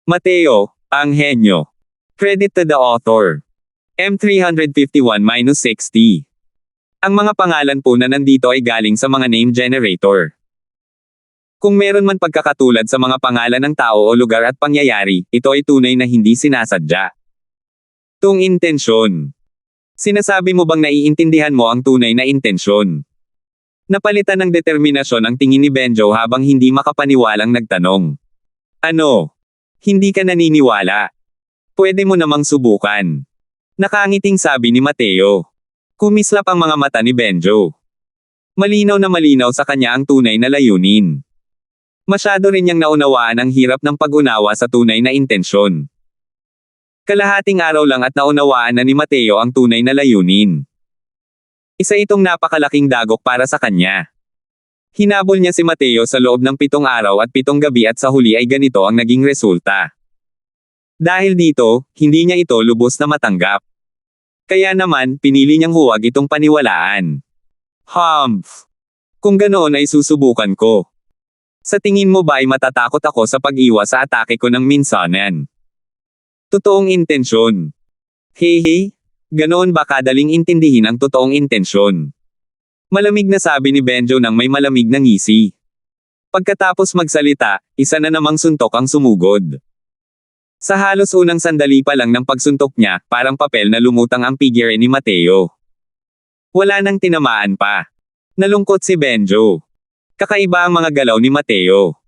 Mateo, ang henyo. Credit to the author. M351-60. Ang mga pangalan po na nandito ay galing sa mga name generator. Kung meron man pagkakatulad sa mga pangalan ng tao o lugar at pangyayari, ito ay tunay na hindi sinasadya. Tung intensyon. Sinasabi mo bang naiintindihan mo ang tunay na intensyon? Napalitan ng determinasyon ang tingin ni Benjo habang hindi makapaniwalang nagtanong. Ano? Hindi ka naniniwala? Pwede mo namang subukan. Nakangiting sabi ni Mateo. Kumislap ang mga mata ni Benjo. Malinaw na malinaw sa kanya ang tunay na layunin. Masyado rin niyang naunawaan ang hirap ng pag-unawa sa tunay na intensyon. Kalahating araw lang at naunawaan na ni Mateo ang tunay na layunin. Isa itong napakalaking dagok para sa kanya. Hinabol niya si Mateo sa loob ng 7 araw at 7 gabi at sa huli ay ganito ang naging resulta. Dahil dito, hindi niya ito lubos na matanggap. Kaya naman, pinili niyang huwag itong paniwalaan. Humph! Kung ganoon ay susubukan ko. Sa tingin mo ba ay matatakot ako sa pag-iwas sa atake ko ng minsanan? Totoong intensyon. Hehe, ganoon ba kadaling intindihin ang totoong intensyon? Malamig na sabi ni Benjo nang may malamig na ngisi. Pagkatapos magsalita, isa na namang suntok ang sumugod. Sa halos unang sandali pa lang ng pagsuntok niya, parang papel na lumutang ang figure ni Mateo. Wala nang tinamaan pa. Nalungkot si Benjo. Kakaiba ang mga galaw ni Mateo.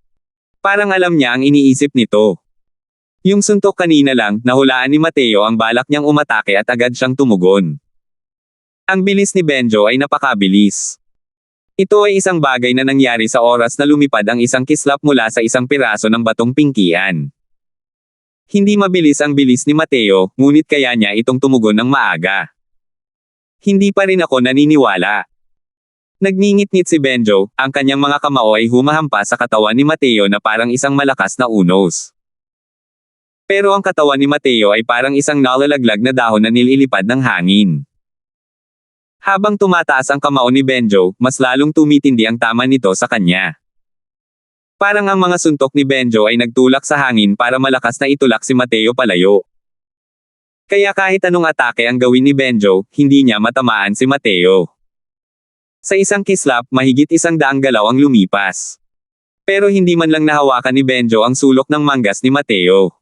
Parang alam niya ang iniisip nito. Yung suntok kanina lang, nahulaan ni Mateo ang balak niyang umatake at agad siyang tumugon. Ang bilis ni Benjo ay napakabilis. Ito ay isang bagay na nangyari sa oras na lumipad ang isang kislap mula sa isang piraso ng batong pingkian. Hindi mabilis ang bilis ni Mateo, ngunit kaya niya itong tumugon ng maaga. Hindi pa rin ako naniniwala. Nagngingit-ngit si Benjo, ang kanyang mga kamao ay humahampas sa katawan ni Mateo na parang isang malakas na unos. Pero ang katawan ni Mateo ay parang isang nalalaglag na dahon na nililipad ng hangin. Habang tumataas ang kamao ni Benjo, mas lalong tumitindi ang tama nito sa kanya. Parang ang mga suntok ni Benjo ay nagtulak sa hangin para malakas na itulak si Mateo palayo. Kaya kahit anong atake ang gawin ni Benjo, hindi niya matamaan si Mateo. Sa isang kislap, mahigit 100 galaw ang lumipas. Pero hindi man lang nahawakan ni Benjo ang sulok ng manggas ni Mateo.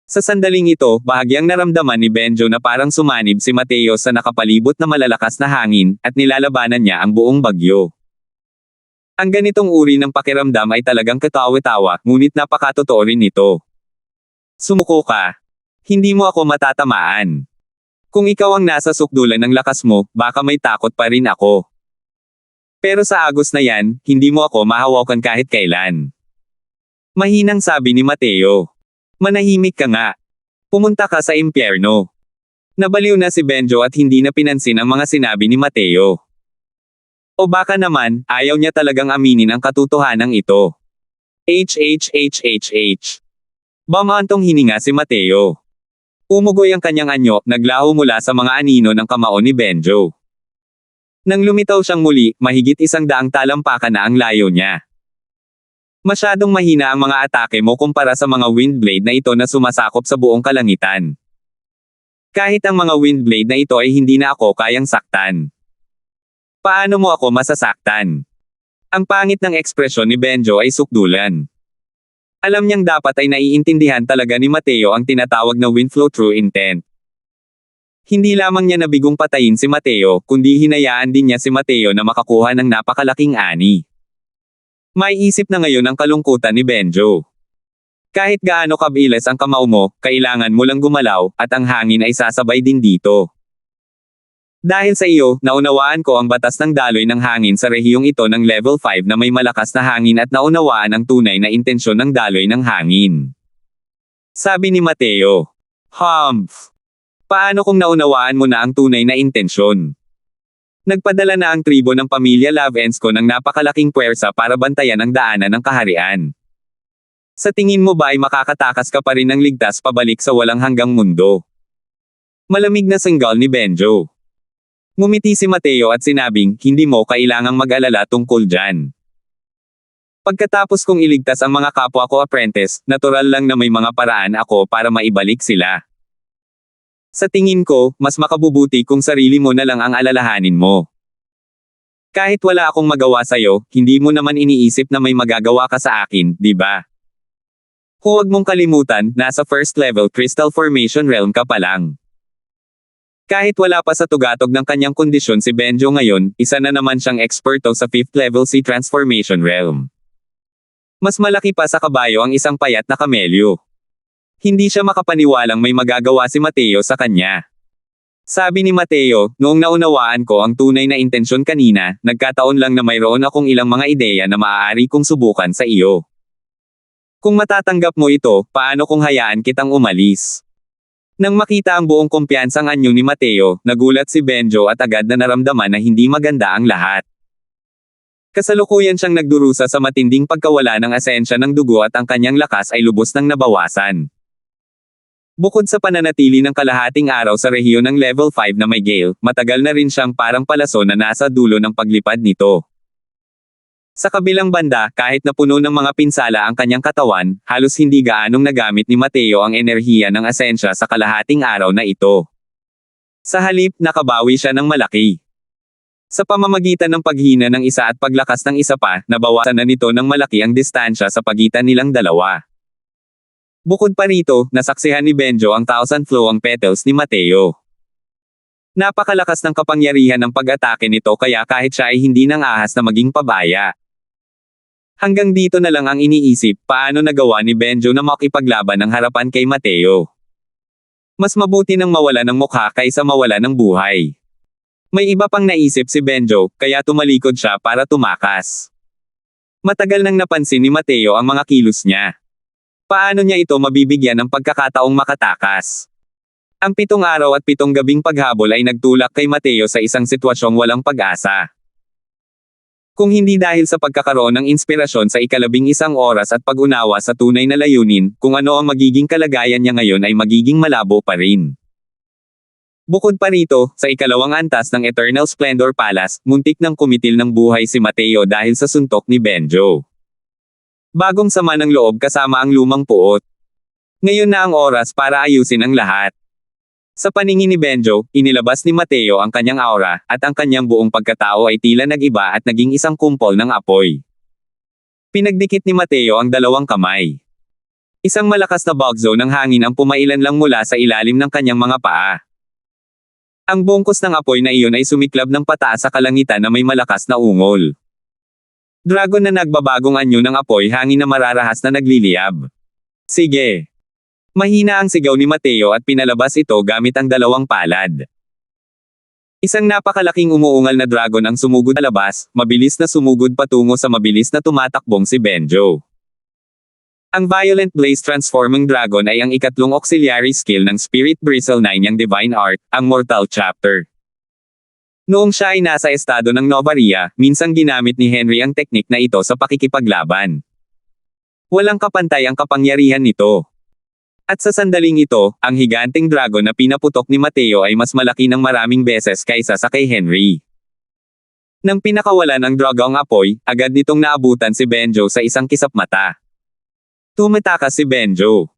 Sa sandaling ito, bahagyang naramdaman ni Benjo na parang sumanib si Mateo sa nakapalibot na malalakas na hangin, at nilalabanan niya ang buong bagyo. Ang ganitong uri ng pakiramdam ay talagang katawa-tawa, ngunit napakatotoo rin ito. Sumuko ka. Hindi mo ako matatamaan. Kung ikaw ang nasa sukdulan ng lakas mo, baka may takot pa rin ako. Pero sa agos na yan, hindi mo ako mahawakan kahit kailan. Mahinang sabi ni Mateo. Manahimik ka nga. Pumunta ka sa impyerno. Nabaliw na si Benjo at hindi na pinansin ang mga sinabi ni Mateo. O baka naman, ayaw niya talagang aminin ang katotohanan ito. HHHHH. Bamantong hininga si Mateo. Umugoy ang kanyang anyo, naglaho mula sa mga anino ng kamao ni Benjo. Nang lumitaw siyang muli, mahigit 100 talampakan na ang layo niya. Masyadong mahina ang mga atake mo kumpara sa mga wind blade na ito na sumasakop sa buong kalangitan. Kahit ang mga wind blade na ito ay hindi na ako kayang saktan. Paano mo ako masasaktan? Ang pangit ng ekspresyon ni Benjo ay sukdulan. Alam niyang dapat ay naiintindihan talaga ni Mateo ang tinatawag na wind flow through intent. Hindi lamang niya nabigong patayin si Mateo, kundi hinayaan din niya si Mateo na makakuha ng napakalaking ani. May isip na ngayon ang kalungkutan ni Benjo. Kahit gaano kabilis ang kamao mo, kailangan mo lang gumalaw, at ang hangin ay sasabay din dito. Dahil sa iyo, naunawaan ko ang batas ng daloy ng hangin sa rehiyong ito ng level 5 na may malakas na hangin at naunawaan ang tunay na intensyon ng daloy ng hangin. Sabi ni Mateo. Humph! Paano kung naunawaan mo na ang tunay na intensyon? Nagpadala na ang tribo ng pamilya Lavensko ng napakalaking puwersa para bantayan ang daanan ng kaharian. Sa tingin mo ba ay makakatakas ka pa rin ng ligtas pabalik sa walang hanggang mundo? Malamig na sanggal ni Benjo. Ngumiti si Mateo at sinabing, hindi mo kailangang mag-alala tungkol dyan. Pagkatapos kong iligtas ang mga kapwa ko apprentice, natural lang na may mga paraan ako para maibalik sila. Sa tingin ko, mas makabubuti kung sarili mo na lang ang alalahanin mo. Kahit wala akong magawa sa'yo, hindi mo naman iniisip na may magagawa ka sa akin, di ba? Huwag mong kalimutan, nasa first level crystal formation realm ka pa lang. Kahit wala pa sa tugatog ng kanyang kondisyon si Benjo ngayon, isa na naman siyang eksperto sa 5th level sea transformation realm. Mas malaki pa sa kabayo ang isang payat na kamelyo. Hindi siya makapaniwalang may magagawa si Mateo sa kanya. Sabi ni Mateo, noong naunawaan ko ang tunay na intensyon kanina, nagkataon lang na mayroon akong ilang mga ideya na maaari kong subukan sa iyo. Kung matatanggap mo ito, paano kung hayaan kitang umalis? Nang makita ang buong kumpiyansang anyo ni Mateo, nagulat si Benjo at agad na naramdaman na hindi maganda ang lahat. Kasalukuyan siyang nagdurusa sa matinding pagkawala ng asensya ng dugo at ang kanyang lakas ay lubos nang nabawasan. Bukod sa pananatili ng kalahating araw sa rehiyon ng level 5 na may gale, matagal na rin siyang parang palaso na nasa dulo ng paglipad nito. Sa kabilang banda, kahit na puno ng mga pinsala ang kanyang katawan, halos hindi gaanong nagamit ni Mateo ang enerhiya ng asensya sa kalahating araw na ito. Sa halip, nakabawi siya ng malaki. Sa pamamagitan ng paghina ng isa at paglakas ng isa pa, nabawasan na nito ng malaki ang distansya sa pagitan nilang dalawa. Bukod pa rito, nasaksihan ni Benjo ang 1,000 flowing petals ni Mateo. Napakalakas ng kapangyarihan ng pag-atake nito kaya kahit siya ay hindi nang ahas na maging pabaya. Hanggang dito na lang ang iniisip, paano nagawa ni Benjo na makipaglaban ng harapan kay Mateo. Mas mabuti nang mawala ng mukha kaysa mawala ng buhay. May iba pang naisip si Benjo, kaya tumalikod siya para tumakas. Matagal nang napansin ni Mateo ang mga kilos niya. Paano niya ito mabibigyan ng pagkakataong makatakas? Ang 7 araw at 7 gabing paghabol ay nagtulak kay Mateo sa isang sitwasyong walang pag-asa. Kung hindi dahil sa pagkakaroon ng inspirasyon sa 11 oras at pag-unawa sa tunay na layunin, kung ano ang magiging kalagayan niya ngayon ay magiging malabo pa rin. Bukod pa rito, sa 2 antas ng Eternal Splendor Palace, muntik nang kumitil ng buhay si Mateo dahil sa suntok ni Benjo. Bagong sama ng loob kasama ang lumang puot. Ngayon na ang oras para ayusin ang lahat. Sa paningin ni Benjo, inilabas ni Mateo ang kanyang aura, at ang kanyang buong pagkatao ay tila nag-iba at naging isang kumpol ng apoy. Pinagdikit ni Mateo ang 2 kamay. Isang malakas na bugzo ng hangin ang pumailan lang mula sa ilalim ng kanyang mga paa. Ang bungkos ng apoy na iyon ay sumiklab ng pataas sa kalangitan na may malakas na ungol. Dragon na nagbabagong anyo ng apoy hangin na mararahas na nagliliyab. Sige! Mahina ang sigaw ni Mateo at pinalabas ito gamit ang 2 palad. Isang napakalaking umuungal na dragon ang sumugod na labas, mabilis na sumugod patungo sa mabilis na tumatakbong si Benjo. Ang Violent Blaze Transforming Dragon ay ang ikatlong auxiliary skill ng Spirit Bristle 9 niyang Divine Art, ang Mortal Chapter. Noong siya ay nasa estado ng Novaria, minsang ginamit ni Henry ang teknik na ito sa pakikipaglaban. Walang kapantay ang kapangyarihan nito. At sa sandaling ito, ang higanting dragon na pinaputok ni Mateo ay mas malaki ng maraming beses kaysa sa kay Henry. Nang pinakawalan ng dragon apoy, agad nitong naabutan si Benjo sa isang kisap mata. Tumatakas si Benjo.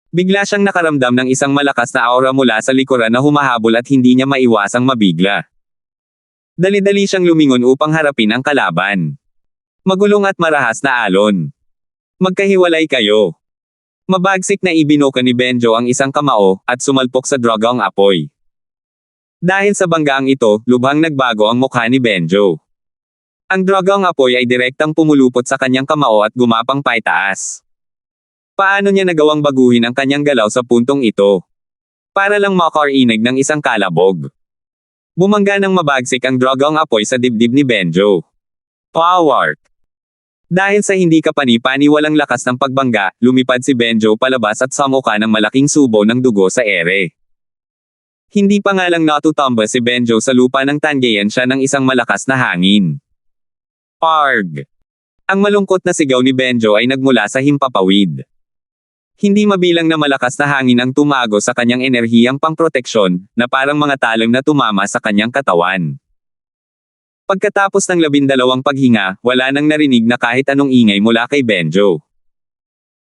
Bigla siyang nakaramdam ng isang malakas na aura mula sa likuran na humahabol at hindi niya maiwasang mabigla. Dali-dali siyang lumingon upang harapin ang kalaban. Magulong at marahas na alon. Magkahiwalay kayo. Mabagsik na ibinuka ni Benjo ang isang kamao, at sumalpok sa dragang apoy. Dahil sa banggaang ito, lubhang nagbago ang mukha ni Benjo. Ang dragang apoy ay direktang pumulupot sa kanyang kamao at gumapang paitaas. Paano niya nagawang baguhin ang kanyang galaw sa puntong ito? Para lang makarinig ng isang kalabog. Bumangga ng mabagsik ang dragang apoy sa dibdib ni Benjo. Power! Dahil sa hindi kapani-pani walang lakas ng pagbangga, lumipad si Benjo palabas at samuka ng malaking subo ng dugo sa ere. Hindi pa nga lang natutumba si Benjo sa lupa nang tanggayan siya ng isang malakas na hangin. Arg! Ang malungkot na sigaw ni Benjo ay nagmula sa himpapawid. Hindi mabilang na malakas na hangin ang tumago sa kanyang enerhiyang pangproteksyon, na parang mga talim na tumama sa kanyang katawan. Pagkatapos ng 12 paghinga, wala nang narinig na kahit anong ingay mula kay Benjo.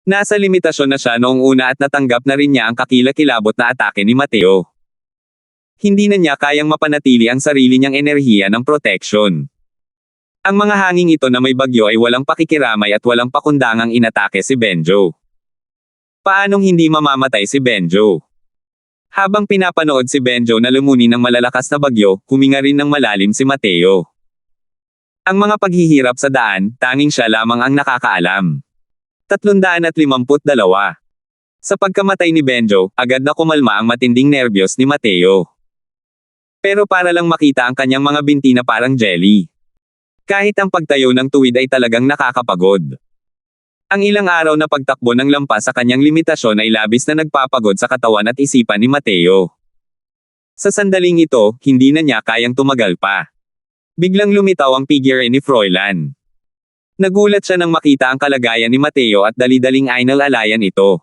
Nasa limitasyon na siya noong una at natanggap na rin niya ang kakilakilabot na atake ni Mateo. Hindi na niya kayang mapanatili ang sarili niyang enerhiya ng protection. Ang mga hanging ito na may bagyo ay walang pakikiramay at walang pakundangang inatake si Benjo. Paanong hindi mamamatay si Benjo? Habang pinapanood si Benjo na lumunin ng malalakas na bagyo, huminga rin ng malalim si Mateo. Ang mga paghihirap sa daan, tanging siya lamang ang nakakaalam. 352. Sa pagkamatay ni Benjo, agad na kumalma ang matinding nerbiyos ni Mateo. Pero para lang makita ang kanyang mga binti na parang jelly. Kahit ang pagtayo ng tuwid ay talagang nakakapagod. Ang ilang araw na pagtakbo ng lampas sa kanyang limitasyon ay labis na nagpapagod sa katawan at isipan ni Mateo. Sa sandaling ito, hindi na niya kayang tumagal pa. Biglang lumitaw ang figure ni Froilan. Nagulat siya nang makita ang kalagayan ni Mateo at dali-daling inalalayan ito.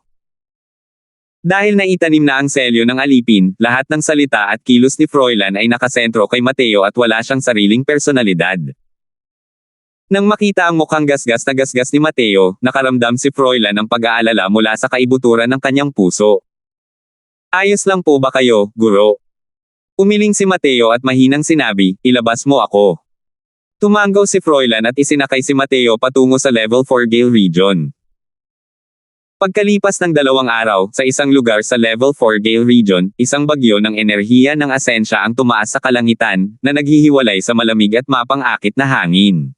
Dahil naitanim na ang selyo ng alipin, lahat ng salita at kilos ni Froilan ay nakasentro kay Mateo at wala siyang sariling personalidad. Nang makita ang mukhang gasgas na gasgas ni Mateo, nakaramdam si Froilan ng pag-aalala mula sa kaibuturan ng kanyang puso. Ayos lang po ba kayo, guro? Umiling si Mateo at mahinang sinabi, ilabas mo ako. Tumanggaw si Froilan at isinakay si Mateo patungo sa Level 4 Gale Region. Pagkalipas ng 2 araw, sa isang lugar sa Level 4 Gale Region, isang bagyo ng enerhiya ng asensya ang tumaas sa kalangitan, na naghihiwalay sa malamig at mapang-akit na hangin.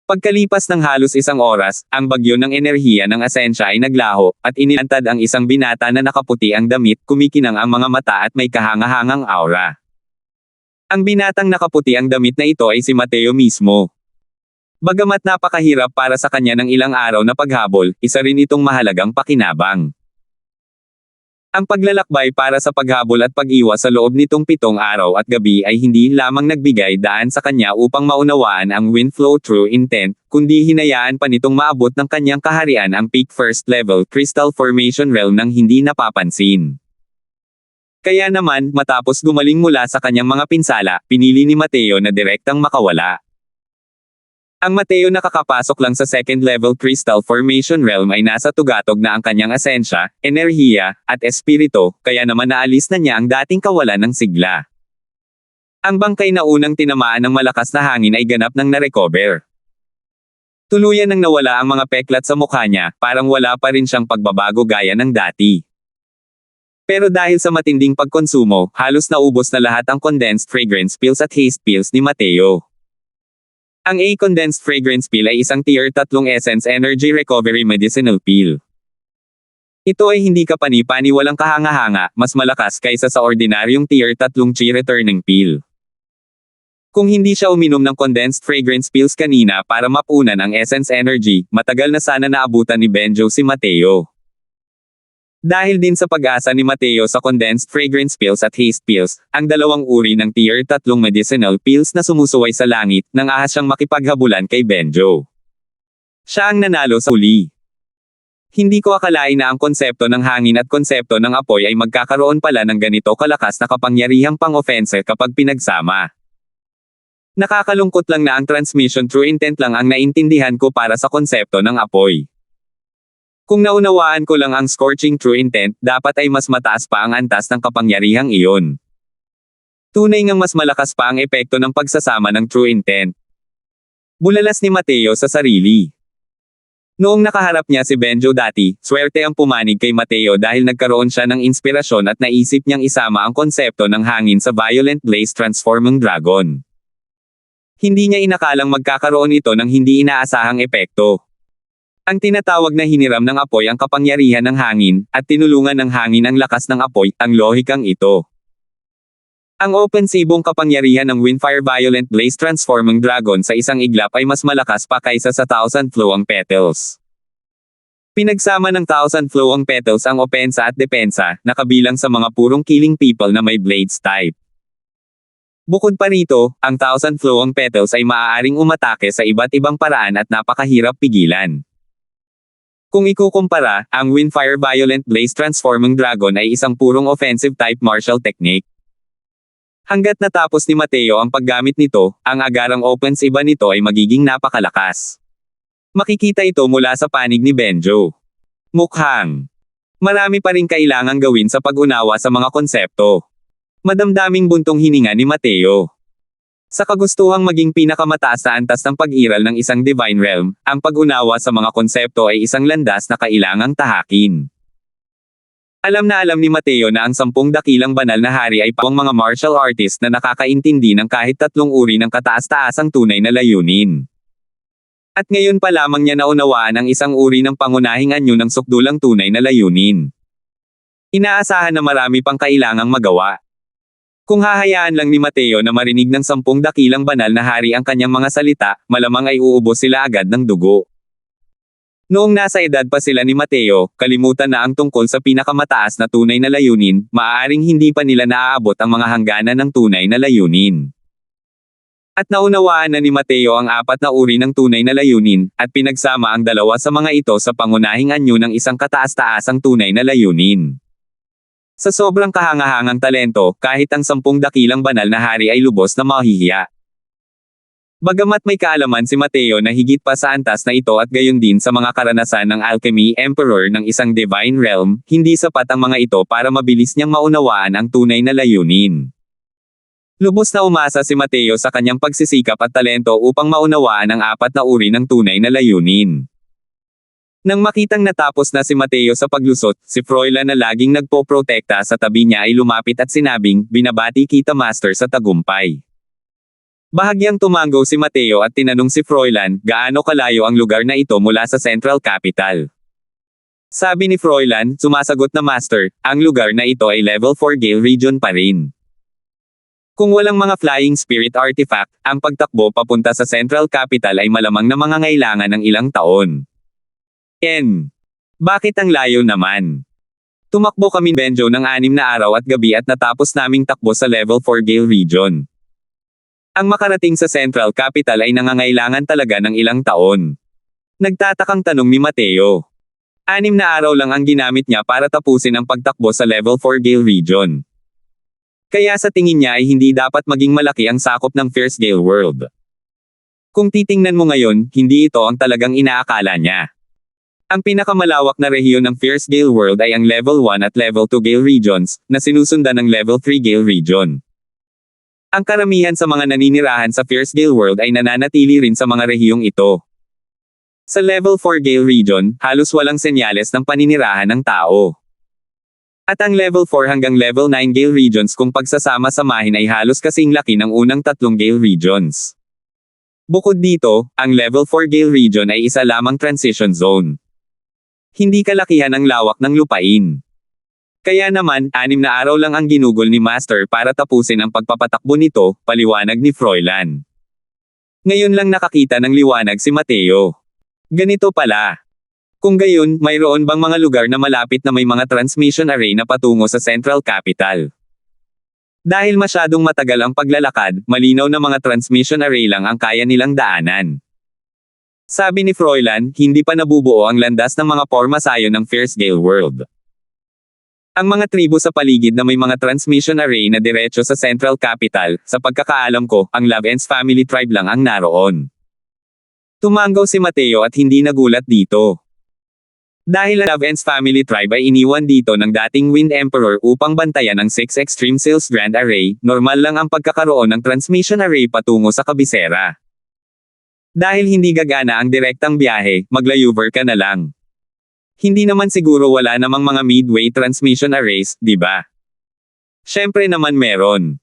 Pagkalipas ng halos 1 oras, ang bagyo ng enerhiya ng asensya ay naglaho, at inilantad ang isang binata na nakaputi ang damit, kumikinang ang mga mata at may kahangahangang aura. Ang binatang nakaputi ang damit na ito ay si Mateo mismo. Bagamat napakahirap para sa kanya ng ilang araw na paghabol, isa rin itong mahalagang pakinabang. Ang paglalakbay para sa paghabol at pag-iwas sa loob nitong 7 araw at gabi ay hindi lamang nagbigay daan sa kanya upang maunawaan ang wind flow true intent, kundi hinayaan pa nitong maabot ng kanyang kaharian ang peak first level crystal formation realm nang hindi napapansin. Kaya naman, matapos gumaling mula sa kanyang mga pinsala, pinili ni Mateo na direktang makawala. Ang Mateo nakakapasok lang sa second level crystal formation realm ay nasa tugatog na ang kanyang asensya, enerhiya, at espiritu, kaya naman naalis na niya ang dating kawalan ng sigla. Ang bangkay na unang tinamaan ng malakas na hangin ay ganap nang narecover. Tuluyan nang nawala ang mga peklat sa mukha niya, parang wala pa rin siyang pagbabago gaya ng dati. Pero dahil sa matinding pagkonsumo, halos naubos na lahat ang condensed fragrance pills at haste pills ni Mateo. Ang condensed fragrance pill ay isang tier 3 essence energy recovery medicinal pill. Ito ay hindi kapani-paniwalang kahanga-hanga, mas malakas kaysa sa ordinaryong tier 3 chi returning pill. Kung hindi siya uminom ng condensed fragrance pills kanina para mapunan ang essence energy, matagal na sana naabutan ni Benjo si Mateo. Dahil din sa pag-asa ni Mateo sa condensed fragrance pills at haste pills, ang dalawang uri ng tier 3 medicinal pills na sumusuway sa langit, nang ahas siyang makipaghabulan kay Benjo. Siya ang nanalo sa huli. Hindi ko akalain na ang konsepto ng hangin at konsepto ng apoy ay magkakaroon pala ng ganito kalakas na kapangyarihang pang-offense kapag pinagsama. Nakakalungkot lang na ang transmission through intent lang ang naintindihan ko para sa konsepto ng apoy. Kung naunawaan ko lang ang scorching true intent, dapat ay mas mataas pa ang antas ng kapangyarihang iyon. Tunay ngang mas malakas pa ang epekto ng pagsasama ng true intent. Bulalas ni Mateo sa sarili. Noong nakaharap niya si Benjo dati, swerte ang pumanig kay Mateo dahil nagkaroon siya ng inspirasyon at naisip niyang isama ang konsepto ng hangin sa Violent Blaze Transforming Dragon. Hindi niya inakalang magkakaroon ito ng hindi inaasahang epekto. Ang tinatawag na hiniram ng apoy ang kapangyarihan ng hangin, at tinulungan ng hangin ang lakas ng apoy, ang lohikang ito. Ang opensibong kapangyarihan ng Windfire Violent Blaze Transforming Dragon sa isang iglap ay mas malakas pa kaysa sa Thousand Flowing Petals. Pinagsama ng Thousand Flowing Petals ang opensa at depensa, na kabilang sa mga purong killing people na may blades type. Bukod pa rito, ang Thousand Flowing Petals ay maaaring umatake sa iba't ibang paraan at napakahirap pigilan. Kung ikukumpara, ang Windfire Violent Blaze Transforming Dragon ay isang purong offensive type martial technique. Hanggat natapos ni Mateo ang paggamit nito, ang agarang offense iba nito ay magiging napakalakas. Makikita ito mula sa panig ni Benjo. Mukhang marami pa rin kailangang gawin sa pag-unawa sa mga konsepto. Madamdaming buntong hininga ni Mateo. Sa kagustuhang maging pinakamataas na antas ng pag-iral ng isang divine realm, ang pag-unawa sa mga konsepto ay isang landas na kailangang tahakin. Alam na alam ni Mateo na ang 10 dakilang banal na hari ay pawang mga martial artist na nakakaintindi ng kahit 3 uri ng kataas-taasang tunay na layunin. At ngayon pa lamang niya naunawaan ang isang uri ng pangunahing anyo ng sukdulang tunay na layunin. Inaasahan na marami pang kailangang magawa. Kung hahayaan lang ni Mateo na marinig ng 10 dakilang banal na hari ang kanyang mga salita, malamang ay uubos sila agad ng dugo. Noong nasa edad pa sila ni Mateo, kalimutan na ang tungkol sa pinakamataas na tunay na layunin, maaaring hindi pa nila naaabot ang mga hangganan ng tunay na layunin. At naunawaan na ni Mateo ang 4 na uri ng tunay na layunin, at pinagsama ang 2 sa mga ito sa pangunahing anyo ng isang kataas-taasang tunay na layunin. Sa sobrang kahangahangang talento, kahit ang 10 dakilang banal na hari ay lubos na mahihiya. Bagamat may kaalaman si Mateo na higit pa sa antas na ito at gayon din sa mga karanasan ng alchemy emperor ng isang divine realm, hindi sapat ang mga ito para mabilis niyang maunawaan ang tunay na layunin. Lubos na umasa si Mateo sa kanyang pagsisikap at talento upang maunawaan ang 4 na uri ng tunay na layunin. Nang makitang natapos na si Mateo sa paglusot, si Froilan na laging nagpoprotekta sa tabi niya ay lumapit at sinabing, "Binabati kita Master sa tagumpay." Bahagyang tumango si Mateo at tinanong si Froilan, gaano kalayo ang lugar na ito mula sa Central Capital. Sabi ni Froilan, sumasagot na Master, ang lugar na ito ay level 4 Gale region pa rin. Kung walang mga flying spirit artifact, ang pagtakbo papunta sa Central Capital ay malamang na mangangailangan ng ilang taon. Bakit ang layo naman? Tumakbo kami Benjo ng 6 na araw at gabi at natapos naming takbo sa level 4 Gale region. Ang makarating sa Central Capital ay nangangailangan talaga ng ilang taon. Nagtatakang tanong ni Mateo. 6 na araw lang ang ginamit niya para tapusin ang pagtakbo sa level 4 Gale region. Kaya sa tingin niya ay hindi dapat maging malaki ang sakop ng Fierce Gale World. Kung titingnan mo ngayon, hindi ito ang talagang inaakala niya. Ang pinakamalawak na rehiyon ng Fierce Gale World ay ang level 1 at level 2 Gale regions, na sinusundan ng level 3 Gale region. Ang karamihan sa mga naninirahan sa Fierce Gale World ay nananatili rin sa mga rehiyong ito. Sa level 4 Gale region, halos walang senyales ng paninirahan ng tao. At ang level 4 hanggang level 9 Gale regions kung pagsasama-samahin ay halos kasing laki ng unang 3 Gale regions. Bukod dito, ang level 4 Gale region ay isa lamang transition zone. Hindi kalakihan ang lawak ng lupain. Kaya naman, 6 na araw lang ang ginugol ni Master para tapusin ang pagpapatakbo nito, paliwanag ni Froilan. Ngayon lang nakakita ng liwanag si Mateo. Ganito pala. Kung gayon, mayroon bang mga lugar na malapit na may mga transmission array na patungo sa Central Capital? Dahil masyadong matagal ang paglalakad, malinaw na mga transmission array lang ang kaya nilang daanan. Sabi ni Froilan, hindi pa nabubuo ang landas ng mga pormasayo ng Fierce Gale World. Ang mga tribo sa paligid na may mga transmission array na diretso sa Central Capital, sa pagkakaalam ko, ang Lavens family tribe lang ang naroon. Tumangaw si Mateo at hindi nagulat dito. Dahil ang Lavens family tribe ay iniwan dito ng dating Wind Emperor upang bantayan ang 6 Extreme Sales Grand Array, normal lang ang pagkakaroon ng transmission array patungo sa kabisera. Dahil hindi gagana ang direktang biyahe, maglayuver ka na lang. Hindi naman siguro wala namang mga midway transmission arrays, di ba? Syempre naman meron.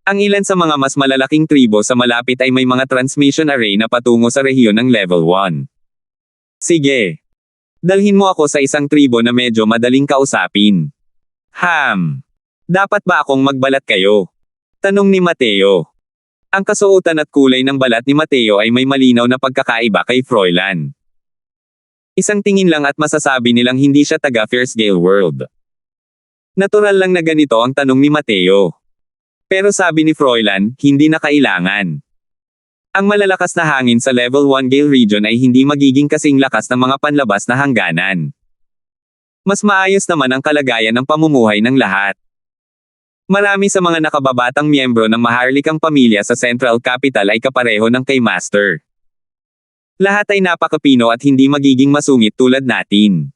Ang ilan sa mga mas malalaking tribo sa malapit ay may mga transmission array na patungo sa rehiyon ng level 1. Sige. Dalhin mo ako sa isang tribo na medyo madaling kausapin. Dapat ba akong magbalat kayo? Tanong ni Mateo. Ang kasuotan at kulay ng balat ni Mateo ay may malinaw na pagkakaiba kay Froilan. Isang tingin lang at masasabi nilang hindi siya taga Fierce Gale World. Natural lang na ganito ang tanong ni Mateo. Pero sabi ni Froilan, hindi na kailangan. Ang malalakas na hangin sa level 1 Gale region ay hindi magiging kasing lakas ng mga panlabas na hangganan. Mas maayos naman ang kalagayan ng pamumuhay ng lahat. Marami sa mga nakababatang miyembro ng maharlikang pamilya sa Central Capital ay kapareho ng kay Master. Lahat ay napakapino at hindi magiging masungit tulad natin.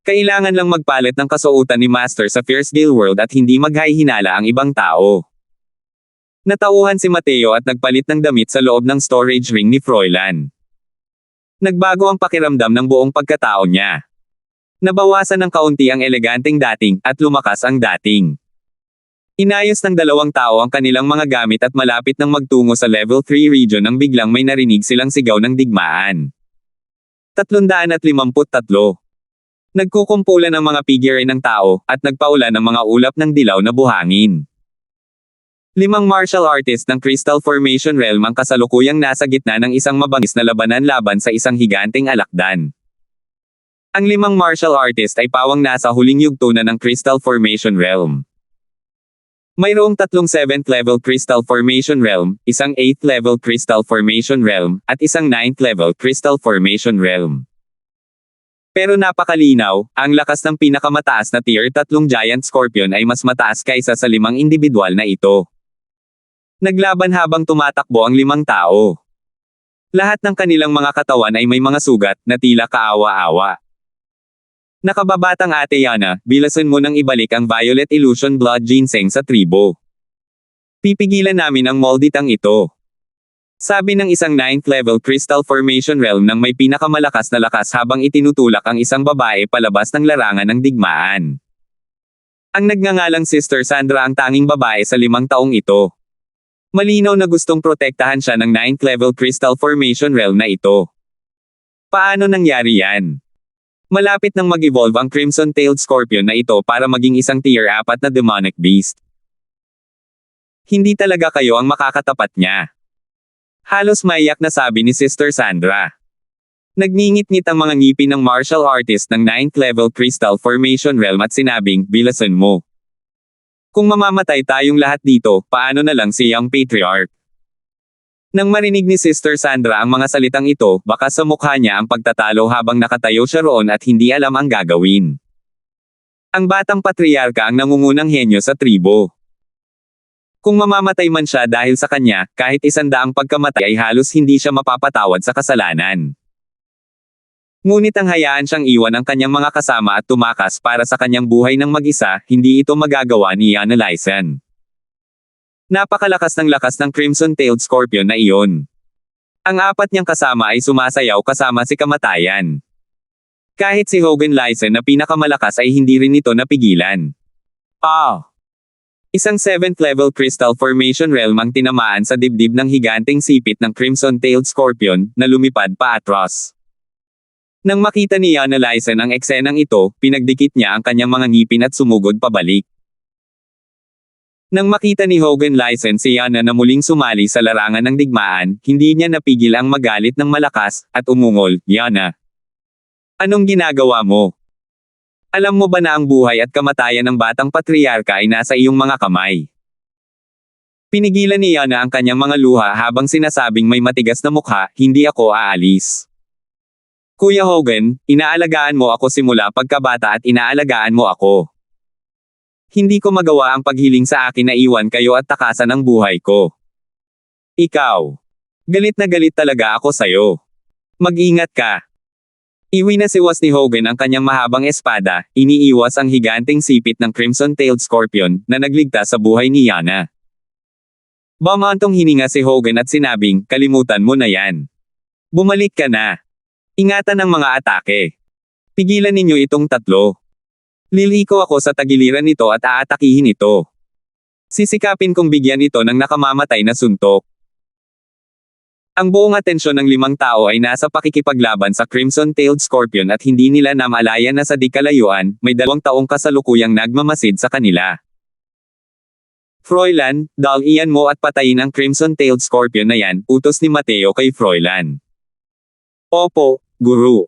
Kailangan lang magpalit ng kasuotan ni Master sa Fierce Gale World at hindi maghahinala ang ibang tao. Natauhan si Mateo at nagpalit ng damit sa loob ng storage ring ni Froilan. Nagbago ang pakiramdam ng buong pagkatao niya. Nabawasan ng kaunti ang eleganteng dating at lumakas ang dating. Inayos ng dalawang tao ang kanilang mga gamit at malapit nang magtungo sa level 3 region nang biglang may narinig silang sigaw ng digmaan. 353. Nagkukumpulan ng mga figure ng tao at nagpaulan ng mga ulap ng dilaw na buhangin. 5 martial artist ng Crystal Formation Realm ang kasalukuyang nasa gitna ng isang mabangis na labanan laban sa isang higanteng alakdan. Ang 5 martial artist ay pawang nasa huling yugto na ng Crystal Formation Realm. Mayroong 3 7th level Crystal Formation Realm, isang 8th level Crystal Formation Realm, at isang 9th level Crystal Formation Realm. Pero napakalinaw, ang lakas ng pinakamataas na tier 3 Giant Scorpion ay mas mataas kaysa sa 5 individual na ito. Naglaban habang tumatakbo ang 5 tao. Lahat ng kanilang mga katawan ay may mga sugat na tila kaawa-awa. Nakababatang Ate Yana, bilasan mo nang ibalik ang Violet Illusion Blood Ginseng sa tribo. Pipigilan namin ang molditang ito. Sabi ng isang 9th level Crystal Formation Realm nang may pinakamalakas na lakas habang itinutulak ang isang babae palabas ng larangan ng digmaan. Ang nagngangalang Sister Sandra ang tanging babae sa 5 taong ito. Malinaw na gustong protektahan siya ng 9th level Crystal Formation Realm na ito. Paano nangyari yan? Malapit nang mag-evolve ang Crimson-tailed Scorpion na ito para maging isang tier 4 na demonic beast. Hindi talaga kayo ang makakatapat niya. Halos maiyak na sabi ni Sister Sandra. Nagngingit-ngit ang mga ngipin ng martial artist ng 9th level Crystal Formation Realm at sinabing, bilasan mo. Kung mamamatay tayong lahat dito, paano na lang si Young Patriarch? Nang marinig ni Sister Sandra ang mga salitang ito, baka sa mukha niya ang pagtatalo habang nakatayo siya roon at hindi alam ang gagawin. Ang batang patriarka ang nangungunang henyo sa tribo. Kung mamamatay man siya dahil sa kanya, kahit 100 pagkamatay ay halos hindi siya mapapatawad sa kasalanan. Ngunit ang hayaan siyang iwan ang kanyang mga kasama at tumakas para sa kanyang buhay ng mag-isa, hindi ito magagawa ni Yana Lyson. Napakalakas ng lakas ng Crimson-tailed Scorpion na iyon. Ang 4 niyang kasama ay sumasayaw kasama si kamatayan. Kahit si Hogan Lyson na pinakamalakas ay hindi rin ito napigilan. Isang 7th level Crystal Formation Realm ang tinamaan sa dibdib ng higanteng sipit ng Crimson-tailed Scorpion na lumipad pa atras. Nang makita ni Yana Lyson ang eksenang ito, pinagdikit niya ang kanyang mga ngipin at sumugod pabalik. Nang makita ni Hogan Lyson si Yana na muling sumali sa larangan ng digmaan, hindi niya napigil ang magalit ng malakas, at umungol, Yana. Anong ginagawa mo? Alam mo ba na ang buhay at kamatayan ng batang patriarka ay nasa iyong mga kamay? Pinigilan ni Yana ang kanyang mga luha habang sinasabing may matigas na mukha, hindi ako aalis. Kuya Hogan, inaalagaan mo ako simula pagkabata at inaalagaan mo ako. Hindi ko magawa ang paghiling sa akin na iwan kayo at takasan ang buhay ko. Ikaw. Galit na galit talaga ako sayo. Mag-ingat ka. Iwi na siwas ni Hogan ang kanyang mahabang espada, iniiwas ang higanteng sipit ng Crimson-tailed Scorpion, na nagligtas sa buhay ni Yana. Bumantong hininga si Hogan at sinabing, kalimutan mo na yan. Bumalik ka na. Ingatan ang mga atake. Pigilan ninyo itong 3. Liliko ako sa tagiliran nito at aatakihin ito. Sisikapin kong bigyan ito ng nakamamatay na suntok. Ang buong atensyon ng 5 tao ay nasa pakikipaglaban sa Crimson-tailed Scorpion at hindi nila namalayan na sa di kalayuan, may 2 taong kasalukuyang nagmamasid sa kanila. Froilan, dal-iyan mo at patayin ang Crimson-tailed Scorpion na yan, utos ni Mateo kay Froilan. Opo, Guru.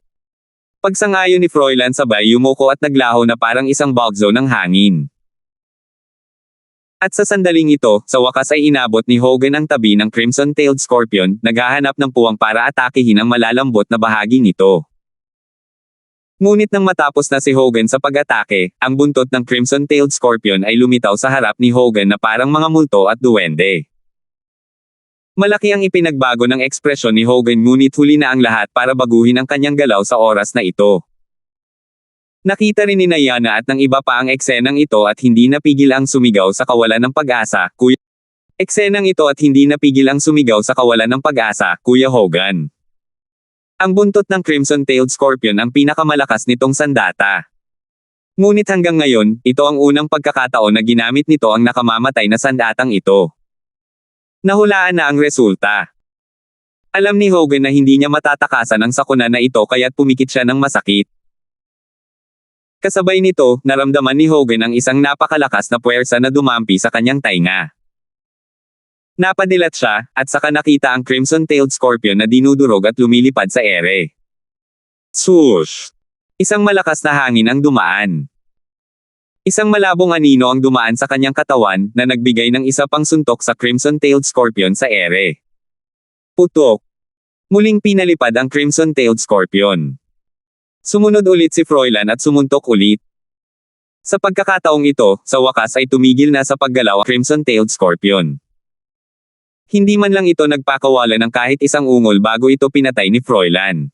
Pagsangayon ni Froilan sabay yumuko at naglaho na parang isang bagzo ng hangin. At sa sandaling ito, sa wakas ay inabot ni Hogan ang tabi ng Crimson-tailed Scorpion, naghahanap ng puwang para atakihin ang malalambot na bahagi nito. Ngunit nang matapos na si Hogan sa pag-atake, ang buntot ng Crimson-tailed Scorpion ay lumitaw sa harap ni Hogan na parang mga multo at duwende. Malaki ang ipinagbago ng ekspresyon ni Hogan ngunit huli na ang lahat para baguhin ang kanyang galaw sa oras na ito. Nakita rin ni Yana at ng iba pa ang eksenang ito at hindi napigil ang sumigaw sa kawalan ng pag-asa, Kuya. Eksenang ito at hindi napigil ang sumigaw sa kawalan ng pag-asa, Kuya Hogan. Ang buntot ng Crimson-tailed Scorpion ang pinakamalakas nitong sandata. Ngunit hanggang ngayon, ito ang unang pagkakataon na ginamit nito ang nakamamatay na sandatang ito. Nahulaan na ang resulta. Alam ni Hogan na hindi niya matatakasan ang sakuna na ito kaya't pumikit siya ng masakit. Kasabay nito, naramdaman ni Hogan ang isang napakalakas na puwersa na dumampi sa kanyang tainga. Napadilat siya, at saka nakita ang Crimson-tailed Scorpion na dinudurog at lumilipad sa ere. Swoosh! Isang malakas na hangin ang dumaan. Isang malabong anino ang dumaan sa kanyang katawan, na nagbigay ng isa pang suntok sa Crimson-tailed Scorpion sa ere. Putok! Muling pinalipad ang Crimson-tailed Scorpion. Sumunod ulit si Froilan at sumuntok ulit. Sa pagkakataong ito, sa wakas ay tumigil na sa paggalaw ang Crimson-tailed Scorpion. Hindi man lang ito nagpakawala ng kahit isang ungol bago ito pinatay ni Froilan.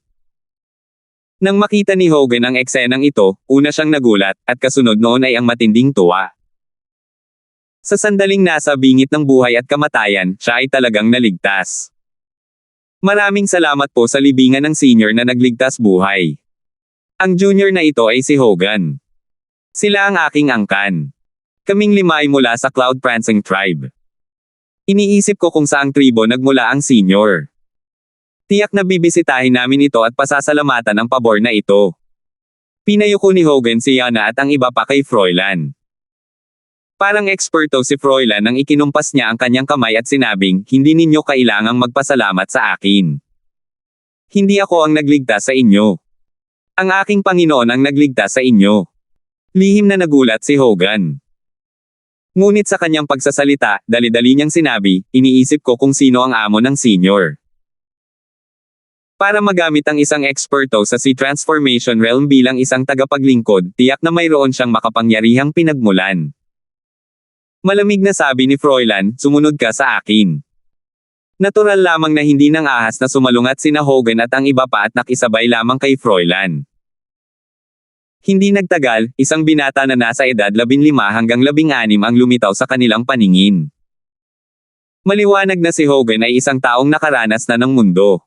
Nang makita ni Hogan ang eksenang ito, una siyang nagulat, at kasunod noon ay ang matinding tuwa. Sa sandaling nasa bingit ng buhay at kamatayan, siya ay talagang naligtas. Maraming salamat po sa libingan ng senior na nagligtas buhay. Ang junior na ito ay si Hogan. Sila ang aking angkan. Kaming lima ay mula sa Cloud Prancing Tribe. Iniisip ko kung saang tribo nagmula ang senior. Tiyak na bibisitahin namin ito at pasasalamatan ang pabor na ito. Pinayuko ni Hogan si Yana at ang iba pa kay Froilan. Parang eksperto si Froilan nang ikinumpas niya ang kanyang kamay at sinabing, hindi ninyo kailangang magpasalamat sa akin. Hindi ako ang nagligtas sa inyo. Ang aking Panginoon ang nagligtas sa inyo. Lihim na nagulat si Hogan. Ngunit sa kanyang pagsasalita, dali-dali niyang sinabi, iniisip ko kung sino ang amo ng senior. Para magamit ang isang eksperto sa Sea Transformation Realm bilang isang tagapaglingkod, tiyak na mayroon siyang makapangyarihang pinagmulan. Malamig na sabi ni Froilan, sumunod ka sa akin. Natural lamang na hindi nang ahas na sumalungat sina Hogan at ang iba pa at nakisabay lamang kay Froilan. Hindi nagtagal, isang binata na nasa edad 15 hanggang 16 ang lumitaw sa kanilang paningin. Maliwanag na si Hogan ay isang taong nakaranas na ng mundo.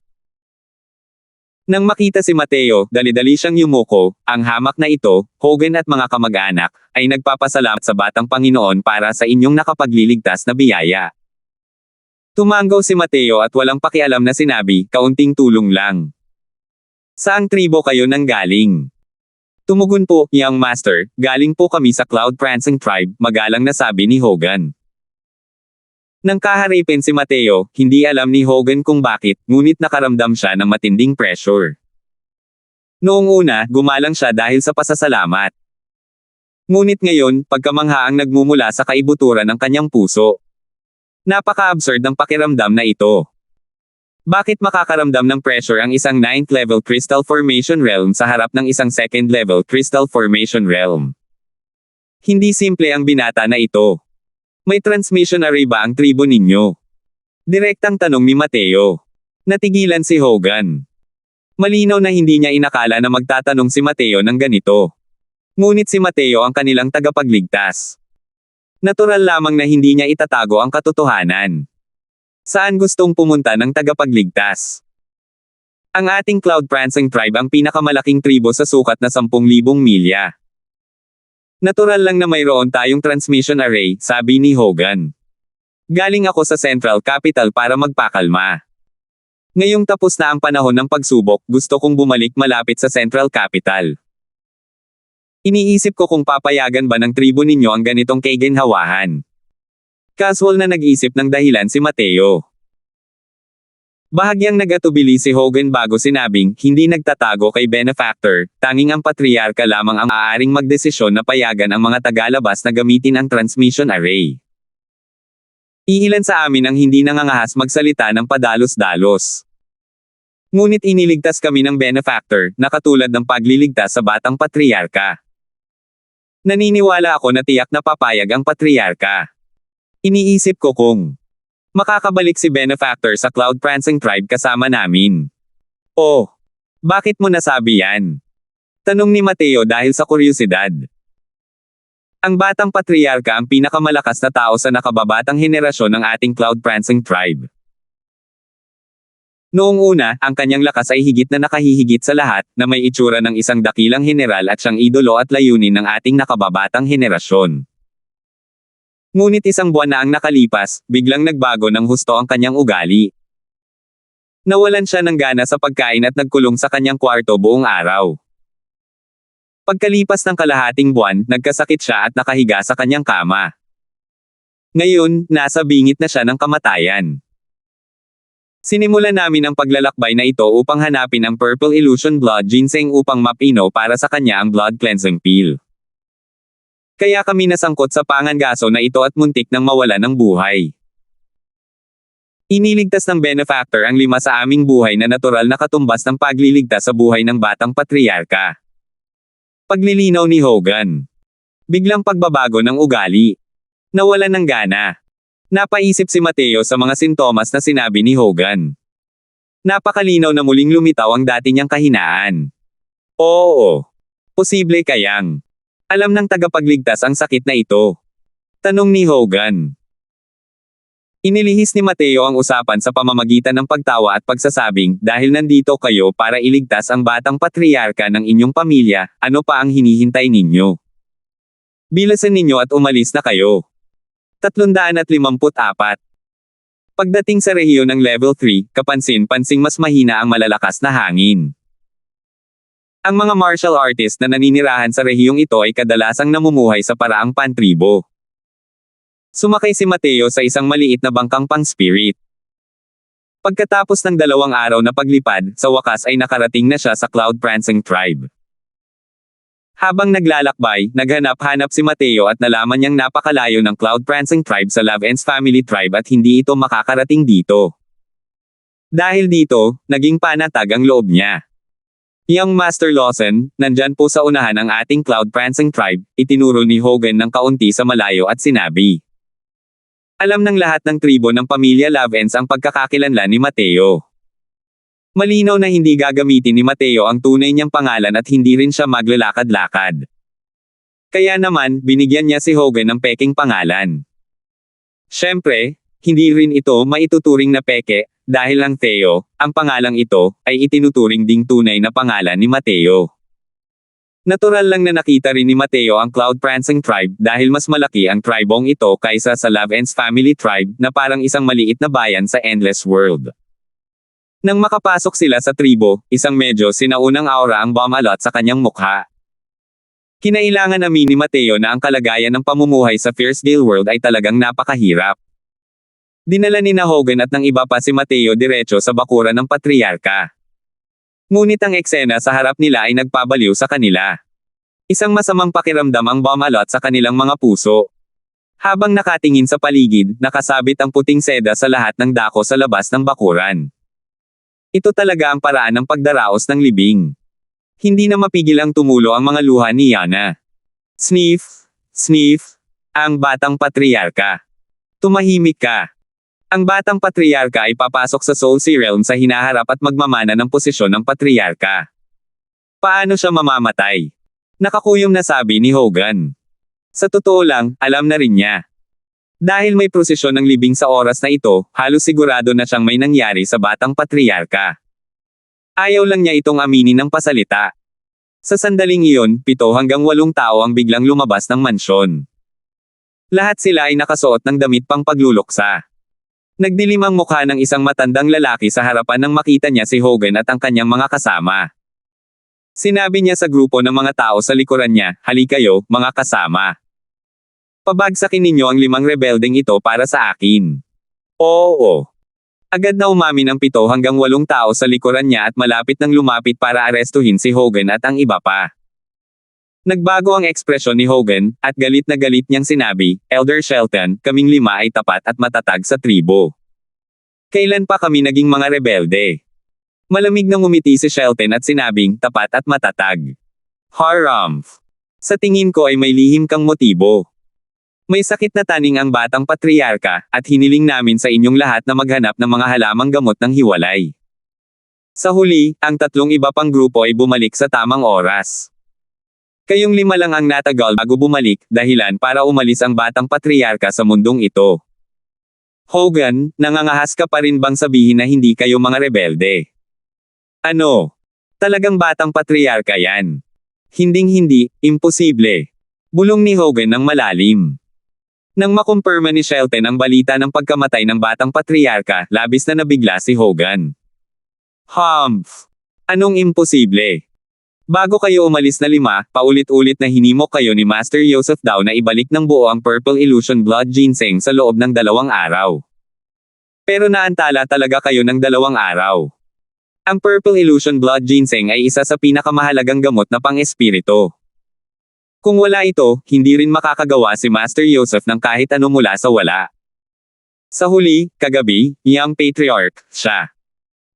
Nang makita si Mateo, dali-dali siyang yumuko, ang hamak na ito, Hogan at mga kamag-anak, ay nagpapasalamat sa Batang Panginoon para sa inyong nakapagliligtas na biyaya. Tumanggaw si Mateo at walang pakialam na sinabi, kaunting tulong lang. Saang tribo kayo nanggaling? Tumugon po, Young Master, galing po kami sa Cloud Prancing Tribe, magalang na sabi ni Hogan. Nang kaharipin si Mateo, hindi alam ni Hogan kung bakit, ngunit nakaramdam siya ng matinding pressure. Noong una, gumalang siya dahil sa pasasalamat. Ngunit ngayon, pagkamangha ang nagmumula sa kaibuturan ng kanyang puso. Napaka-absurd ng pakiramdam na ito. Bakit makakaramdam ng pressure ang isang 9th level Crystal Formation Realm sa harap ng isang 2nd level Crystal Formation Realm? Hindi simple ang binata na ito. May transmission array ba ang tribo ninyo? Direktang tanong ni Mateo. Natigilan si Hogan. Malinaw na hindi niya inakala na magtatanong si Mateo ng ganito. Ngunit si Mateo ang kanilang tagapagligtas. Natural lamang na hindi niya itatago ang katotohanan. Saan gustong pumunta ng tagapagligtas? Ang ating Cloud Prancing Tribe ang pinakamalaking tribo sa sukat na 10,000 milya. Natural lang na mayroon tayong transmission array, sabi ni Hogan. Galing ako sa Central Capital para magpakalma. Ngayong tapos na ang panahon ng pagsubok, gusto kong bumalik malapit sa Central Capital. Iniisip ko kung papayagan ba ng tribo ninyo ang ganitong kaginhawahan. Casual na nag-isip ng dahilan si Mateo. Bahagyang nagatubili si Hogan bago sinabing, hindi nagtatago kay Benefactor, tanging ang patriarka lamang ang maaaring magdesisyon na payagan ang mga tagalabas na gamitin ang transmission array. Iilan sa amin ang hindi nangangahas magsalita ng padalos-dalos. Ngunit iniligtas kami ng benefactor, na katulad ng pagliligtas sa batang patriarka. Naniniwala ako na tiyak na papayag ang patriarka. Iniisip ko kung makakabalik si benefactor sa Cloud Prancing Tribe kasama namin. Oh, bakit mo nasabi yan? Tanong ni Mateo dahil sa kuryosidad. Ang batang patriarka ang pinakamalakas na tao sa nakababatang henerasyon ng ating Cloud Prancing Tribe. Noong una, ang kanyang lakas ay higit na nakahihigit sa lahat, na may itsura ng isang dakilang heneral at siyang idolo at layunin ng ating nakababatang henerasyon. Ngunit isang buwan na ang nakalipas, biglang nagbago ng husto ang kanyang ugali. Nawalan siya ng gana sa pagkain at nagkulong sa kanyang kwarto buong araw. Pagkalipas ng kalahating buwan, nagkasakit siya at nakahiga sa kanyang kama. Ngayon, nasa bingit na siya ng kamatayan. Sinimulan namin ang paglalakbay na ito upang hanapin ang Purple Illusion Blood Ginseng upang mapino para sa kanya ang blood cleansing pill. Kaya kami nasangkot sa pangangaso na ito at muntik nang mawala ng buhay. Iniligtas ng benefactor ang 5 sa aming buhay na natural na katumbas ng pagliligtas sa buhay ng batang patriarka. Paglilinaw ni Hogan. Biglang pagbabago ng ugali. Nawalan ng gana. Napaisip si Mateo sa mga sintomas na sinabi ni Hogan. Napakalinaw na muling lumitaw ang dati niyang kahinaan. Oo. Posible kayang alam ng tagapagligtas ang sakit na ito. Tanong ni Hogan. Inilihis ni Mateo ang usapan sa pamamagitan ng pagtawa at pagsasabing, dahil nandito kayo para iligtas ang batang patriarka ng inyong pamilya, ano pa ang hinihintay ninyo? Bilasan ninyo at umalis na kayo. 354. Pagdating sa rehiyon ng level 3, kapansin-pansing mas mahina ang malalakas na hangin. Ang mga martial artist na naninirahan sa rehiyong ito ay kadalasang namumuhay sa paraang pantribo. Sumakay si Mateo sa isang maliit na bangkang pang-spirit. Pagkatapos ng 2 araw na paglipad, sa wakas ay nakarating na siya sa Cloud Prancing Tribe. Habang naglalakbay, naghanap-hanap si Mateo at nalaman niyang napakalayo ng Cloud Prancing Tribe sa Lavens Family Tribe at hindi ito makakarating dito. Dahil dito, naging panatag ang loob niya. Young Master Lawson, nandyan po sa unahan ang ating Cloud Prancing Tribe, itinuro ni Hogan ng kaunti sa malayo at sinabi. Alam ng lahat ng tribo ng pamilya Lavens ang pagkakakilanlan ni Mateo. Malinaw na hindi gagamitin ni Mateo ang tunay niyang pangalan at hindi rin siya maglalakad-lakad. Kaya naman, binigyan niya si Hogan ng peking pangalan. Siyempre, hindi rin ito maituturing na peke, dahil ang Theo, ang pangalang ito, ay itinuturing ding tunay na pangalan ni Mateo. Natural lang na nakita rin ni Mateo ang Cloud Prancing Tribe dahil mas malaki ang tribong ito kaysa sa Lavens Family Tribe na parang isang maliit na bayan sa Endless World. Nang makapasok sila sa tribo, isang medyo sinaunang aura ang bumalot sa kanyang mukha. Kinailangan namin ni Mateo na ang kalagayan ng pamumuhay sa Fiercegale World ay talagang napakahirap. Dinala ni Hogan at ng iba pa si Mateo diretso sa bakuran ng patriarka. Ngunit ang eksena sa harap nila ay nagpabaliw sa kanila. Isang masamang pakiramdam ang bumalot sa kanilang mga puso. Habang nakatingin sa paligid, nakasabit ang puting seda sa lahat ng dako sa labas ng bakuran. Ito talaga ang paraan ng pagdaraos ng libing. Hindi na mapigil ang tumulo ang mga luha ni Yana. Sniff, sniff, ang batang patriarka. Tumahimik ka. Ang batang patriarka ay papasok sa Soul Sea Realm sa hinaharap at magmamana ng posisyon ng patriarka. Paano siya mamamatay? Nakakuyom na sabi ni Hogan. Sa totoo lang, alam na rin niya. Dahil may prosesyon ng libing sa oras na ito, halos sigurado na siyang may nangyari sa batang patriarka. Ayaw lang niya itong aminin ng pasalita. Sa sandaling iyon, 7 hanggang 8 tao ang biglang lumabas ng mansyon. Lahat sila ay nakasuot ng damit pang pagluluksa. Nagdilim ang mukha ng isang matandang lalaki sa harapan nang makita niya si Hogan at ang kanyang mga kasama. Sinabi niya sa grupo ng mga tao sa likuran niya, "Halika kayo, mga kasama. Pabagsakin ninyo ang 5 rebeldeng ito para sa akin." Oo. Agad na umamin ang 7 hanggang 8 tao sa likuran niya at malapit nang lumapit para arestuhin si Hogan at ang iba pa. Nagbago ang ekspresyon ni Hogan, at galit na galit niyang sinabi, "Elder Shelton, kaming 5 ay tapat at matatag sa tribo. Kailan pa kami naging mga rebelde? Malamig na ngumiti si Shelton at sinabing, tapat at matatag. Harumph. Sa tingin ko ay may lihim kang motibo. May sakit na taning ang batang patriarka, at hiniling namin sa inyong lahat na maghanap ng mga halamang gamot ng hiwalay. Sa huli, ang tatlong iba pang grupo ay bumalik sa tamang oras. Kayong lima lang ang natagal bago bumalik, dahilan para umalis ang batang patriarka sa mundong ito. Hogan, nangangahas ka pa rin bang sabihin na hindi kayo mga rebelde? Ano? Talagang batang patriarka yan. Hinding-hindi, imposible. Bulong ni Hogan ng malalim. Nang makumpirma ni Shelton ang balita ng pagkamatay ng batang patriarka, labis na nabigla si Hogan. Humph! Anong imposible? Bago kayo umalis na 5, paulit-ulit na hinimok kayo ni Master Joseph daw na ibalik ng buo ang Purple Illusion Blood Ginseng sa loob ng 2 araw. Pero naantala talaga kayo ng 2 araw. Ang Purple Illusion Blood Ginseng ay isa sa pinakamahalagang gamot na pang-espiritu. Kung wala ito, hindi rin makakagawa si Master Joseph ng kahit ano mula sa wala. Sa huli, kagabi, Young Patriarch, siya.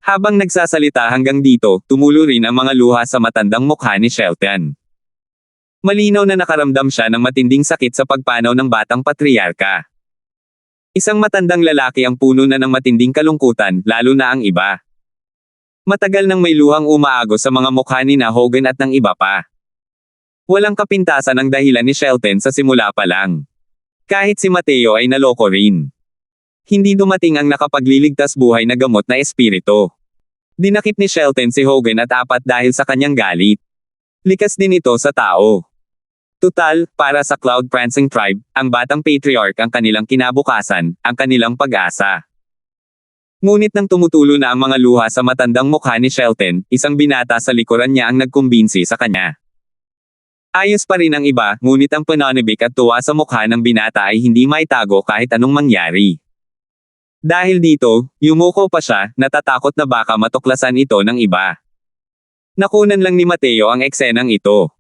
Habang nagsasalita hanggang dito, tumulo rin ang mga luha sa matandang mukha ni Shelton. Malinaw na nakaramdam siya ng matinding sakit sa pagpanaw ng batang patriarka. Isang matandang lalaki ang puno na ng matinding kalungkutan, lalo na ang iba. Matagal nang may luhang umaagos sa mga mukha ni Hogan at ng iba pa. Walang kapintasan ang dahilan ni Shelton sa simula pa lang. Kahit si Mateo ay naloko rin. Hindi dumating ang nakapagliligtas buhay na gamot na espiritu. Dinakip ni Shelton si Hogan at 4 dahil sa kanyang galit. Likas din ito sa tao. Tutal, para sa Cloud Prancing Tribe, ang batang patriarch ang kanilang kinabukasan, ang kanilang pag-asa. Ngunit nang tumutulo na ang mga luha sa matandang mukha ni Shelton, isang binata sa likuran niya ang nagkumbinsi sa kanya. Ayos pa rin ang iba, ngunit ang pananibik at tuwa sa mukha ng binata ay hindi maitago kahit anong mangyari. Dahil dito, yumuko pa siya, natatakot na baka matuklasan ito ng iba. Nakunan lang ni Mateo ang eksenang ito.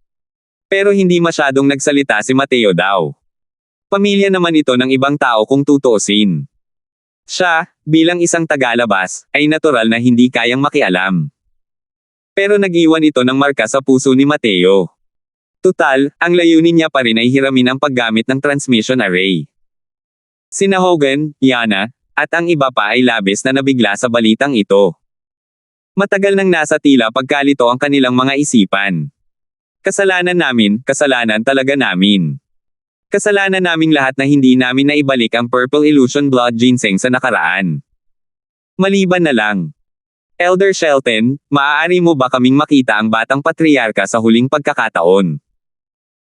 Pero hindi masyadong nagsalita si Mateo daw. Pamilya naman ito ng ibang tao kung tutuusin. Siya, bilang isang tagalabas, ay natural na hindi kayang makialam. Pero nag-iwan ito ng marka sa puso ni Mateo. Tutal, ang layunin niya pa rin ay hiramin ang paggamit ng transmission array. Sina Hogan, Yana, at ang iba pa ay labis na nabigla sa balitang ito. Matagal nang nasa tila pagkalito ang kanilang mga isipan. Kasalanan namin, kasalanan talaga namin. Kasalanan naming lahat na hindi namin naibalik ang Purple Illusion Blood Ginseng sa nakaraan. Maliban na lang. Elder Shelton, maaari mo ba kaming makita ang batang patriarka sa huling pagkakataon?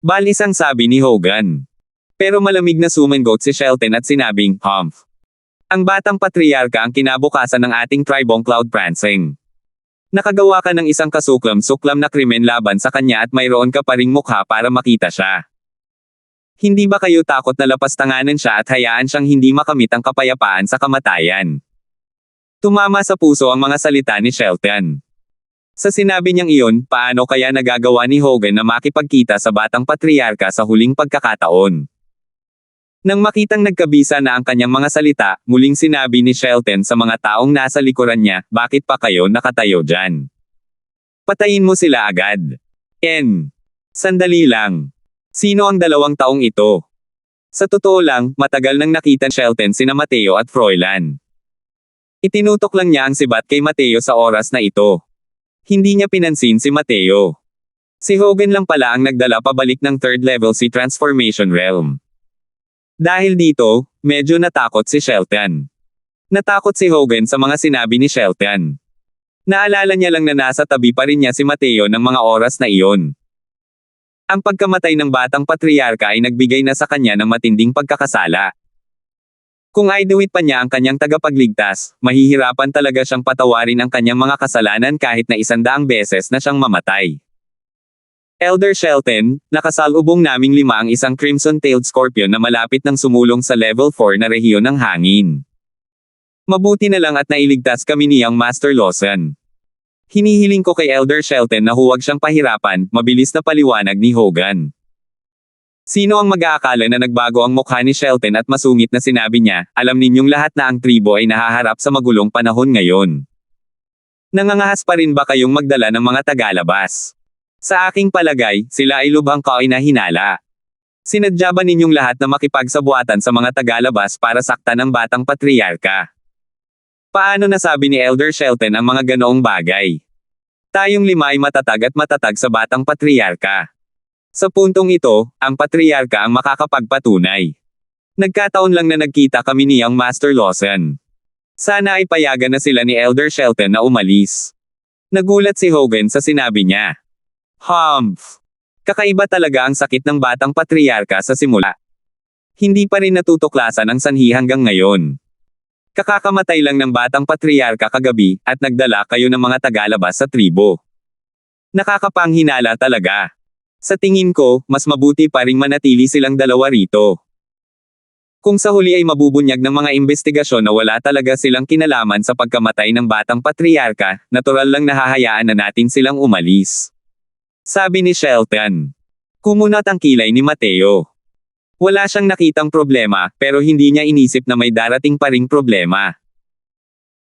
Balis ang sabi ni Hogan. Pero malamig na sumangot si Shelton at sinabing, humph. Ang batang patriarka ang kinabukasan ng ating tribong Cloud Prancing. Nakagawa ka ng isang kasuklam-suklam na krimen laban sa kanya at mayroon ka pa ring mukha para makita siya. Hindi ba kayo takot na lapastanganan siya at hayaan siyang hindi makamit ang kapayapaan sa kamatayan? Tumama sa puso ang mga salita ni Shelton. Sa sinabi niyang iyon, paano kaya nagagawa ni Hogan na makipagkita sa batang patriarka sa huling pagkakataon? Nang makitang nagkabisa na ang kanyang mga salita, muling sinabi ni Shelton sa mga taong nasa likuran niya, bakit pa kayo nakatayo dyan? Patayin mo sila agad. Sandali lang. Sino ang 2 taong ito? Sa totoo lang, matagal nang nakita ni Shelton sina Mateo at Froilan. Itinutok lang niya ang sibat kay Mateo sa oras na ito. Hindi niya pinansin si Mateo. Si Hogan lang pala ang nagdala pabalik ng 3rd level si Transformation Realm. Dahil dito, medyo natakot si Shelton. Natakot si Hogan sa mga sinabi ni Shelton. Naalala niya lang na nasa tabi pa rin niya si Mateo ng mga oras na iyon. Ang pagkamatay ng batang patriarka ay nagbigay na sa kanya ng matinding pagkakasala. Kung aiduwit pa niya ang kanyang tagapagligtas, mahihirapan talaga siyang patawarin ang kanyang mga kasalanan kahit na 100 beses na siyang mamatay. Elder Shelton, nakasalubong naming 5 ang isang crimson-tailed scorpion na malapit nang sumulong sa level 4 na rehiyon ng hangin. Mabuti na lang at nailigtas kami niyang Master Lawson. Hinihiling ko kay Elder Shelton na huwag siyang pahirapan, mabilis na paliwanag ni Hogan. Sino ang mag-aakala na nagbago ang mukha ni Shelton at masungit na sinabi niya, alam ninyong lahat na ang tribo ay nahaharap sa magulong panahon ngayon. Nangangahas pa rin ba kayong magdala ng mga tagalabas? Sa aking palagay, sila ay lubhang kainahinala. Sinadya ba ninyong lahat na makipagsabuatan sa mga tagalabas para saktan ang batang patriarka? Paano nasabi ni Elder Shelton ang mga ganoong bagay? Tayong lima ay matatag at matatag sa batang patriarka. Sa puntong ito, ang patriarka ang makakapagpatunay. Nagkataon lang na nagkita kami niyang Master Lawson. Sana ay payagan na sila ni Elder Shelton na umalis. Nagulat si Hogan sa sinabi niya. Humph! Kakaiba talaga ang sakit ng batang patriarka sa simula. Hindi pa rin natutuklasan ang sanhi hanggang ngayon. Kakakamatay lang ng batang patriarka kagabi, at nagdala kayo ng mga tagalabas sa tribo. Nakakapanghinala talaga. Sa tingin ko, mas mabuti pa ring manatili silang dalawa rito. Kung sa huli ay mabubunyag ng mga investigasyon na wala talaga silang kinalaman sa pagkamatay ng batang patriarka, natural lang nahahayaan na natin silang umalis. Sabi ni Shelton. Kumunat ang kilay ni Mateo. Wala siyang nakitang problema, pero hindi niya inisip na may darating pa ring problema.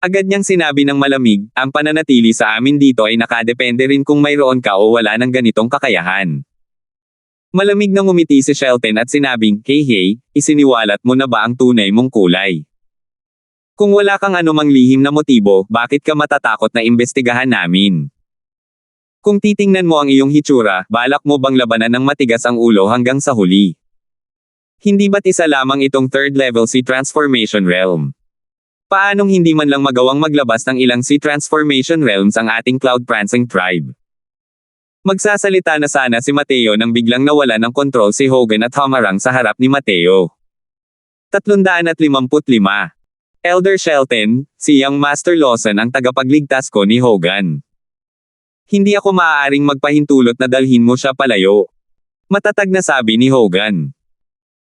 Agad niyang sinabi ng malamig, ang pananatili sa amin dito ay nakadepende rin kung mayroon ka o wala ng ganitong kakayahan. Malamig na ngumiti si Shelton at sinabing, hey, isiniwalat mo na ba ang tunay mong kulay? Kung wala kang anumang lihim na motibo, bakit ka matatakot na imbestigahan namin? Kung titingnan mo ang iyong hitsura, balak mo bang labanan ng matigas ang ulo hanggang sa huli? Hindi ba't isa lamang itong third level sea transformation realm? Paanong hindi man lang magawang maglabas ng ilang sea transformation realms ang ating Cloud Prancing tribe? Magsasalita na sana si Mateo nang biglang nawala ng kontrol si Hogan at humarang sa harap ni Mateo. 355. Elder Shelton, si Young Master Lawson ang tagapagligtas ko ni Hogan. Hindi ako maaaring magpahintulot na dalhin mo siya palayo. Matatag na sabi ni Hogan.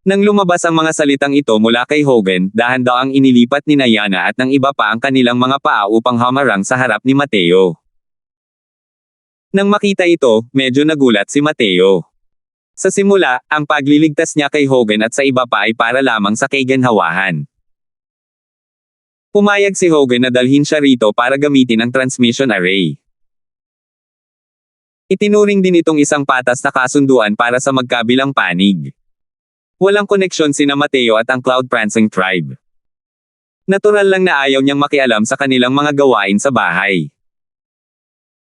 Nang lumabas ang mga salitang ito mula kay Hogan, dahan-daang inilipat ni Yana at ng iba pa ang kanilang mga paa upang humarang sa harap ni Mateo. Nang makita ito, medyo nagulat si Mateo. Sa simula, ang pagliligtas niya kay Hogan at sa iba pa ay para lamang sa kaginhawahan. Pumayag si Hogan na dalhin siya rito para gamitin ang transmission array. Itinuring din itong isang patas na kasunduan para sa magkabilang panig. Walang koneksyon sina Mateo at ang Cloud Prancing tribe. Natural lang na ayaw niyang makialam sa kanilang mga gawain sa bahay.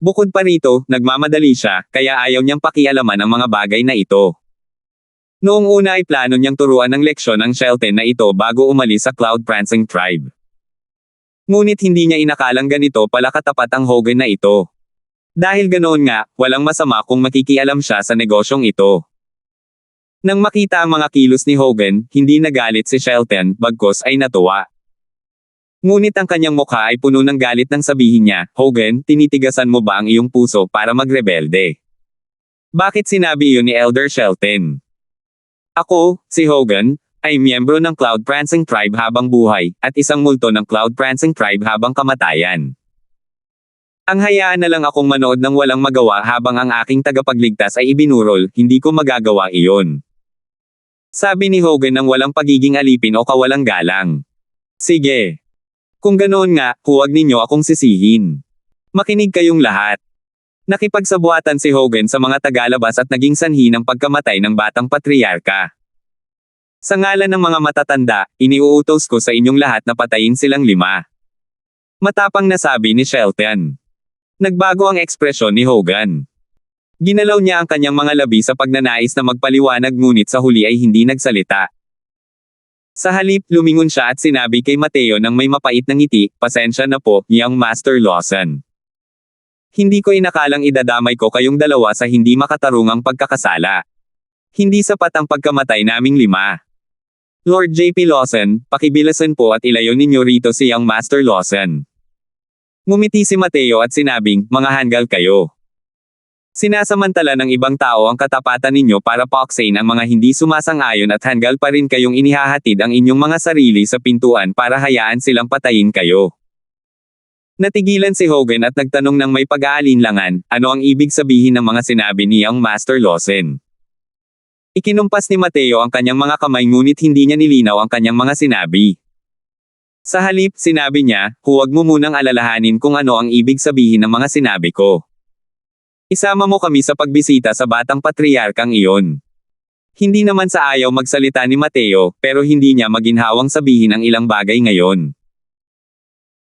Bukod pa rito, nagmamadali siya, kaya ayaw niyang pakialaman ang mga bagay na ito. Noong una ay plano niyang turuan ng leksyon ang Shelton na ito bago umalis sa Cloud Prancing tribe. Ngunit hindi niya inakalang ganito pala katapat ang Hogan na ito. Dahil ganoon nga, walang masama kung makikialam siya sa negosyong ito. Nang makita ang mga kilos ni Hogan, hindi nagalit si Shelton, bagkus ay natuwa. Ngunit ang kanyang mukha ay puno ng galit nang sabihin niya, Hogan, tinitigasan mo ba ang iyong puso para magrebelde? Bakit sinabi iyon ni Elder Shelton? Ako, si Hogan, ay miyembro ng Cloud Prancing tribe habang buhay, at isang multo ng Cloud Prancing tribe habang kamatayan. Ang hayaan na lang akong manood ng walang magawa habang ang aking tagapagligtas ay ibinurol, hindi ko magagawa iyon. Sabi ni Hogan ng walang pagiging alipin o kawalang galang. Sige. Kung ganoon nga, huwag ninyo akong sisihin. Makinig kayong lahat. Nakipagsabuatan si Hogan sa mga tagalabas at naging sanhi ng pagkamatay ng batang patriarka. Sa ngalan ng mga matatanda, iniuutos ko sa inyong lahat na patayin silang 5. Matapang na sabi ni Shelton. Nagbago ang ekspresyon ni Hogan. Ginalaw niya ang kanyang mga labi sa pagnanais na magpaliwanag ngunit sa huli ay hindi nagsalita. Sa halip, lumingon siya at sinabi kay Mateo nang may mapait na ngiti, pasensya na po, Young Master Lawson. Hindi ko inakalang idadamay ko kayong dalawa sa hindi makatarungang pagkakasala. Hindi sapat ang pagkamatay naming 5. Lord J.P. Lawson, pakibilasan po at ilayo ninyo rito si Young Master Lawson. Ngumiti si Mateo at sinabing, mga hanggal kayo. Sinasamantala ng ibang tao ang katapatan ninyo para pauksain ang mga hindi sumasang-ayon at hanggal pa rin kayong inihahatid ang inyong mga sarili sa pintuan para hayaan silang patayin kayo. Natigilan si Hogan at nagtanong ng may pag-aalinlangan, ano ang ibig sabihin ng mga sinabi ni Young Master Lawson. Ikinumpas ni Mateo ang kanyang mga kamay ngunit hindi niya nilinaw ang kanyang mga sinabi. Sa halip, sinabi niya, huwag mo munang alalahanin kung ano ang ibig sabihin ng mga sinabi ko. Isama mo kami sa pagbisita sa batang patriarkang iyon. Hindi naman sa ayaw magsalita ni Mateo, pero hindi niya maginhawang sabihin ang ilang bagay ngayon.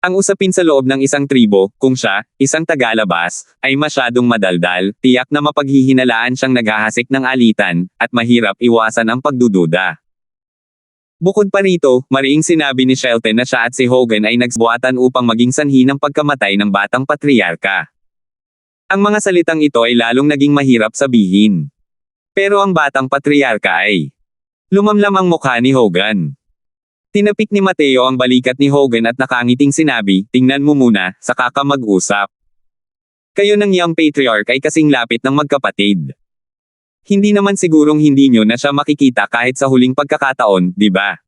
Ang usapin sa loob ng isang tribo, kung siya, isang tagalabas, ay masyadong madaldal, tiyak na mapaghihinalaan siyang naghahasik ng alitan, at mahirap iwasan ang pagdududa. Bukod pa rito, mariing sinabi ni Shelton na siya at si Hogan ay nagbuatan upang maging sanhi ng pagkamatay ng batang patriarka. Ang mga salitang ito ay lalong naging mahirap sabihin. Pero ang batang patriarka ay lumamlam ang mukha ni Hogan. Tinapik ni Mateo ang balikat ni Hogan at nakangiting sinabi, tingnan mo muna, saka ka mag-usap. Kayo ng young patriarch ay kasing lapit ng magkapatid. Hindi naman sigurong hindi nyo na siya makikita kahit sa huling pagkakataon, di ba?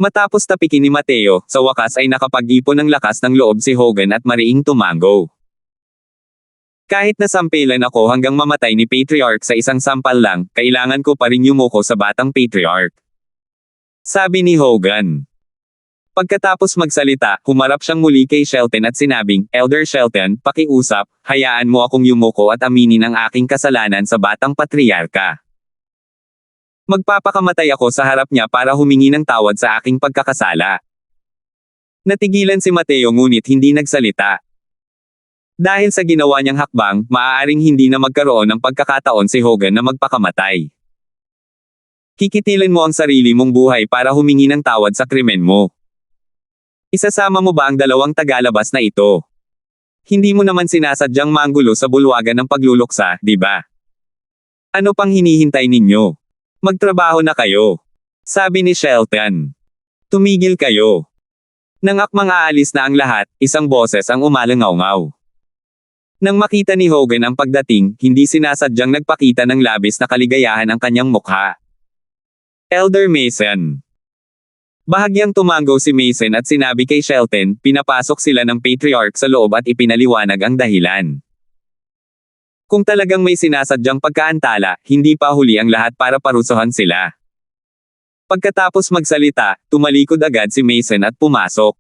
Matapos tapikin ni Mateo, sa wakas ay nakapag-ipon ng lakas ng loob si Hogan at mariing tumango. Kahit nasampilan ako hanggang mamatay ni Patriarch sa isang sampal lang, kailangan ko pa rin yumuko sa batang Patriarch. Sabi ni Hogan. Pagkatapos magsalita, humarap siyang muli kay Shelton at sinabing, Elder Shelton, pakiusap, hayaan mo akong yumuko at aminin ang aking kasalanan sa batang patriarka. Magpapakamatay ako sa harap niya para humingi ng tawad sa aking pagkakasala. Natigilan si Mateo ngunit hindi nagsalita. Dahil sa ginawa niyang hakbang, maaaring hindi na magkaroon ng pagkakataon si Hogan na magpakamatay. Kikitilin mo ang sarili mong buhay para humingi ng tawad sa krimen mo. Isasama mo ba ang dalawang tagalabas na ito? Hindi mo naman sinasadyang manggulo sa bulwagan ng pagluluksa, di ba? Ano pang hinihintay ninyo? Magtrabaho na kayo. Sabi ni Shelton. Tumigil kayo. Nang akmang aalis na ang lahat, isang boses ang umalangaw-ngaw. Nang makita ni Hogan ang pagdating, hindi sinasadyang nagpakita ng labis na kaligayahan ang kanyang mukha. Elder Mason. Bahagyang tumango si Mason at sinabi kay Shelton, pinapasok sila ng Patriarch sa loob at ipinaliwanag ang dahilan. Kung talagang may sinasadyang pagkaantala, hindi pa huli ang lahat para parusahan sila. Pagkatapos magsalita, tumalikod agad si Mason at pumasok.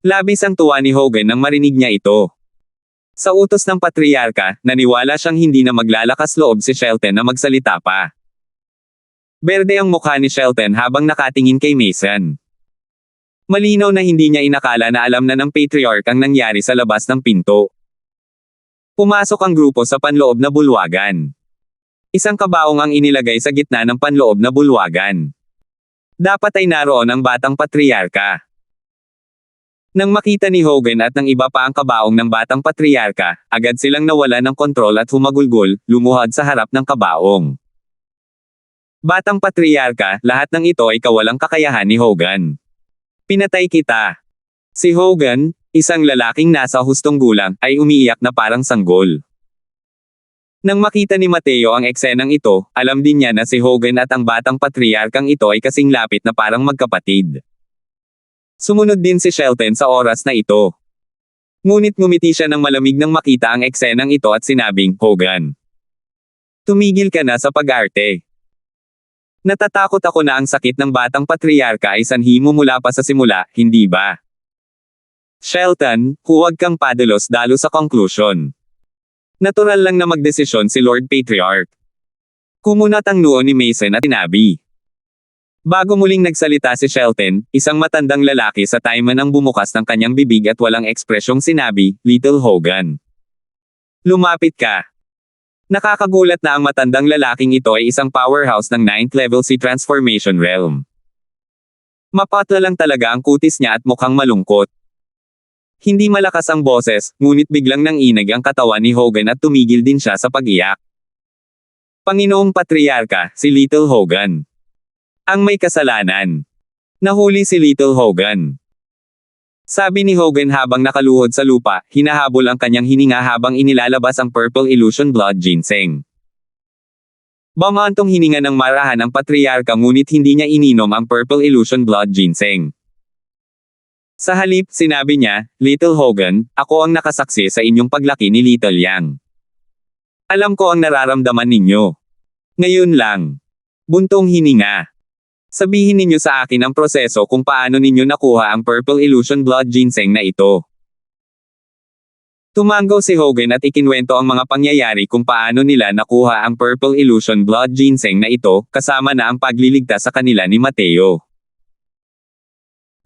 Labis ang tuwa ni Hogan nang marinig niya ito. Sa utos ng patriarka, naniwala siyang hindi na maglalakas loob si Shelton na magsalita pa. Berde ang mukha ni Shelton habang nakatingin kay Mason. Malinaw na hindi niya inakala na alam na ng patriarch ang nangyari sa labas ng pinto. Pumasok ang grupo sa panloob na bulwagan. Isang kabaong ang inilagay sa gitna ng panloob na bulwagan. Dapat ay naroon ang batang patriarka. Nang makita ni Hogan at ng iba pa ang kabaong ng batang patriarka, agad silang nawala ng kontrol at humagulgol, lumuhod sa harap ng kabaong. Batang patriarka, lahat ng ito ay kawalang kakayahan ni Hogan. Pinatay kita. Si Hogan, isang lalaking nasa hustong gulang, ay umiiyak na parang sanggol. Nang makita ni Mateo ang eksenang ito, alam din niya na si Hogan at ang batang patriarkang ito ay kasing lapit na parang magkapatid. Sumunod din si Shelton sa oras na ito. Ngunit ngumiti siya ng malamig nang makita ang eksenang ito at sinabing, Hogan. Tumigil ka na sa pag-arte. Natatakot ako na ang sakit ng batang patriarka ay sanhi mo mula pa sa simula, hindi ba? Shelton, huwag kang padalos-dalos sa conclusion. Natural lang na magdesisyon si Lord Patriarch. Kumunat ang noo ni Mason at sinabi. Bago muling nagsalita si Shelton, isang matandang lalaki sa Taiman ang bumukas ng kanyang bibig at walang ekspresyong sinabi, Little Hogan. Lumapit ka. Nakakagulat na ang matandang lalaking ito ay isang powerhouse ng 9th level si Transformation Realm. Mapatla lang talaga ang kutis niya at mukhang malungkot. Hindi malakas ang boses, ngunit biglang nanginig ang katawan ni Hogan at tumigil din siya sa pag-iyak. Panginoong Patriarka, si Little Hogan. Ang may kasalanan. Nahuli si Little Hogan. Sabi ni Hogan habang nakaluhod sa lupa, hinahabol ang kanyang hininga habang inilalabas ang Purple Illusion Blood Ginseng. Bamantong hininga ng marahan ang patriarka ngunit hindi niya ininom ang Purple Illusion Blood Ginseng. Sa halip, sinabi niya, Little Hogan, ako ang nakasaksi sa inyong paglaki ni Little Yang. Alam ko ang nararamdaman ninyo. Ngayon lang. Buntong hininga. Sabihin ninyo sa akin ang proseso kung paano ninyo nakuha ang Purple Illusion Blood Ginseng na ito. Tumango si Hogan at ikinwento ang mga pangyayari kung paano nila nakuha ang Purple Illusion Blood Ginseng na ito, kasama na ang pagliligtas sa kanila ni Mateo.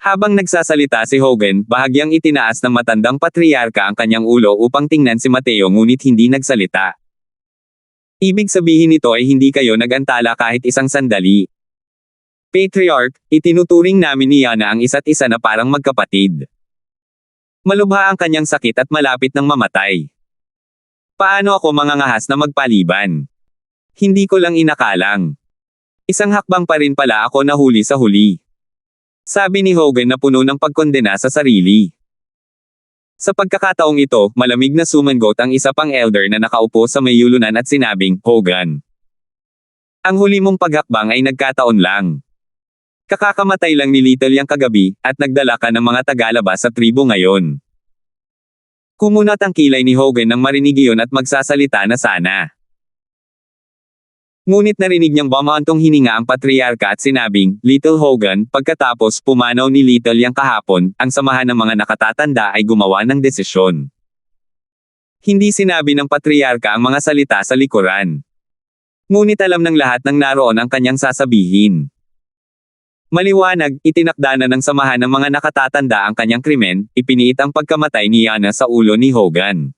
Habang nagsasalita si Hogan, bahagyang itinaas ng matandang patriarka ang kanyang ulo upang tingnan si Mateo ngunit hindi nagsalita. Ibig sabihin nito ay hindi kayo nagantala kahit isang sandali. Patriarch, itinuturing namin ni Yana ang isa't isa na parang magkapatid. Malubha ang kanyang sakit at malapit ng mamatay. Paano ako mangangahas na magpaliban? Hindi ko lang inakalang. Isang hakbang pa rin pala ako nahuli sa huli. Sabi ni Hogan na puno ng pagkondena sa sarili. Sa pagkakataong ito, malamig na sumangot ang isa pang elder na nakaupo sa may yulunan at sinabing, Hogan, ang huli mong paghakbang ay nagkataon lang. Kakakamatay lang ni Little yang kagabi, at nagdala ka ng mga tagalabas sa tribo ngayon. Kumunat ang kilay ni Hogan nang marinig iyon at magsasalita na sana. Ngunit narinig niyang bumahantong hininga ang patriarka at sinabing, Little Hogan, pagkatapos pumanaw ni Little yang kahapon, ang samahan ng mga nakatatanda ay gumawa ng desisyon. Hindi sinabi ng patriarka ang mga salita sa likuran. Ngunit alam ng lahat ng naroon ang kanyang sasabihin. Maliwanag, itinakda na ng samahan ng mga nakatatanda ang kanyang krimen, ipiniit ang pagkamatay ni Yana sa ulo ni Hogan.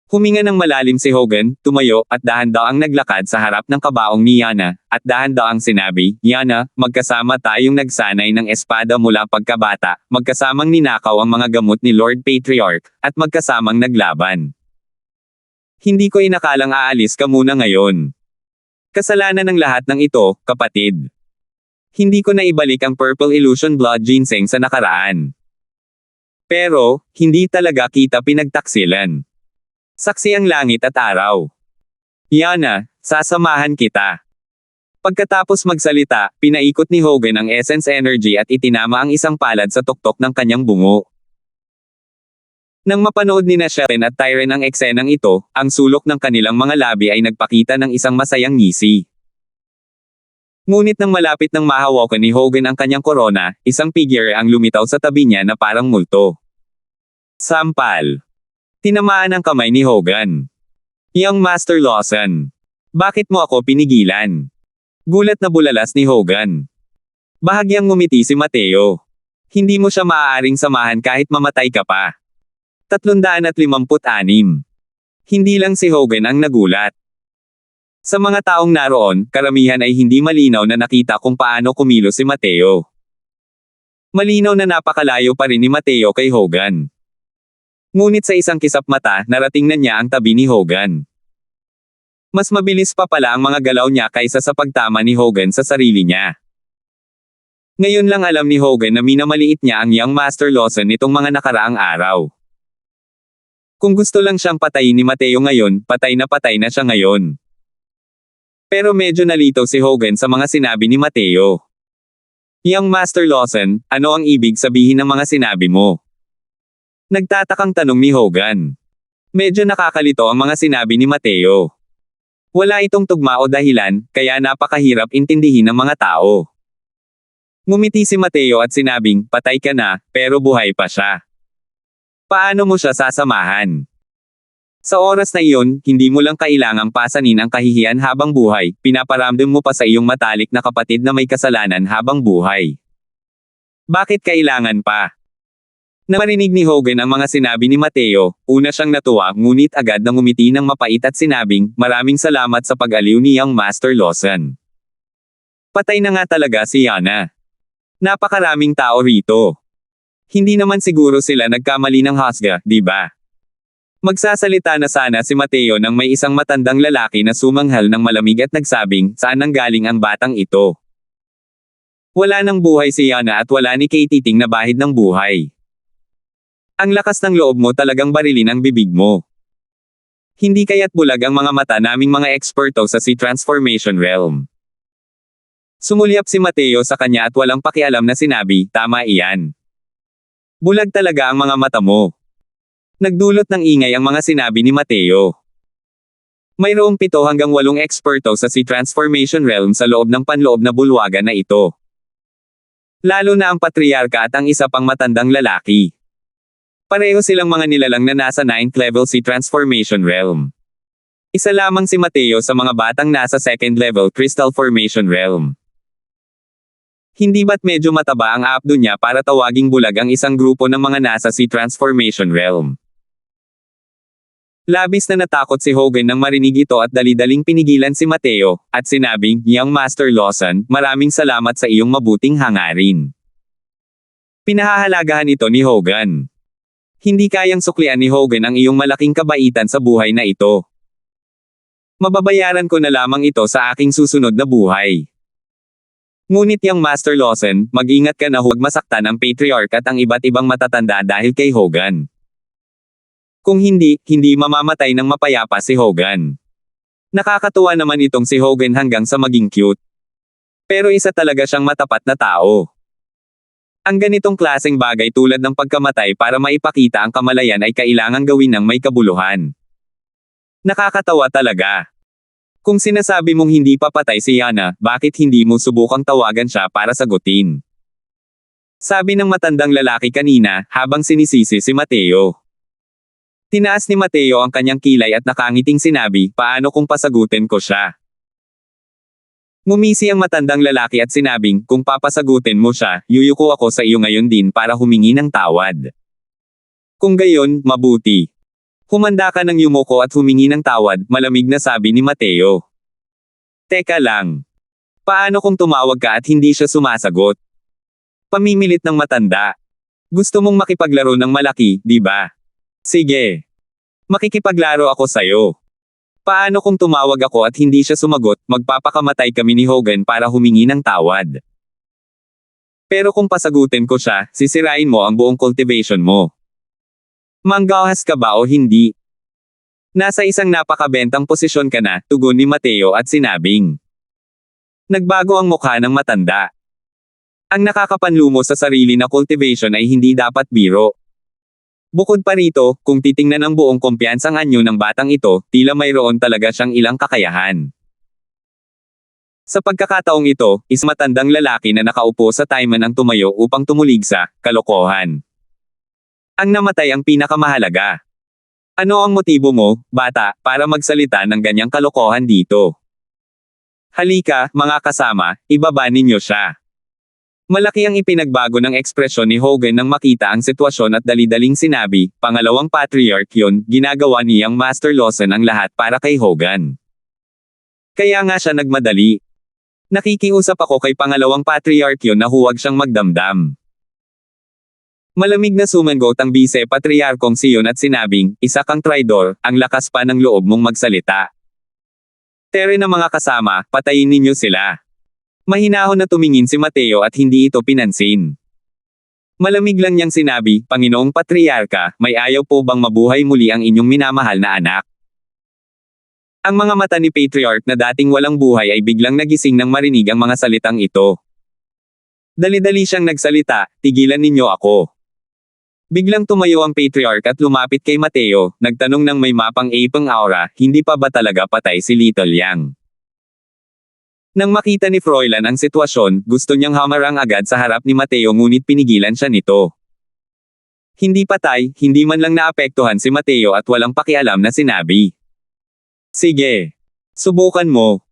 Huminga ng malalim si Hogan, tumayo, at dahan-daang naglakad sa harap ng kabaong ni Yana, at dahan-daang sinabi, Yana, magkasama tayong nagsanay ng espada mula pagkabata, magkasamang ninakaw ang mga gamot ni Lord Patriarch, at magkasamang naglaban. Hindi ko inakalang aalis ka muna ngayon. Kasalanan ng lahat ng ito, kapatid. Hindi ko na ibalik ang Purple Illusion Blood Ginseng sa nakaraan. Pero, hindi talaga kita pinagtaksilan. Saksi ang langit at araw. Yana, sasamahan kita. Pagkatapos magsalita, pinaikot ni Hogan ang essence energy at itinama ang isang palad sa tuktok ng kanyang bungo. Nang mapanood ni Sharon at Tyren ang eksenang ito, ang sulok ng kanilang mga labi ay nagpakita ng isang masayang ngisi. Ngunit nang malapit nang mahawakan ni Hogan ang kanyang korona, isang figure ang lumitaw sa tabi niya na parang multo. Sampal. Tinamaan ang kamay ni Hogan. Young Master Lawson. Bakit mo ako pinigilan? Gulat na bulalas ni Hogan. Bahagyang ngumiti si Mateo. Hindi mo siya maaaring samahan kahit mamatay ka pa. 356. Hindi lang si Hogan ang nagulat. Sa mga taong naroon, karamihan ay hindi malinaw na nakita kung paano kumilos si Mateo. Malinaw na napakalayo pa rin ni Mateo kay Hogan. Ngunit sa isang kisap mata, narating na niya ang tabi ni Hogan. Mas mabilis pa pala ang mga galaw niya kaysa sa pagtama ni Hogan sa sarili niya. Ngayon lang alam ni Hogan na minamaliit niya ang Young Master Lawson nitong mga nakaraang araw. Kung gusto lang siyang patayin ni Mateo ngayon, patay na siya ngayon. Pero medyo nalito si Hogan sa mga sinabi ni Mateo. Young Master Lawson, ano ang ibig sabihin ng mga sinabi mo? Nagtatakang tanong ni Hogan. Medyo nakakalito ang mga sinabi ni Mateo. Wala itong tugma o dahilan, kaya napakahirap intindihin ng mga tao. Ngumiti si Mateo at sinabing, patay ka na, pero buhay pa siya. Paano mo siya sasamahan? Sa oras na iyon, hindi mo lang kailangang pasanin ang kahihiyan habang buhay, pinaparamdam mo pa sa iyong matalik na kapatid na may kasalanan habang buhay. Bakit kailangan pa? Nang marinig ni Hogan ang mga sinabi ni Mateo, una siyang natuwa ngunit agad na ngumiti ng mapait at sinabing, maraming salamat sa pag-aliw ni Young Master Lawson. Patay na nga talaga si Yana. Napakaraming tao rito. Hindi naman siguro sila nagkamali ng husga, di ba? Magsasalita na sana si Mateo nang may isang matandang lalaki na sumanghal ng malamig at nagsabing, saan nanggaling ang batang ito? Wala nang buhay si Yana at wala ni Katie Ting na bahid ng buhay. Ang lakas ng loob mo talagang barilin ang bibig mo. Hindi kaya't bulag ang mga mata naming mga eksperto sa Sea Transformation Realm. Sumulyap si Mateo sa kanya at walang pakialam na sinabi, tama iyan. Bulag talaga ang mga mata mo. Nagdulot ng ingay ang mga sinabi ni Mateo. Mayroong 7 hanggang 8 eksperto sa Sea Transformation Realm sa loob ng panloob na bulwagan na ito. Lalo na ang patriarka at ang isa pang matandang lalaki. Pareho silang mga nilalang na nasa 9th level Sea Transformation Realm. Isa lamang si Mateo sa mga batang nasa 2nd level Crystal Formation Realm. Hindi ba't medyo mataba ang abdo niya para tawaging bulag ang isang grupo ng mga nasa Sea Transformation Realm? Labis na natakot si Hogan nang marinig ito at dali-daling pinigilan si Mateo, at sinabing, "Young Master Lawson, maraming salamat sa iyong mabuting hangarin." Pinahahalagahan ito ni Hogan. Hindi kayang suklian ni Hogan ang iyong malaking kabaitan sa buhay na ito. Mababayaran ko na lamang ito sa aking susunod na buhay. Ngunit Young Master Lawson, mag-ingat ka na huwag masaktan ang Patriarch at ang iba't ibang matatanda dahil kay Hogan. Kung hindi mamamatay ng mapayapa si Hogan. Nakakatuwa naman itong si Hogan hanggang sa maging cute. Pero isa talaga siyang matapat na tao. Ang ganitong klaseng bagay tulad ng pagkamatay para maipakita ang kamalayan ay kailangang gawin ng may kabuluhan. Nakakatawa talaga. Kung sinasabi mong hindi papatay si Yana, bakit hindi mo subukang tawagan siya para sagutin? Sabi ng matandang lalaki kanina, habang sinisisi si Mateo. Tinaas ni Mateo ang kanyang kilay at nakangiting sinabi, "Paano kung pasagutin ko siya?" Ngumisi ang matandang lalaki at sinabing, "Kung papasagutin mo siya, yuyuko ako sa iyo ngayon din para humingi ng tawad." Kung gayon, mabuti. Humanda ka ng yumuko at humingi ng tawad, malamig na sabi ni Mateo. Teka lang. Paano kung tumawag ka at hindi siya sumasagot? Pamimilit ng matanda. Gusto mong makipaglaro ng malaki, di ba? Sige. Makikipaglaro ako sayo. Paano kung tumawag ako at hindi siya sumagot, magpapakamatay kami ni Hogan para humingi ng tawad. Pero kung pasagutin ko siya, sisirain mo ang buong cultivation mo. Manggahas ka ba o hindi? Nasa isang napakabentang posisyon ka na, tugon ni Mateo at sinabing. Nagbago ang mukha ng matanda. Ang nakakapanlumo sa sarili na cultivation ay hindi dapat biro. Bukod pa rito, kung titingnan ang buong kumpiyansang anyo ng batang ito, tila mayroon talaga siyang ilang kakayahan. Sa pagkakataong ito, matandang lalaki na nakaupo sa taiman ang tumayo upang tumulig sa kalokohan. Ang namatay ang pinakamahalaga. Ano ang motibo mo, bata, para magsalita ng ganyang kalokohan dito? Halika, mga kasama, ibaba ninyo siya. Malaki ang ipinagbago ng ekspresyon ni Hogan nang makita ang sitwasyon at dali-daling sinabi, "Pangalawang patriarch yun, ginagawa niyang Master Lawson ang lahat para kay Hogan." Kaya nga siya nagmadali. Nakikiusap ako kay pangalawang patriarch yun na huwag siyang magdamdam. Malamig na sumangot ang vice-patriarkong siyon at sinabing, "Isa kang traidor, ang lakas pa ng loob mong magsalita. Tere na mga kasama, patayin ninyo sila." Mahinahon na tumingin si Mateo at hindi ito pinansin. Malamig lang niyang sinabi, "Panginoong Patriarka, may ayaw po bang mabuhay muli ang inyong minamahal na anak?" Ang mga mata ni Patriarch na dating walang buhay ay biglang nagising nang marinig ang mga salitang ito. Dali-dali siyang nagsalita, "Tigilan ninyo ako." Biglang tumayo ang Patriarch at lumapit kay Mateo, nagtanong ng may mapang-ipang aura, "Hindi pa ba talaga patay si Little Yang?" Nang makita ni Froilan ang sitwasyon, gusto niyang hamarang agad sa harap ni Mateo ngunit pinigilan siya nito. Hindi patay, hindi man lang naapektuhan si Mateo at walang pakialam na sinabi. Sige. Subukan mo.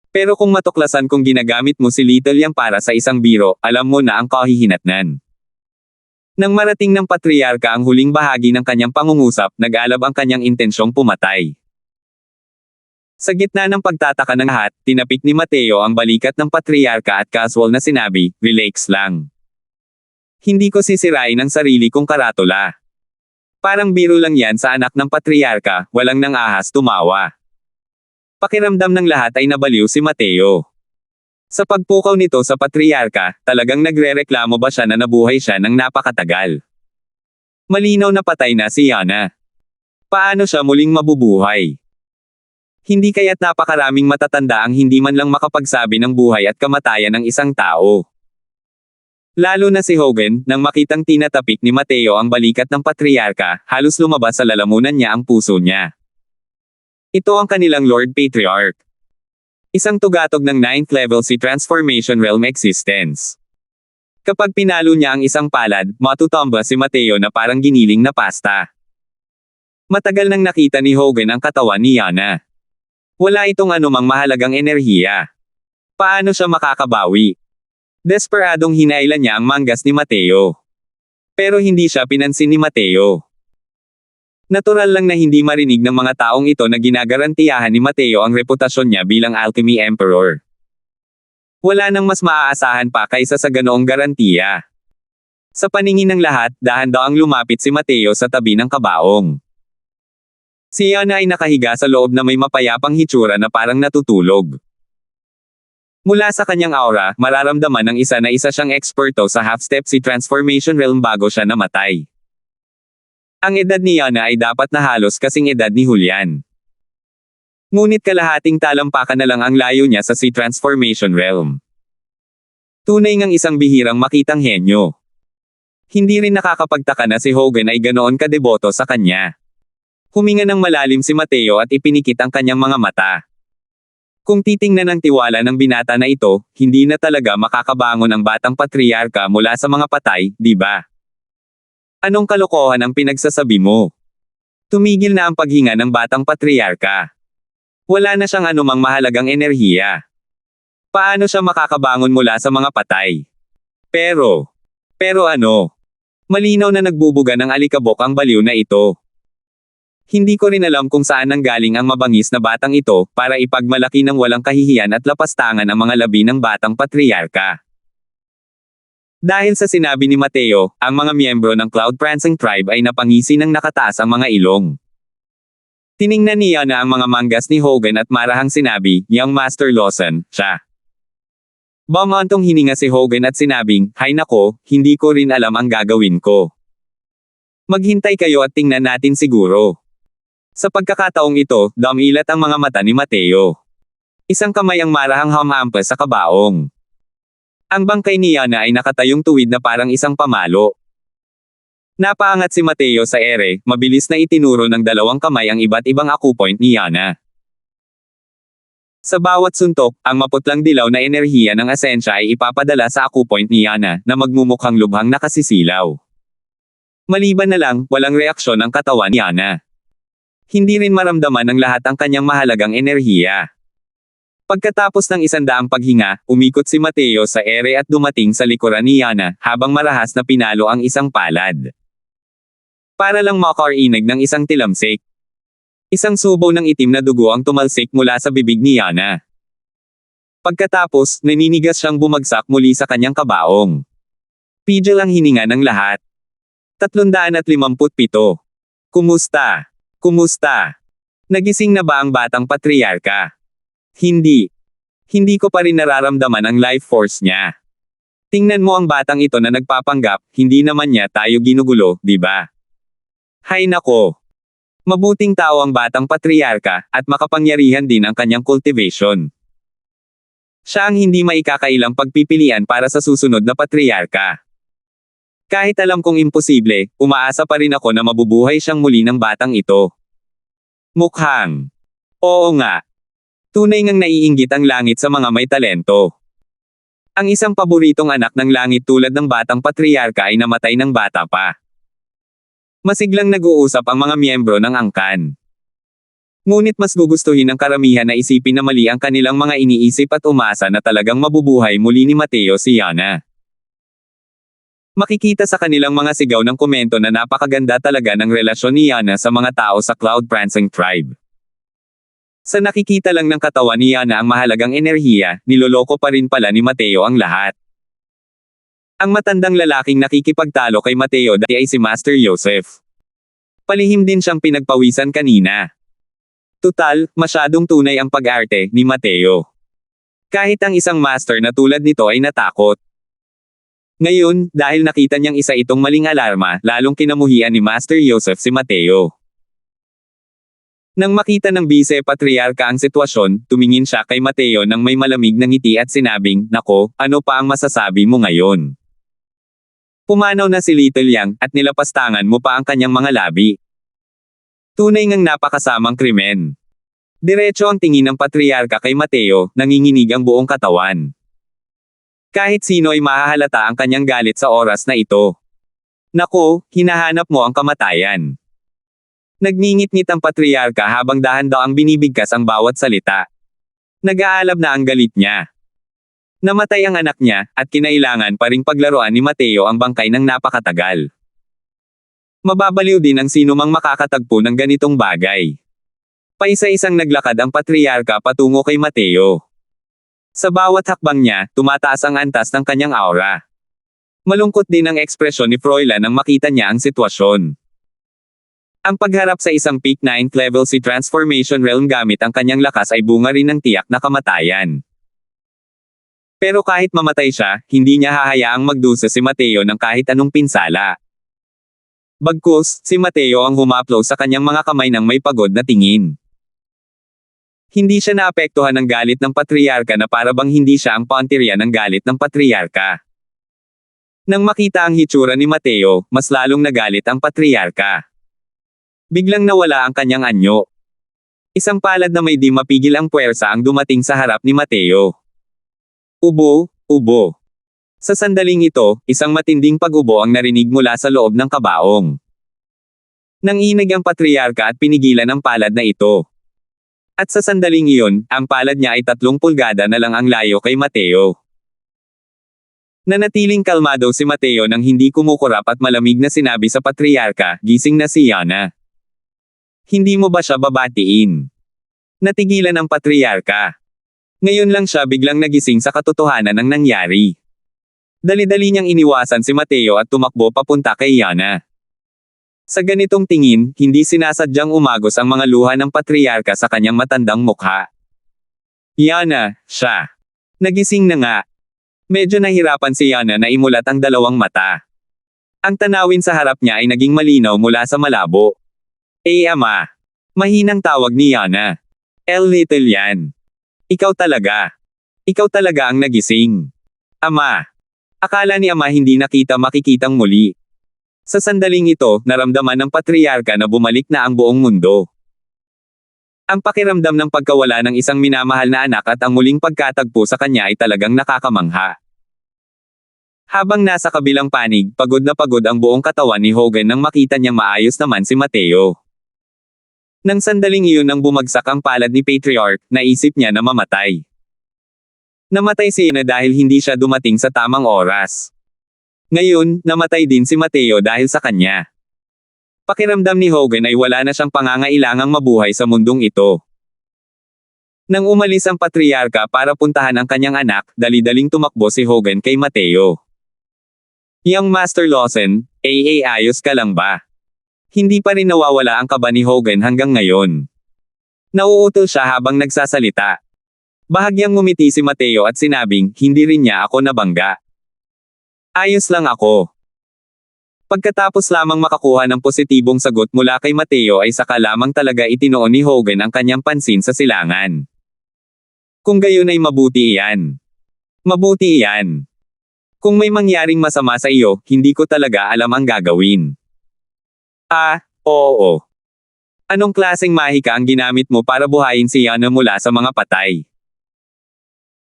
Pero kung matuklasan kung ginagamit mo si Little Yang para sa isang biro, alam mo na ang kahihinatnan. Nang marating ng patriarka ang huling bahagi ng kanyang pangungusap, nag-alab ang kanyang intensyong pumatay. Sa gitna ng pagtataka ng lahat, tinapik ni Mateo ang balikat ng patriarka at casual na sinabi, "Relax lang. Hindi ko sisirain ang sarili kong karatula. Parang biro lang yan sa anak ng patriarka," walang nang ahas tumawa. Pakiramdam ng lahat ay nabaliw si Mateo. Sa pagpukaw nito sa patriarka, talagang nagrereklamo ba siya na nabuhay siya ng napakatagal? Malinaw na patay na si Yana. Paano siya muling mabubuhay? Hindi kaya't napakaraming matatanda ang hindi man lang makapagsabi ng buhay at kamatayan ng isang tao. Lalo na si Hogan, nang makitang tinatapik ni Mateo ang balikat ng patriarka, halos lumabas sa lalamunan niya ang puso niya. Ito ang kanilang Lord Patriarch. Isang tugatog ng 9th level si Transformation Realm Existence. Kapag pinalo niya ang isang palad, matutumba si Mateo na parang giniling na pasta. Matagal nang nakita ni Hogan ang katawan ni Yana. Wala itong anumang mahalagang enerhiya. Paano siya makakabawi? Desperadong hinailan niya ang manggas ni Mateo. Pero hindi siya pinansin ni Mateo. Natural lang na hindi marinig ng mga taong ito na ginagarantiyahan ni Mateo ang reputasyon niya bilang Alchemy Emperor. Wala nang mas maaasahan pa kaysa sa ganoong garantiya. Sa paningin ng lahat, dahan-daang lumapit si Mateo sa tabi ng kabaong. Si Yana ay nakahiga sa loob na may mapayapang hitsura na parang natutulog. Mula sa kanyang aura, mararamdaman ng isa na isa siyang eksperto sa half-step si Transformation Realm bago siya namatay. Ang edad ni Yana ay dapat na halos kasing edad ni Julian. Ngunit kalahating talampakan na lang ang layo niya sa si Transformation Realm. Tunay ngang isang bihirang makitang henyo. Hindi rin nakakapagtaka na si Hogan ay ganoon kadeboto sa kanya. Huminga ng malalim si Mateo at ipinikit ang kanyang mga mata. Kung titingnan ng tiwala ng binata na ito, hindi na talaga makakabangon ang batang patriarka mula sa mga patay, di ba? Anong kalokohan ang pinagsasabi mo? Tumigil na ang paghinga ng batang patriarka. Wala na siyang anumang mahalagang enerhiya. Paano siya makakabangon mula sa mga patay? Pero ano? Malinaw na nagbubuga ng alikabok ang baliw na ito. Hindi ko rin alam kung saan nanggaling ang mabangis na batang ito, para ipagmalaki ng walang kahihiyan at lapastangan ang mga labi ng batang patriarka. Dahil sa sinabi ni Mateo, ang mga miyembro ng Cloud Prancing Tribe ay napangisi ng nakataas ang mga ilong. Tiningnan niya na ang mga manggas ni Hogan at marahang sinabi, "Young Master Lawson, siya." Bumantong hininga si Hogan at sinabing, "Hay nako, hindi ko rin alam ang gagawin ko. Maghintay kayo at tingnan natin siguro." Sa pagkakataong ito, dumilat ang mga mata ni Mateo. Isang kamay ang marahang hamhampas sa kabaong. Ang bangkay ni Yana ay nakatayong tuwid na parang isang pamalo. Napaangat si Mateo sa ere, mabilis na itinuro ng dalawang kamay ang iba't ibang akupoint ni Yana. Sa bawat suntok, ang maputlang dilaw na enerhiya ng asensya ay ipapadala sa akupoint ni Yana, na magmumukhang lubhang nakasisilaw. Maliban na lang, walang reaksyon ang katawan ni Yana. Hindi rin maramdaman ng lahat ang kanyang mahalagang enerhiya. Pagkatapos ng 100 paghinga, umikot si Mateo sa ere at dumating sa likuran ni Yana, habang marahas na pinalo ang isang palad. Para lang makarinig ng isang tilamsik. Isang subo ng itim na dugo ang tumalsik mula sa bibig ni Yana. Pagkatapos, naninigas siyang bumagsak muli sa kanyang kabaong. Pigil ang hininga ng lahat. 357. Kumusta? Kumusta? Nagising na ba ang batang patriarka? Hindi. Hindi ko pa rin nararamdaman ang life force niya. Tingnan mo ang batang ito na nagpapanggap, hindi naman niya tayo ginugulo, di ba? Hay nako. Mabuting tao ang batang patriarka, at makapangyarihan din ang kanyang cultivation. Siya ang hindi maikakailang pagpipilian para sa susunod na patriarka. Kahit alam kong imposible, umaasa pa rin ako na mabubuhay siyang muli ng batang ito. Mukhang. Oo nga. Tunay ngang naiinggit ang langit sa mga may talento. Ang isang paboritong anak ng langit tulad ng batang patriarka ay namatay ng bata pa. Masiglang nag-uusap ang mga miyembro ng angkan. Ngunit mas gugustuhin ng karamihan na isipin na mali ang kanilang mga iniisip at umasa na talagang mabubuhay muli ni Mateo si Yana. Makikita sa kanilang mga sigaw ng komento na napakaganda talaga ng relasyon ni Yana sa mga tao sa Cloud Prancing Tribe. Sa nakikita lang ng katawan ni Yana ang mahalagang enerhiya, niloloko pa rin pala ni Mateo ang lahat. Ang matandang lalaking nakikipagtalo kay Mateo dati ay si Master Joseph. Palihim din siyang pinagpawisan kanina. Tutal, masyadong tunay ang pag-arte ni Mateo. Kahit ang isang master na tulad nito ay natakot. Ngayon, dahil nakita niyang isa itong maling alarma, lalong kinamuhian ni Master Joseph si Mateo. Nang makita ng Vice-Patriarka ang sitwasyon, tumingin siya kay Mateo nang may malamig na ngiti at sinabing, "Nako, ano pa ang masasabi mo ngayon? Pumanaw na si Little Yang, at nilapastangan mo pa ang kanyang mga labi. Tunay ngang napakasamang krimen." Diretso ang tingin ng patriarka kay Mateo, nanginginig ang buong katawan. Kahit sino ay mahahalata ang kanyang galit sa oras na ito. Naku, hinahanap mo ang kamatayan. Nagngingit-ngit ang patriarka habang dahan-dahang binibigkas ang bawat salita. Nag-aalab na ang galit niya. Namatay ang anak niya, at kinailangan pa ring paglaruan ni Mateo ang bangkay ng napakatagal. Mababaliw din ang sinumang makakatagpo ng ganitong bagay. Paisa-isang naglakad ang patriarka patungo kay Mateo. Sa bawat hakbang niya, tumataas ang antas ng kanyang aura. Malungkot din ang ekspresyon ni Froilan nang makita niya ang sitwasyon. Ang pagharap sa isang peak 9th level si Transformation Realm gamit ang kanyang lakas ay bunga rin ng tiyak na kamatayan. Pero kahit mamatay siya, hindi niya hahayaang magdusa si Mateo ng kahit anong pinsala. Bagkus, si Mateo ang humaplo sa kanyang mga kamay ng may pagod na tingin. Hindi siya naapektuhan ng galit ng patriarka na para bang hindi siya ang pauntirya ng galit ng patriarka. Nang makita ang hitsura ni Mateo, mas lalong nagalit ang patriarka. Biglang nawala ang kanyang anyo. Isang palad na may di mapigil ang puwersa ang dumating sa harap ni Mateo. Ubo, ubo. Sa sandaling ito, isang matinding pag-ubo ang narinig mula sa loob ng kabaong. Nanginig ang patriarka at pinigilan ang palad na ito. At sa sandaling iyon, ang palad niya ay 3 pulgada na lang ang layo kay Mateo. Nanatiling kalmado si Mateo nang hindi kumukurap at malamig na sinabi sa patriarka, gising na si Yana. Hindi mo ba siya babatiin? Natigilan ang patriarka. Ngayon lang siya biglang nagising sa katotohanan ng nangyari. Dali-dali niyang iniwasan si Mateo at tumakbo papunta kay Yana. Sa ganitong tingin, hindi sinasadyang umagos ang mga luha ng patriarka sa kanyang matandang mukha. Yana, siya. Nagising na nga. Medyo nahirapan si Yana na imulat ang 2 mata. Ang tanawin sa harap niya ay naging malinaw mula sa malabo. Ama. Mahinang tawag ni Yana. Little yan. Ikaw talaga. Ikaw talaga ang nagising. Ama. Akala ni Ama hindi nakita makikitang muli. Sa sandaling ito, naramdaman ng patriarka na bumalik na ang buong mundo. Ang pakiramdam ng pagkawala ng isang minamahal na anak at ang muling pagkatagpo sa kanya ay talagang nakakamangha. Habang nasa kabilang panig, pagod na pagod ang buong katawan ni Hogan nang makita niyang maayos naman si Mateo. Nang sandaling iyon nang bumagsak ang palad ni Patriarch, naisip niya na mamatay. Namatay si Yana dahil hindi siya dumating sa tamang oras. Ngayon, namatay din si Mateo dahil sa kanya. Pakiramdam ni Hogan ay wala na siyang pangangailangang mabuhay sa mundong ito. Nang umalis ang patriarka para puntahan ang kanyang anak, dali-daling tumakbo si Hogan kay Mateo. Young Master Lawson, ayos ka lang ba? Hindi pa rin nawawala ang kaba ni Hogan hanggang ngayon. Nauutol siya habang nagsasalita. Bahagyang ngumiti si Mateo at sinabing, hindi rin niya ako nabangga. Ayos lang ako. Pagkatapos lamang makakuha ng positibong sagot mula kay Mateo ay saka lamang talaga itinoon ni Hogan ang kanyang pansin sa silangan. Kung gayon ay mabuti iyan. Mabuti iyan. Kung may mangyaring masama sa iyo, hindi ko talaga alam ang gagawin. Oo. Anong klaseng mahika ang ginamit mo para buhayin si Yana mula sa mga patay?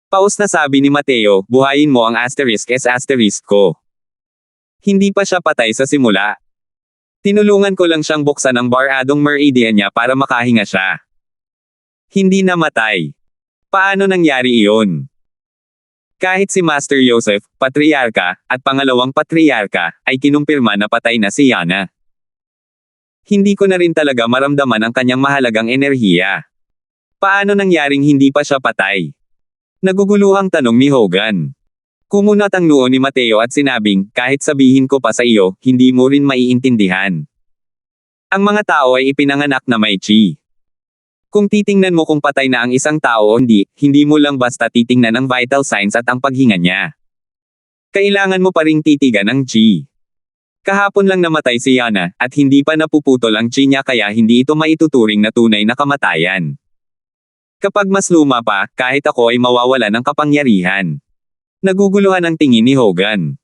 Paus na sabi ni Mateo, buhayin mo ang asterisk ko. Hindi pa siya patay sa simula. Tinulungan ko lang siyang buksan ang baradong meridian niya para makahinga siya. Hindi namatay. Paano nangyari iyon? Kahit si Master Joseph, patriarka, at pangalawang patriarka, ay kinumpirma na patay na si Yana. Hindi ko na rin talaga maramdaman ang kanyang mahalagang enerhiya. Paano nangyaring hindi pa siya patay? Naguguluhang tanong ni Hogan. Kumunat ang noo ni Mateo at sinabing, kahit sabihin ko pa sa iyo, hindi mo rin maiintindihan. Ang mga tao ay ipinanganak na may chi. Kung titingnan mo kung patay na ang isang tao o hindi mo lang basta titingnan ang vital signs at ang paghinga niya. Kailangan mo pa ring titigan ang chi. Kahapon lang namatay si Yana, at hindi pa napuputol ang chi niya kaya hindi ito maituturing na tunay na kamatayan. Kapag mas luma pa, kahit ako ay mawawala ng kapangyarihan. Naguguluhan ang tingin ni Hogan.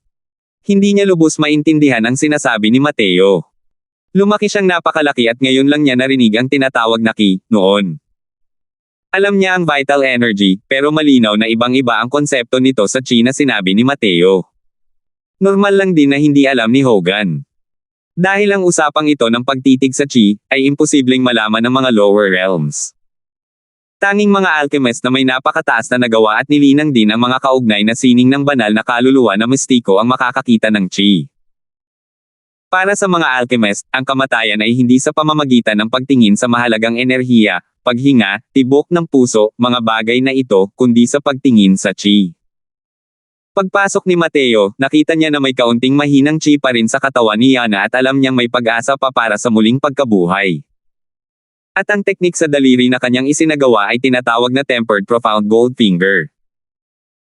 Hindi niya lubos maintindihan ang sinasabi ni Mateo. Lumaki siyang napakalaki at ngayon lang niya narinig ang tinatawag na ki, noon. Alam niya ang vital energy, pero malinaw na ibang-iba ang konsepto nito sa chi na sinabi ni Mateo. Normal lang din na hindi alam ni Hogan. Dahil ang usapang ito ng pagtitig sa chi, ay imposibleng malaman ng mga lower realms. Tanging mga alchemist na may napakataas na nagawa at nilinang din ang mga kaugnay na sining ng banal na kaluluwa na mistiko ang makakakita ng chi. Para sa mga alchemist, ang kamatayan ay hindi sa pamamagitan ng pagtingin sa mahalagang enerhiya, paghinga, tibok ng puso, mga bagay na ito, kundi sa pagtingin sa chi. Pagpasok ni Mateo, nakita niya na may kaunting mahinang chi pa rin sa katawan ni Yana at alam niyang may pag-asa pa para sa muling pagkabuhay. At ang teknik sa daliri na kanyang isinagawa ay tinatawag na Tempered Profound Gold Finger.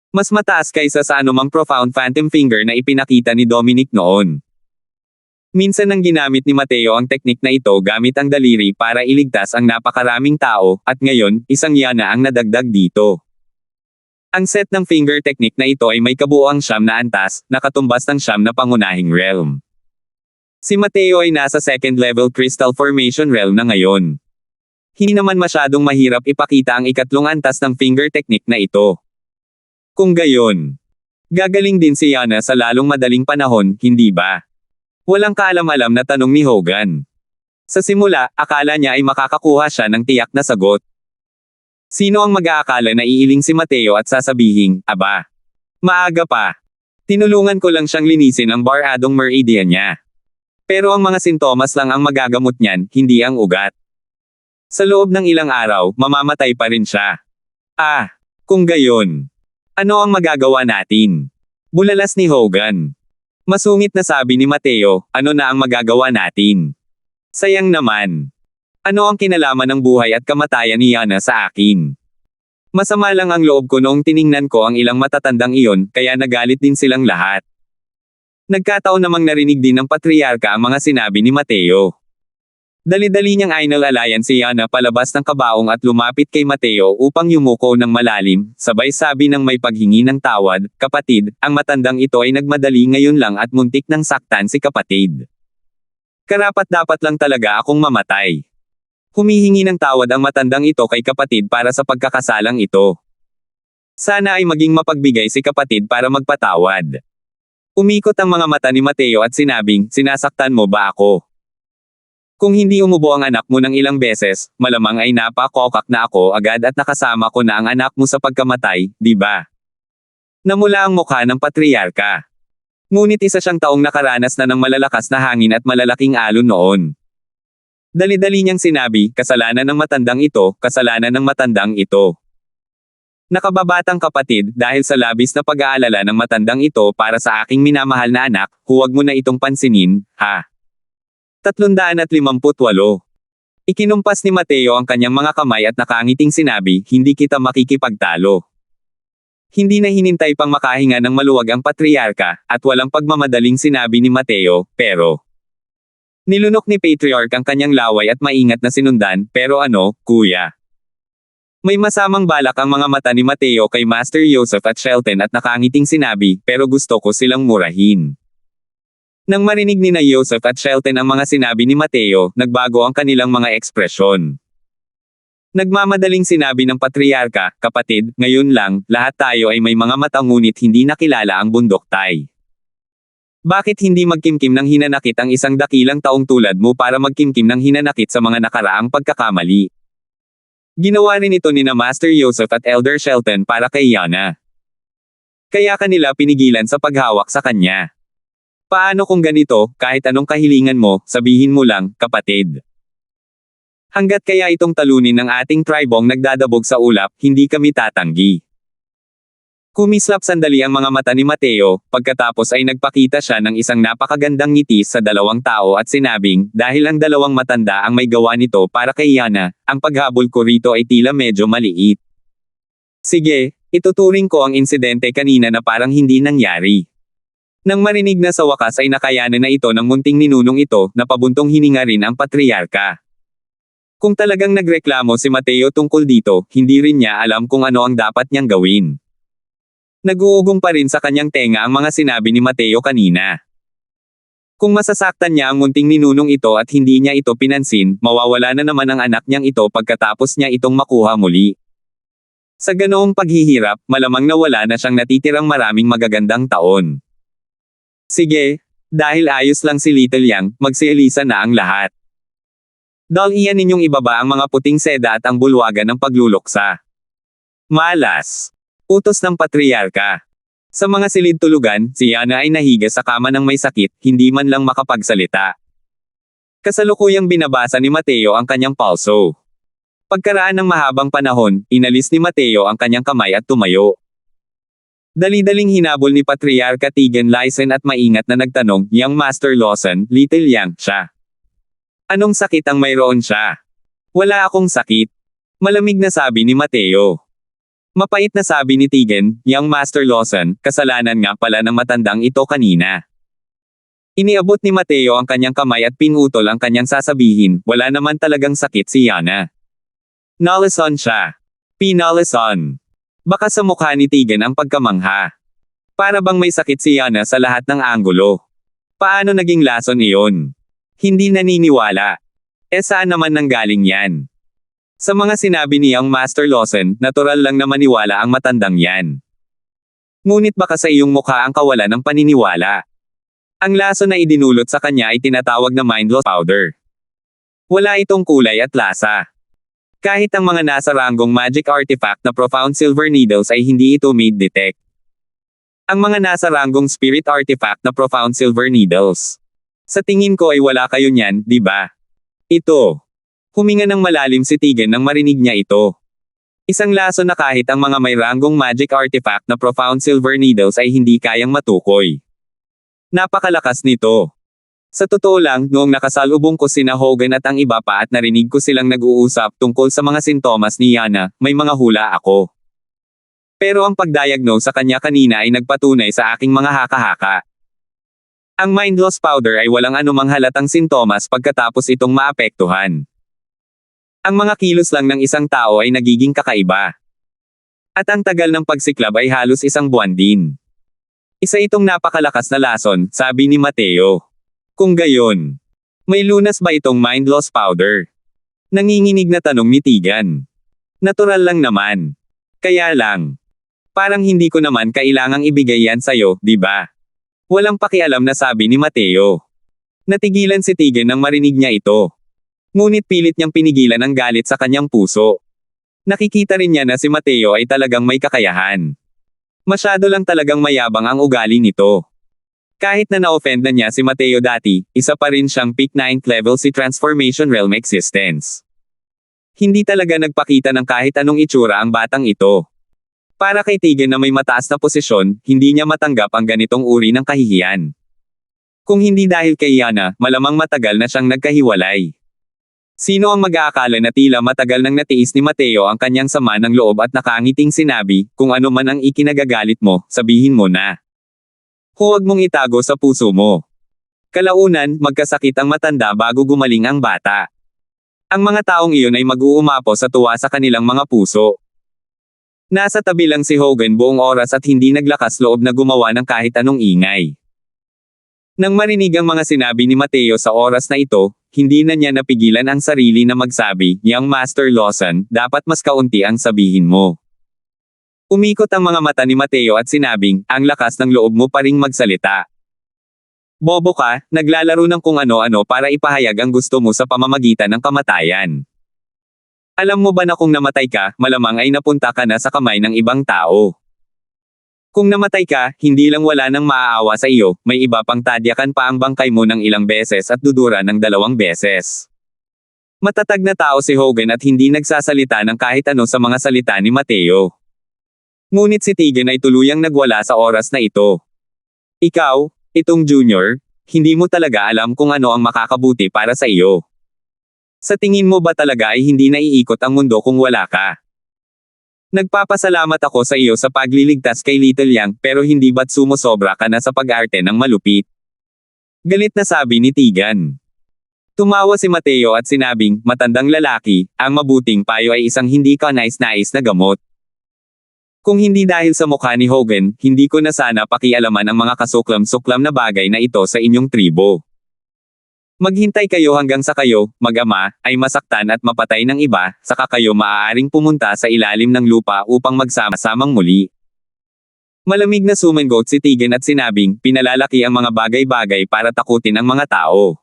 Mas mataas kaysa sa anumang Profound Phantom Finger na ipinakita ni Dominic noon. Minsan nang ginamit ni Mateo ang teknik na ito gamit ang daliri para iligtas ang napakaraming tao, at ngayon, isang Yana ang nadagdag dito. Ang set ng finger technique na ito ay may kabuuang 9 na antas, na katumbas ng 9 na pangunahing realm. Si Mateo ay nasa second level crystal formation realm na ngayon. Hindi naman masyadong mahirap ipakita ang ikatlong antas ng finger technique na ito. Kung gayon, gagaling din si Yana sa lalong madaling panahon, hindi ba? Walang kaalam-alam na tanong ni Hogan. Sa simula, akala niya ay makakakuha siya ng tiyak na sagot. Sino ang mag-aakala na iiling si Mateo at sasabihing, aba, maaga pa. Tinulungan ko lang siyang linisin ang bar-adong meridian niya. Pero ang mga sintomas lang ang magagamot niyan, hindi ang ugat. Sa loob ng ilang araw, mamamatay pa rin siya. Kung gayon, ano ang magagawa natin? Bulalas ni Hogan. Masungit na sabi ni Mateo, ano na ang magagawa natin? Sayang naman. Ano ang kinalaman ng buhay at kamatayan ni Yana sa akin? Masama lang ang loob ko noong tiningnan ko ang ilang matatandang iyon, kaya nagalit din silang lahat. Nagkataon namang narinig din ng patriarka ang mga sinabi ni Mateo. Dali-dali niyang Ainal Alliance si Yana palabas ng kabaong at lumapit kay Mateo upang yumuko ng malalim, sabay sabi ng may paghingi ng tawad, kapatid, ang matandang ito ay nagmadali ngayon lang at muntik nang saktan si kapatid. Karapat-dapat lang talaga akong mamatay. Humihingi ng tawad ang matandang ito kay kapatid para sa pagkakasalang ito. Sana ay maging mapagbigay si kapatid para magpatawad. Umikot ang mga mata ni Mateo at sinabing, sinasaktan mo ba ako? Kung hindi umubo ang anak mo ng ilang beses, malamang ay napakokak na ako agad at nakasama ko na ang anak mo sa pagkamatay, di ba? Namula ang mukha ng patriarka. Ngunit isa siyang taong nakaranas na ng malalakas na hangin at malalaking alon noon. Dali-dali niyang sinabi, kasalanan ng matandang ito, kasalanan ng matandang ito. Nakababatang kapatid, dahil sa labis na pag-aalala ng matandang ito para sa aking minamahal na anak, huwag mo na itong pansinin, ha? 358. Ikinumpas ni Mateo ang kanyang mga kamay at nakangiting sinabi, hindi kita makikipagtalo. Hindi na hinintay pang makahinga ng maluwag ang patriarka, at walang pagmamadaling sinabi ni Mateo, pero nilunok ni Patriarch ang kanyang laway at maingat na sinundan, pero ano, kuya? May masamang balak ang mga mata ni Mateo kay Master Joseph at Shelton at nakangiting sinabi, pero gusto ko silang murahin. Nang marinig ni na Joseph at Shelton ang mga sinabi ni Mateo, nagbago ang kanilang mga ekspresyon. Nagmamadaling sinabi ng patriarka, kapatid, ngayon lang, lahat tayo ay may mga mata ngunit hindi nakilala ang bundoktay. Bakit hindi magkimkim ng hinanakit ang isang dakilang taong tulad mo para magkimkim ng hinanakit sa mga nakaraang pagkakamali? Ginawa rin ito ni na Master Joseph at Elder Shelton para kay Yana. Kaya kanila pinigilan sa paghawak sa kanya. Paano kung ganito, kahit anong kahilingan mo, sabihin mo lang, kapatid. Hanggat kaya itong talunin ng ating tribong nagdadabog sa ulap, hindi kami tatanggi. Kumislap sandali ang mga mata ni Mateo, pagkatapos ay nagpakita siya ng isang napakagandang ngiti sa dalawang tao at sinabing, dahil ang dalawang matanda ang may gawa nito para kay Yana, ang paghabol ko rito ay tila medyo maliit. Sige, ituturing ko ang insidente kanina na parang hindi nangyari. Nang marinig na sa wakas ay nakayanan na ito ng munting ninunong ito, na pabuntong hininga rin ang patriarka. Kung talagang nagreklamo si Mateo tungkol dito, hindi rin niya alam kung ano ang dapat niyang gawin. Nag-uugong pa rin sa kanyang tenga ang mga sinabi ni Mateo kanina. Kung masasaktan niya ang munting ninunong ito at hindi niya ito pinansin, mawawala na naman ang anak niyang ito pagkatapos niya itong makuha muli. Sa ganoong paghihirap, malamang na wala na siyang natitirang maraming magagandang taon. Sige, dahil ayos lang si Little Yang, magsielisa na ang lahat. Iyan ninyong ibaba ang mga puting seda at ang bulwagan ng pagluluksa. Malas. Utos ng patriarka. Sa mga silid tulugan, si Yana ay nahiga sa kama ng may sakit, hindi man lang makapagsalita. Kasalukuyang binabasa ni Mateo ang kanyang pulso. Pagkaraan ng mahabang panahon, inalis ni Mateo ang kanyang kamay at tumayo. Dali-daling hinabol ni Patriarka Tegan Lysen at maingat na nagtanong, "Young Master Lawson, Little Yang siya. Anong sakit ang mayroon siya?" "Wala akong sakit." Malamig na sabi ni Mateo. Mapait na sabi ni Tegan, "Young Master Lawson, kasalanan nga pala ng matandang ito kanina." Iniabot ni Mateo ang kanyang kamay at pinutol ang kanyang sasabihin, wala naman talagang sakit si Yana. Nalason siya. Pinalason. Baka sa mukha ni Tegan ang pagkamangha. Para bang may sakit si Yana sa lahat ng anggulo. Paano naging lason iyon? Hindi naniniwala. Saan naman nanggaling yan? Sa mga sinabi niyang Master Lawson, natural lang na maniwala ang matandang yan. Ngunit baka sa iyong mukha ang kawalan ng paniniwala. Ang lason na idinulot sa kanya ay tinatawag na mind loss powder. Wala itong kulay at lasa. Kahit ang mga nasa ranggong magic artifact na profound silver needles ay hindi ito made detect. Ang mga nasa ranggong spirit artifact na profound silver needles. Sa tingin ko ay wala kayo niyan, di ba? Ito. Huminga ng malalim si Tegan nang marinig niya ito. Isang lason na kahit ang mga may ranggong magic artifact na profound silver needles ay hindi kayang matukoy. Napakalakas nito. Sa totoo lang, noong nakasalubong ko sina Hogan at ang iba pa at narinig ko silang nag-uusap tungkol sa mga sintomas ni Yana, may mga hula ako. Pero ang pagdiagnose sa kanya kanina ay nagpatunay sa aking mga haka-haka. Ang mind loss powder ay walang anumang halatang sintomas pagkatapos itong maapektuhan. Ang mga kilos lang ng isang tao ay nagiging kakaiba. At ang tagal ng pagsiklab ay halos isang buwan din. Isa itong napakalakas na lason, sabi ni Mateo. Kung gayon, may lunas ba itong mind loss powder? Nanginginig na tanong ni Tegan. Natural lang naman. Kaya lang. Parang hindi ko naman kailangang ibigay yan sa'yo, di ba? Walang pakialam na sabi ni Mateo. Natigilan si Tegan nang marinig niya ito. Ngunit pilit niyang pinigilan ang galit sa kanyang puso. Nakikita rin niya na si Mateo ay talagang may kakayahan. Masyado lang talagang mayabang ang ugali nito. Kahit na na-offend na niya si Mateo dati, isa pa rin siyang peak 9th level si Transformation Realm Existence. Hindi talaga nagpakita ng kahit anong itsura ang batang ito. Para kay Tegan na may mataas na posisyon, hindi niya matanggap ang ganitong uri ng kahihiyan. Kung hindi dahil kay Yana, malamang matagal na siyang nagkahiwalay. Sino ang mag-aakala na tila matagal nang natiis ni Mateo ang kanyang sama ng loob at nakangiting sinabi, kung ano man ang ikinagagalit mo, sabihin mo na. Huwag mong itago sa puso mo. Kalaunan, magkasakit ang matanda bago gumaling ang bata. Ang mga taong iyon ay mag-uumapo sa tuwa sa kanilang mga puso. Nasa tabi lang si Hogan buong oras at hindi naglakas loob na gumawa ng kahit anong ingay. Nang marinig ang mga sinabi ni Mateo sa oras na ito, hindi na niya napigilan ang sarili na magsabi, "Young Master Lawson, dapat mas kaunti ang sabihin mo." Umikot ang mga mata ni Mateo at sinabing, "Ang lakas ng loob mo pa ring magsalita. Bobo ka, naglalaro ng kung ano-ano para ipahayag ang gusto mo sa pamamagitan ng kamatayan. Alam mo ba na kung namatay ka, malamang ay napunta ka na sa kamay ng ibang tao. Kung namatay ka, hindi lang wala nang maaawa sa iyo, may iba pang tadyakan pa ang bangkay mo ng ilang beses at dudura ng 2 beses." Matatag na tao si Hogan at hindi nagsasalita ng kahit ano sa mga salita ni Mateo. Ngunit si Tegan ay tuluyang nagwala sa oras na ito. Ikaw, itong junior, hindi mo talaga alam kung ano ang makakabuti para sa iyo. Sa tingin mo ba talaga ay hindi naiikot ang mundo kung wala ka? Nagpapasalamat ako sa iyo sa pagliligtas kay Little Yang, pero hindi ba't sumusobra ka na sa pag-arte ng malupit? Galit na sabi ni Tegan. Tumawa si Mateo at sinabing, "Matandang lalaki, ang mabuting payo ay isang hindi ka nais-nais na gamot. Kung hindi dahil sa mukha ni Hogan, hindi ko na sana pakialaman ang mga kasuklam-suklam na bagay na ito sa inyong tribo. Maghintay kayo hanggang sa kayo, mag-ama, ay masaktan at mapatay ng iba, saka kayo maaaring pumunta sa ilalim ng lupa upang magsama-samang muli. Malamig na sumangot si Tegan at sinabing, pinalalaki ang mga bagay-bagay para takutin ang mga tao.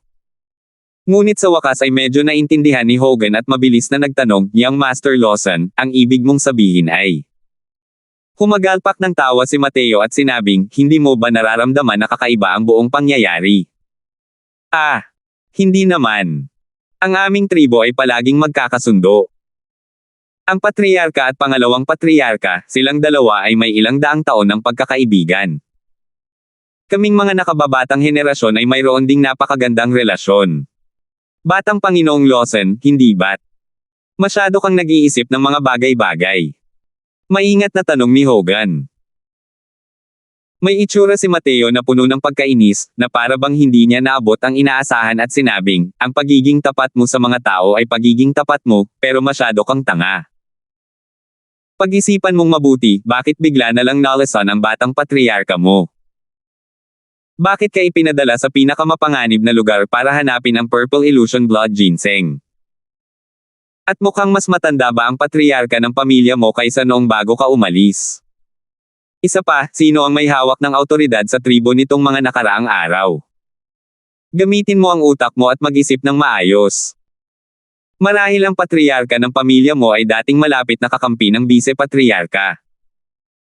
Ngunit sa wakas ay medyo naintindihan ni Hogan at mabilis na nagtanong, Young Master Lawson, ang ibig mong sabihin ay... Humagalpak ng tawa si Mateo at sinabing, hindi mo ba nararamdaman na kakaiba ang buong pangyayari? Ah! Hindi naman. Ang aming tribo ay palaging magkakasundo. Ang patriarka at pangalawang patriarka, silang dalawa ay may ilang daang taon ng pagkakaibigan. Kaming mga nakababatang henerasyon ay mayroon ding napakagandang relasyon. Batang Panginoong Lawson, hindi ba't? Masyado kang nag-iisip ng mga bagay-bagay. Maingat na tanong ni Hogan. May itsura si Mateo na puno ng pagkainis, na para bang hindi niya naabot ang inaasahan at sinabing, ang pagiging tapat mo sa mga tao ay pagiging tapat mo, pero masyado kang tanga. Pag-isipan mong mabuti, bakit bigla na lang nalasan ang batang patriarka mo? Bakit ka ipinadala sa pinakamapanganib na lugar para hanapin ang Purple Illusion Blood Ginseng? At mukhang mas matanda ba ang patriarka ng pamilya mo kaysa noong bago ka umalis? Isa pa, sino ang may hawak ng autoridad sa tribo nitong mga nakaraang araw? Gamitin mo ang utak mo at mag-isip ng maayos. Marahil ang patriarka ng pamilya mo ay dating malapit na kakampi ng bise-patriarka.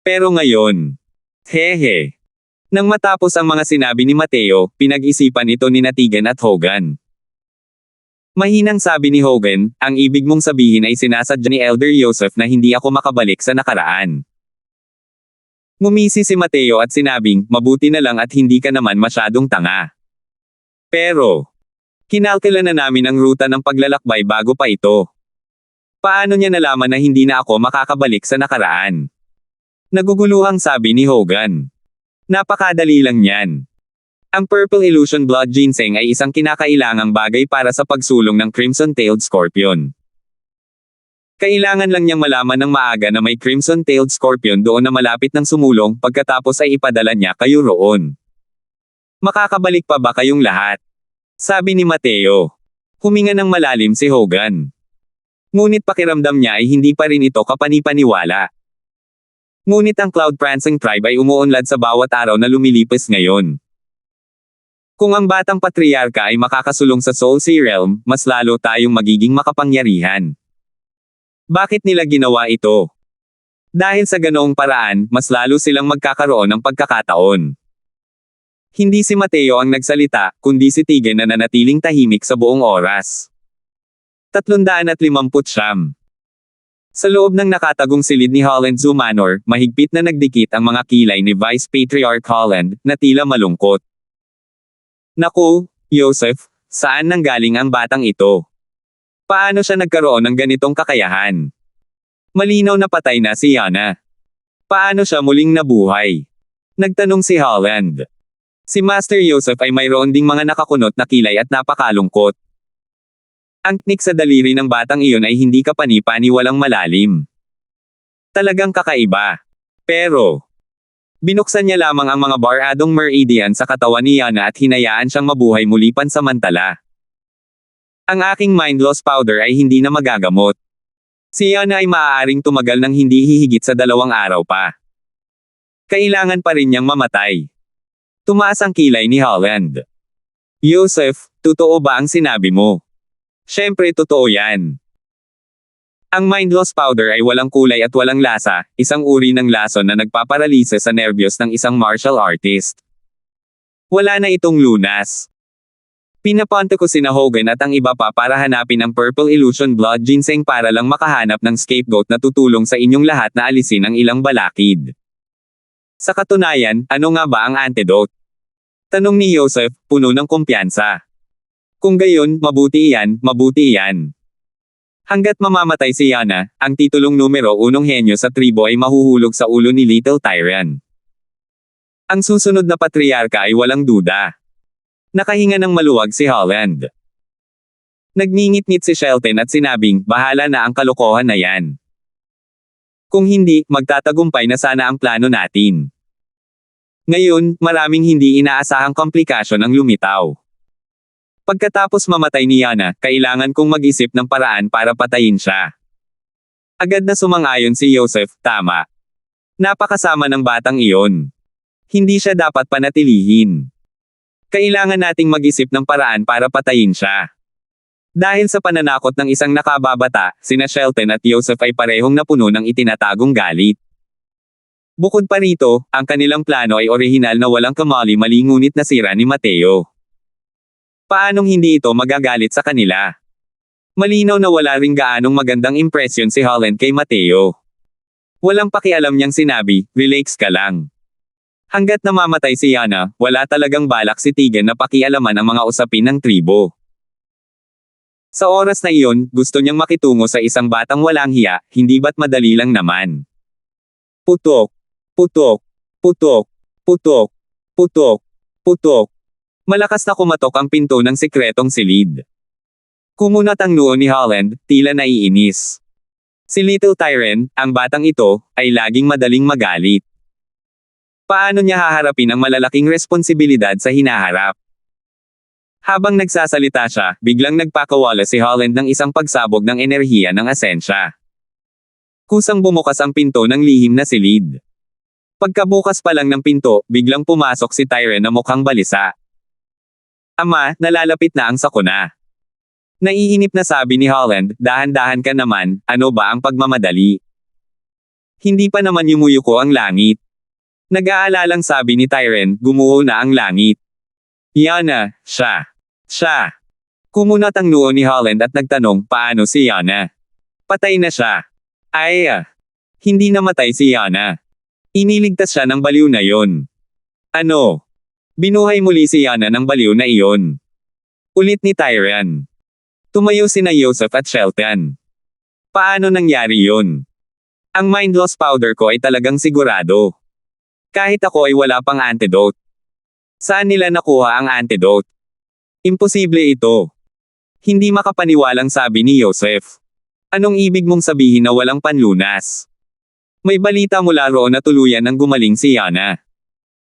Pero ngayon, hehe. Nang matapos ang mga sinabi ni Mateo, pinag-isipan ito ni Tegan at Hogan. Mahinang sabi ni Hogan, ang ibig mong sabihin ay sinasadya ni Elder Joseph na hindi ako makabalik sa nakaraan. Ngumisi si Mateo at sinabing, mabuti na lang at hindi ka naman masyadong tanga. Pero, kinalkila na namin ang ruta ng paglalakbay bago pa ito. Paano niya nalaman na hindi na ako makakabalik sa nakaraan? Naguguluhang sabi ni Hogan. Napakadali lang yan. Ang Purple Illusion Blood Ginseng ay isang kinakailangang bagay para sa pagsulong ng Crimson-tailed Scorpion. Kailangan lang niyang malaman ng maaga na may Crimson-tailed Scorpion doon na malapit ng sumulong, pagkatapos ay ipadala niya kayo roon. Makakabalik pa ba kayong lahat? Sabi ni Mateo. Huminga ng malalim si Hogan. Ngunit pakiramdam niya ay hindi pa rin ito kapanipaniwala. Ngunit ang Cloud Prancing Tribe ay umuunlad sa bawat araw na lumilipas ngayon. Kung ang batang patriarka ay makakasulong sa Soul Sea Realm, mas lalo tayong magiging makapangyarihan. Bakit nila ginawa ito? Dahil sa ganoong paraan, mas lalo silang magkakaroon ng pagkakataon. Hindi si Mateo ang nagsalita, kundi si Tegan na nanatiling tahimik sa buong oras. 359. Sa loob ng nakatagong silid ni Holland Zoo Manor, mahigpit na nagdikit ang mga kilay ni Vice Patriarch Holland, na tila malungkot. Naku, Joseph, saan nanggaling ang batang ito? Paano siya nagkaroon ng ganitong kakayahan? Malinaw na patay na si Yana. Paano siya muling nabuhay? Nagtanong si Holland. Si Master Joseph ay mayroon ding mga nakakunot na kilay at napakalungkot. Ang teknik sa daliri ng batang iyon ay hindi kapani-paniwalang malalim. Talagang kakaiba. Pero, binuksan niya lamang ang mga baradong meridian sa katawan ni Yana at hinayaan siyang mabuhay muli pansamantala. Ang aking mind loss powder ay hindi na magagamot. Si Yana ay maaaring tumagal ng hindi hihigit sa 2 araw pa. Kailangan pa rin niyang mamatay. Tumaas ang kilay ni Holland. Joseph, totoo ba ang sinabi mo? Siyempre totoo yan. Ang mind loss powder ay walang kulay at walang lasa, isang uri ng lason na nagpaparalisa sa nerbiyos ng isang martial artist. Wala na itong lunas. Pinapunta ko sina Hogan at ang iba pa para hanapin ang Purple Illusion Blood Ginseng para lang makahanap ng scapegoat na tutulong sa inyong lahat na alisin ang ilang balakid. Sa katunayan, ano nga ba ang antidote? Tanong ni Joseph, puno ng kumpiyansa. Kung gayon, mabuti iyan, mabuti iyan. Hanggat mamamatay si Yana, ang titulong numero 1 henyo sa tribo ay mahuhulog sa ulo ni Little Tyrion. Ang susunod na patriarka ay walang duda. Nakahinga ng maluwag si Holland. Nagngingit-ngit si Shelton at sinabing, bahala na ang kalokohan na yan. Kung hindi, magtatagumpay na sana ang plano natin. Ngayon, maraming hindi inaasahang komplikasyon ang lumitaw. Pagkatapos mamatay ni Yana, kailangan kong mag-isip ng paraan para patayin siya. Agad na sumang-ayon si Joseph, tama. Napakasama ng batang iyon. Hindi siya dapat panatilihin. Kailangan nating mag-isip ng paraan para patayin siya. Dahil sa pananakot ng isang nakababata, sina Shelton at Joseph ay parehong napuno ng itinatagong galit. Bukod pa rito, ang kanilang plano ay orihinal na walang kamali-mali ngunit nasira ni Mateo. Paanong hindi ito magagalit sa kanila? Malinaw na wala ring gaanong magandang impresyon si Holland kay Mateo. Walang pakialam niyang sinabi, relax ka lang. Hanggat namamatay si Yana, wala talagang balak si Tegan na pakialaman ang mga usapin ng tribo. Sa oras na iyon, gusto niyang makitungo sa isang batang walang hiya, hindi ba't madali lang naman. Putok, putok, putok, putok, putok, putok. Malakas na kumatok ang pinto ng sikretong silid. Kumunat ang noo ni Holland, tila naiinis. Si Little Tyren, ang batang ito, ay laging madaling magalit. Paano niya haharapin ang malalaking responsibilidad sa hinaharap? Habang nagsasalita siya, biglang nagpakawala si Holland ng isang pagsabog ng enerhiya ng asensya. Kusang bumukas ang pinto ng lihim na silid. Pagkabukas pa lang ng pinto, biglang pumasok si Tyren na mukhang balisa. Ama, nalalapit na ang sakuna. Naiinip na sabi ni Holland, dahan-dahan ka naman, ano ba ang pagmamadali? Hindi pa naman yumuyuko ang langit. Nag-aalalang sabi ni Tyren, gumuho na ang langit. Yana, siya. Kumunat ang noo ni Holland at nagtanong, paano si Yana? Patay na siya. Ay, hindi namatay si Yana. Iniligtas siya ng baliw na yon. Ano? Binuhay muli si Yana ng baliw na iyon. Ulit ni Tyren. Tumayo sina Joseph at Shelton. Paano nangyari yun? Ang mind loss powder ko ay talagang sigurado. Kahit ako ay wala pang antidote. Saan nila nakuha ang antidote? Imposible ito. Hindi makapaniwalang sabi ni Joseph. Anong ibig mong sabihin na walang panlunas? May balita mula roon na tuluyan ng gumaling si Yana.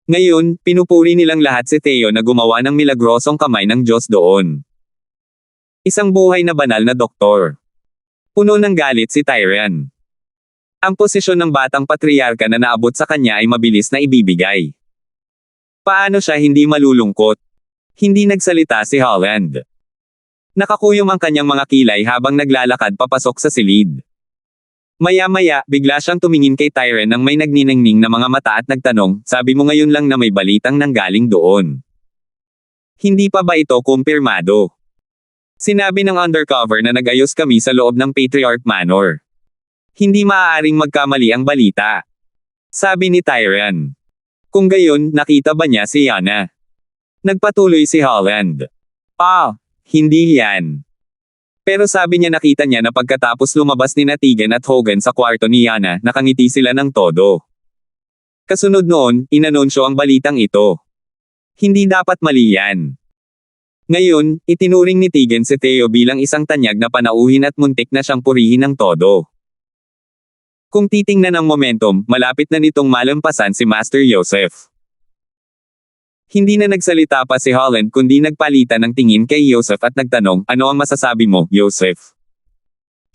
Ngayon, pinupuri nilang lahat si Theo na gumawa ng milagrosong kamay ng Diyos doon. Isang buhay na banal na doktor. Puno ng galit si Tyren. Ang posisyon ng batang patriarka na naabot sa kanya ay mabilis na ibibigay. Paano siya hindi malulungkot? Hindi nagsalita si Holland. Nakakuyom ang kanyang mga kilay habang naglalakad papasok sa silid. Maya-maya, bigla siyang tumingin kay Tyren nang may nagniningning na mga mata at nagtanong, sabi mo ngayon lang na may balitang nanggaling doon. Hindi pa ba ito kumpirmado? Sinabi ng undercover na nag-ayos kami sa loob ng Patriarch Manor. Hindi maaaring magkamali ang balita. Sabi ni Tyren. Kung gayon, nakita ba niya si Yana? Nagpatuloy si Holland. Hindi yan. Pero sabi niya nakita niya na pagkatapos lumabas ni Tegan at Hogan sa kwarto ni Yana, nakangiti sila ng todo. Kasunod noon, inanunsyo ang balitang ito. Hindi dapat mali yan. Ngayon, itinuring ni Tegan si Theo bilang isang tanyag na panauhin at muntik na siyang purihin ng todo. Kung titingnan ang momentum, malapit na nitong malampasan si Master Joseph. Hindi na nagsalita pa si Holland kundi nagpalitan ng tingin kay Joseph at nagtanong, ano ang masasabi mo, Joseph?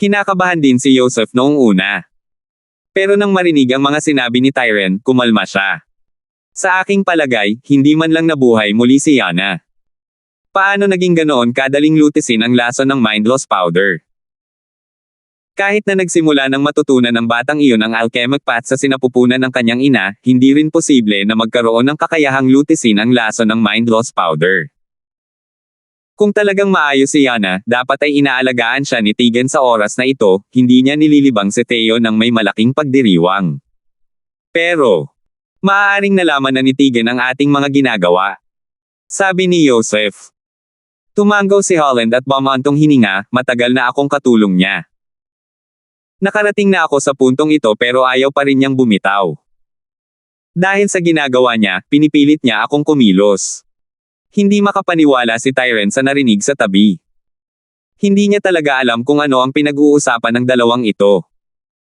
Kinakabahan din si Joseph noong una. Pero nang marinig ang mga sinabi ni Tyren, kumalma siya. Sa aking palagay, hindi man lang nabuhay muli si Yana. Paano naging ganoon kadaling lutisin ang lason ng mind loss powder? Kahit na nagsimula ng matutunan ng batang iyon ang alchemic path sa sinapupunan ng kanyang ina, hindi rin posible na magkaroon ng kakayahang lutisin ang lason ng mind loss powder. Kung talagang maayos si Yana, dapat ay inaalagaan siya ni Tegan sa oras na ito, hindi niya nililibang si Theo ng may malaking pagdiriwang. Pero, maaaring nalaman na ni Tegan ang ating mga ginagawa. Sabi ni Joseph. Tumanggaw si Holland at bumantong hininga, matagal na akong katulong niya. Nakarating na ako sa puntong ito pero ayaw pa rin niyang bumitaw. Dahil sa ginagawa niya, pinipilit niya akong kumilos. Hindi makapaniwala si Tyren sa narinig sa tabi. Hindi niya talaga alam kung ano ang pinag-uusapan ng dalawang ito.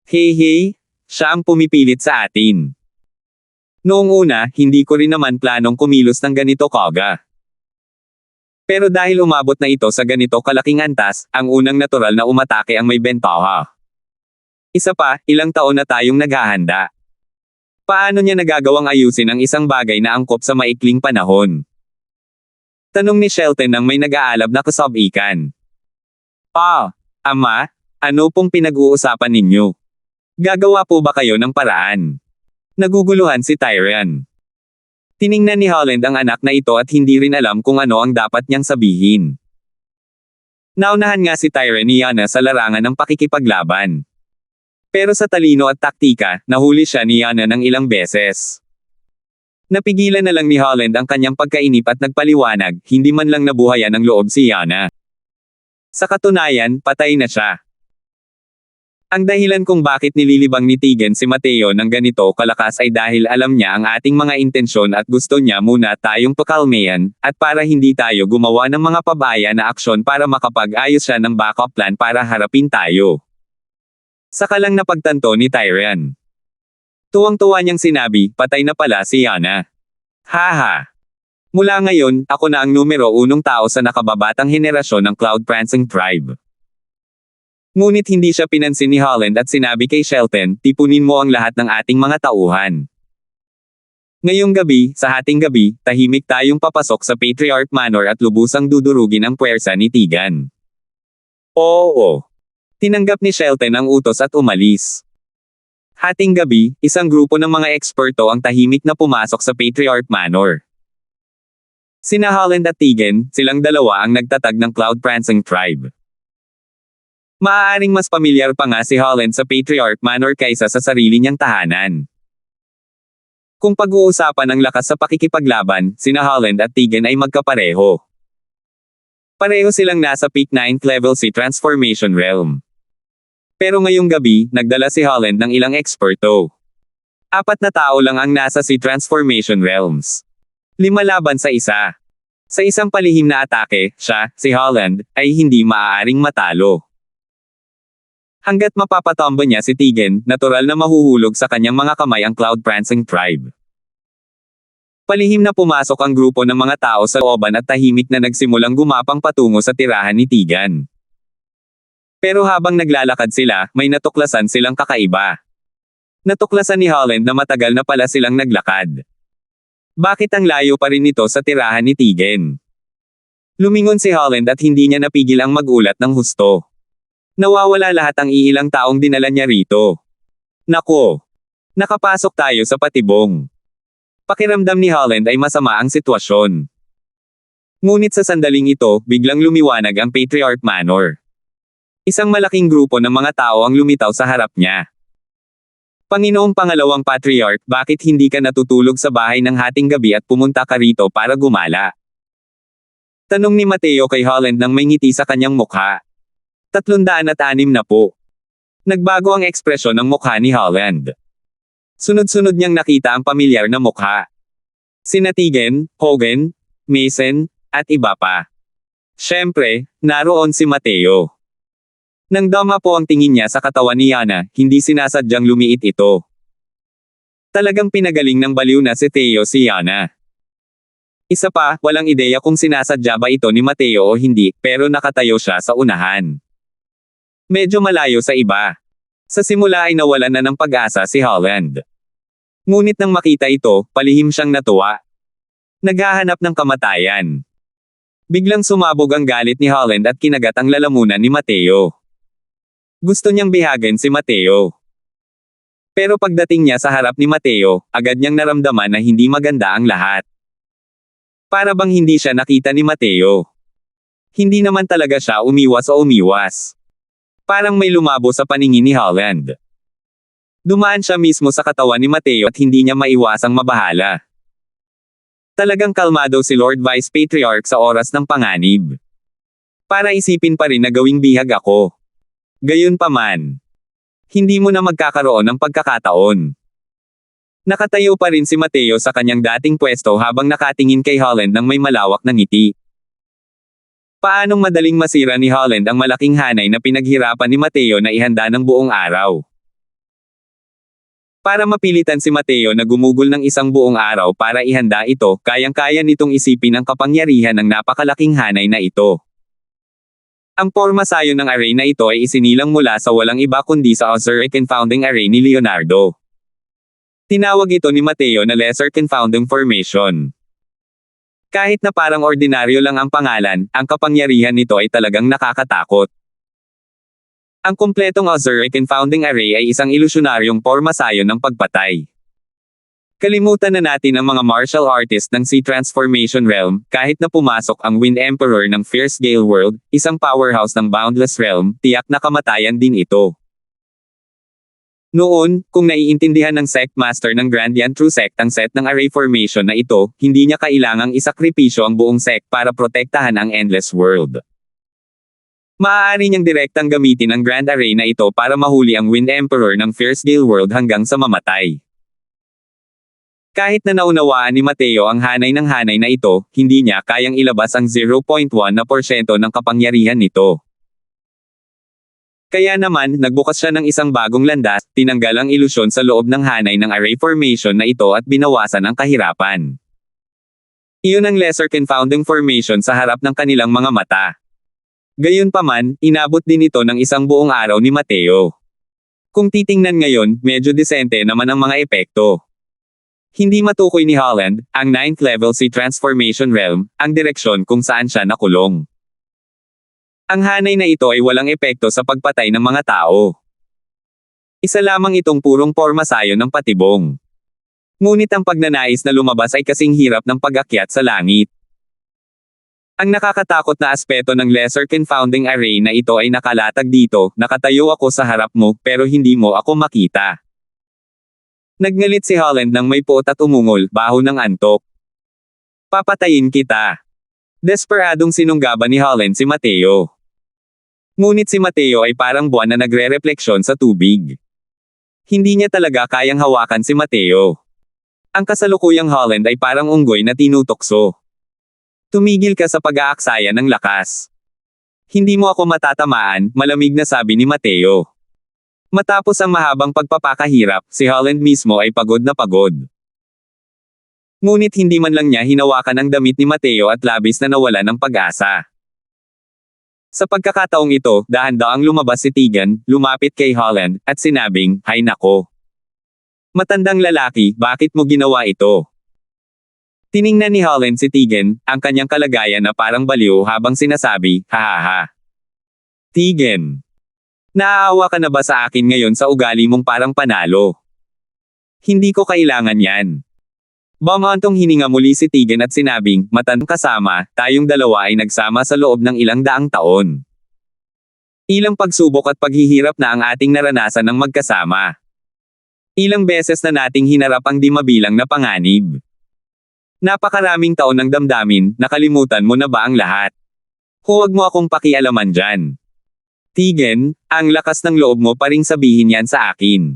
Hey, siya ang pumipilit sa atin. Noong una, hindi ko rin naman planong kumilos ng ganito kaga. Pero dahil umabot na ito sa ganito kalaking antas, ang unang natural na umatake ang may bentaha. Isa pa, ilang taon na tayong naghahanda. Paano niya nagagawang ayusin ang isang bagay na angkop sa maikling panahon? Tanong ni Shelton nang may nag-aalab na kasabikan. Ama, ano pong pinag-uusapan ninyo? Gagawa po ba kayo ng paraan? Naguguluhan si Tyrion. Tiningnan ni Holland ang anak na ito at hindi rin alam kung ano ang dapat niyang sabihin. Naunahan nga si Tyrion ni Lyanna sa larangan ng pakikipaglaban. Pero sa talino at taktika, nahuli siya ni Lyanna ng ilang beses. Napigilan na lang ni Holland ang kanyang pagkainip at nagpaliwanag, hindi man lang nabuhayan ng loob si Lyanna. Sa katunayan, patay na siya. Ang dahilan kung bakit nililibang ni Tyrion si Mateo ng ganito kalakas ay dahil alam niya ang ating mga intensyon at gusto niya muna tayong pakalmayan, at para hindi tayo gumawa ng mga pabaya na aksyon para makapag-ayos siya ng backup plan para harapin tayo. Saka lang napagtanto ni Tyrion. Tuwang-tuwa niyang sinabi, patay na pala si Lyanna. Haha. Mula ngayon, ako na ang numero 1 tao sa nakababatang henerasyon ng Cloud Prancing Tribe. Ngunit hindi siya pinansin ni Holland at sinabi kay Shelton, tipunin mo ang lahat ng ating mga tauhan. Ngayong gabi, sa hating gabi, tahimik tayong papasok sa Patriarch Manor at lubusang dudurugin ang puwersa ni Tyrion. Oo. Tinanggap ni Shelton ang utos at umalis. Hating gabi, isang grupo ng mga eksperto ang tahimik na pumasok sa Patriarch Manor. Sina Holland at Tyrion, silang dalawa ang nagtatag ng Cloud Prancing Tribe. Maaaring mas pamilyar pa nga si Holland sa Patriarch Manor kaysa sa sarili niyang tahanan. Kung pag-uusapan ang lakas sa pakikipaglaban, sina Holland at Tyrion ay magkapareho. Pareho silang nasa peak 9th level si Transformation Realm. Pero ngayong gabi, nagdala si Holland ng ilang eksperto. 4 na tao lang ang nasa si Transformation Realms. 5 laban sa isa. Sa isang palihim na atake, siya, si Holland, ay hindi maaaring matalo. Hanggat mapapatombo niya si Tyrion, natural na mahuhulog sa kanyang mga kamay ang Cloud Prancing Tribe. Palihim na pumasok ang grupo ng mga tao sa looban at tahimik na nagsimulang gumapang patungo sa tirahan ni Tyrion. Pero habang naglalakad sila, may natuklasan silang kakaiba. Natuklasan ni Holland na matagal na pala silang naglakad. Bakit ang layo pa rin nito sa tirahan ni Tyrion? Lumingon si Holland at hindi niya napigil ang magulat ng husto. Nawawala lahat ang iilang taong dinala niya rito. Nako! Nakapasok tayo sa patibong. Pakiramdam ni Holland ay masama ang sitwasyon. Ngunit sa sandaling ito, biglang lumiwanag ang Patriarch Manor. Isang malaking grupo ng mga tao ang lumitaw sa harap niya. Panginoong Pangalawang Patriarch, bakit hindi ka natutulog sa bahay ng hating gabi at pumunta ka rito para gumala? Tanong ni Mateo kay Holland nang may ngiti sa kanyang mukha. 306 na po. Nagbago ang ekspresyon ng mukha ni Holland. Sunod-sunod niyang nakita ang pamilyar na mukha. Sina Tyrion, Hogan, Mason, at iba pa. Siyempre, naroon si Mateo. Nang dama po ang tingin niya sa katawan ni Lyanna, hindi sinasadyang lumiit ito. Talagang pinagaling ng baliw na si Theo si Lyanna. Isa pa, walang ideya kung sinasadya ba ito ni Mateo o hindi, pero nakatayo siya sa unahan. Medyo malayo sa iba. Sa simula ay nawalan na ng pag-asa si Holland. Ngunit nang makita ito, palihim siyang natuwa. Naghahanap ng kamatayan. Biglang sumabog ang galit ni Holland at kinagat ang lalamunan ni Mateo. Gusto niyang bihagin si Mateo. Pero pagdating niya sa harap ni Mateo, agad niyang naramdaman na hindi maganda ang lahat. Para bang hindi siya nakita ni Mateo. Hindi naman talaga siya umiwas o umiwas. Parang may lumabo sa paningin ni Holland. Dumaan siya mismo sa katawan ni Mateo at hindi niya maiwasang mabahala. Talagang kalmado si Lord Vice Patriarch sa oras ng panganib. Para isipin pa rin na gawing bihag ako. Gayunpaman, hindi mo na magkakaroon ng pagkakataon. Nakatayo pa rin si Mateo sa kanyang dating pwesto habang nakatingin kay Holland ng may malawak na ngiti. Paanong madaling masira ni Holland ang malaking hanay na pinaghirapan ni Mateo na ihanda ng buong araw? Para mapilitan si Mateo na gumugol ng isang buong araw para ihanda ito, kayang-kaya nitong isipin ang kapangyarihan ng napakalaking hanay na ito. Ang pormasayo ng array na ito ay isinilang mula sa walang iba kundi sa Ozuric confounding array ni Leonardo. Tinawag ito ni Mateo na Lesser Confounding Formation. Kahit na parang ordinaryo lang ang pangalan, ang kapangyarihan nito ay talagang nakakatakot. Ang kumpletong Ozuric confounding array ay isang ilusyonaryong pormasayo ng pagpatay. Kalimutan na natin ang mga martial artist ng Sea Transformation Realm, kahit na pumasok ang Wind Emperor ng Fierce Gale World, isang powerhouse ng Boundless Realm, tiyak na kamatayan din ito. Noon, kung naiintindihan ng Sect Master ng Grandian True Sect ang set ng array formation na ito, hindi niya kailangang isakripisyo ang buong sect para protektahan ang Endless World. Maaari niyang direktang gamitin ang Grand Array na ito para mahuli ang Wind Emperor ng Fierce Gale World hanggang sa mamatay. Kahit na naunawaan ni Mateo ang hanay na ito, hindi niya kayang ilabas ang 0.1% ng kapangyarihan nito. Kaya naman, nagbukas siya ng isang bagong landas, tinanggal ang ilusyon sa loob ng hanay ng array formation na ito at binawasan ang kahirapan. Iyon ang Lesser Confounding Formation sa harap ng kanilang mga mata. Gayunpaman, inabot din ito ng isang buong araw ni Mateo. Kung titingnan ngayon, medyo disente naman ang mga epekto. Hindi matukoy ni Holland, ang 9th level Sea Transformation Realm, ang direksyon kung saan siya nakulong. Ang hanay na ito ay walang epekto sa pagpatay ng mga tao. Isa lamang itong purong pormasayo ng patibong. Ngunit ang pagnanais na lumabas ay kasing hirap ng pag-akyat sa langit. Ang nakakatakot na aspeto ng Lesser Confounding Array na ito ay nakalatag dito, nakatayo ako sa harap mo, pero hindi mo ako makita. Nagngalit si Holland nang may puot at umungol, baho ng antok. Papatayin kita. Desperadong sinunggaban ni Holland si Mateo. Ngunit si Mateo ay parang buwan na nagre-refleksyon sa tubig. Hindi niya talaga kayang hawakan si Mateo. Ang kasalukuyang Holland ay parang unggoy na tinutokso. Tumigil ka sa pag-aaksaya ng lakas. Hindi mo ako matatamaan, malamig na sabi ni Mateo. Matapos ang mahabang pagpapakahirap, si Holland mismo ay pagod na pagod. Ngunit hindi man lang niya hinawakan ang damit ni Mateo at labis na nawala ng pag-asa. Sa pagkakataong ito, dahan-daang lumabas si Tegan, lumapit kay Holland, at sinabing, "Hay nako. Matandang lalaki, bakit mo ginawa ito?" Tiningnan ni Holland si Tegan, ang kanyang kalagayan na parang baliw habang sinasabi, "Hahaha. Tegan. Naaawa ka na ba sa akin ngayon sa ugali mong parang panalo? Hindi ko kailangan yan." Bumantong hininga muli si Tegan at sinabing, "Matandang kasama, tayong dalawa ay nagsama sa loob ng ilang daang taon. Ilang pagsubok at paghihirap na ang ating naranasan ng magkasama. Ilang beses na nating hinarap ang di mabilang na panganib. Napakaraming taon ng damdamin, nakalimutan mo na ba ang lahat? Huwag mo akong pakialaman dyan. Tegan, ang lakas ng loob mo pa ring sabihin yan sa akin.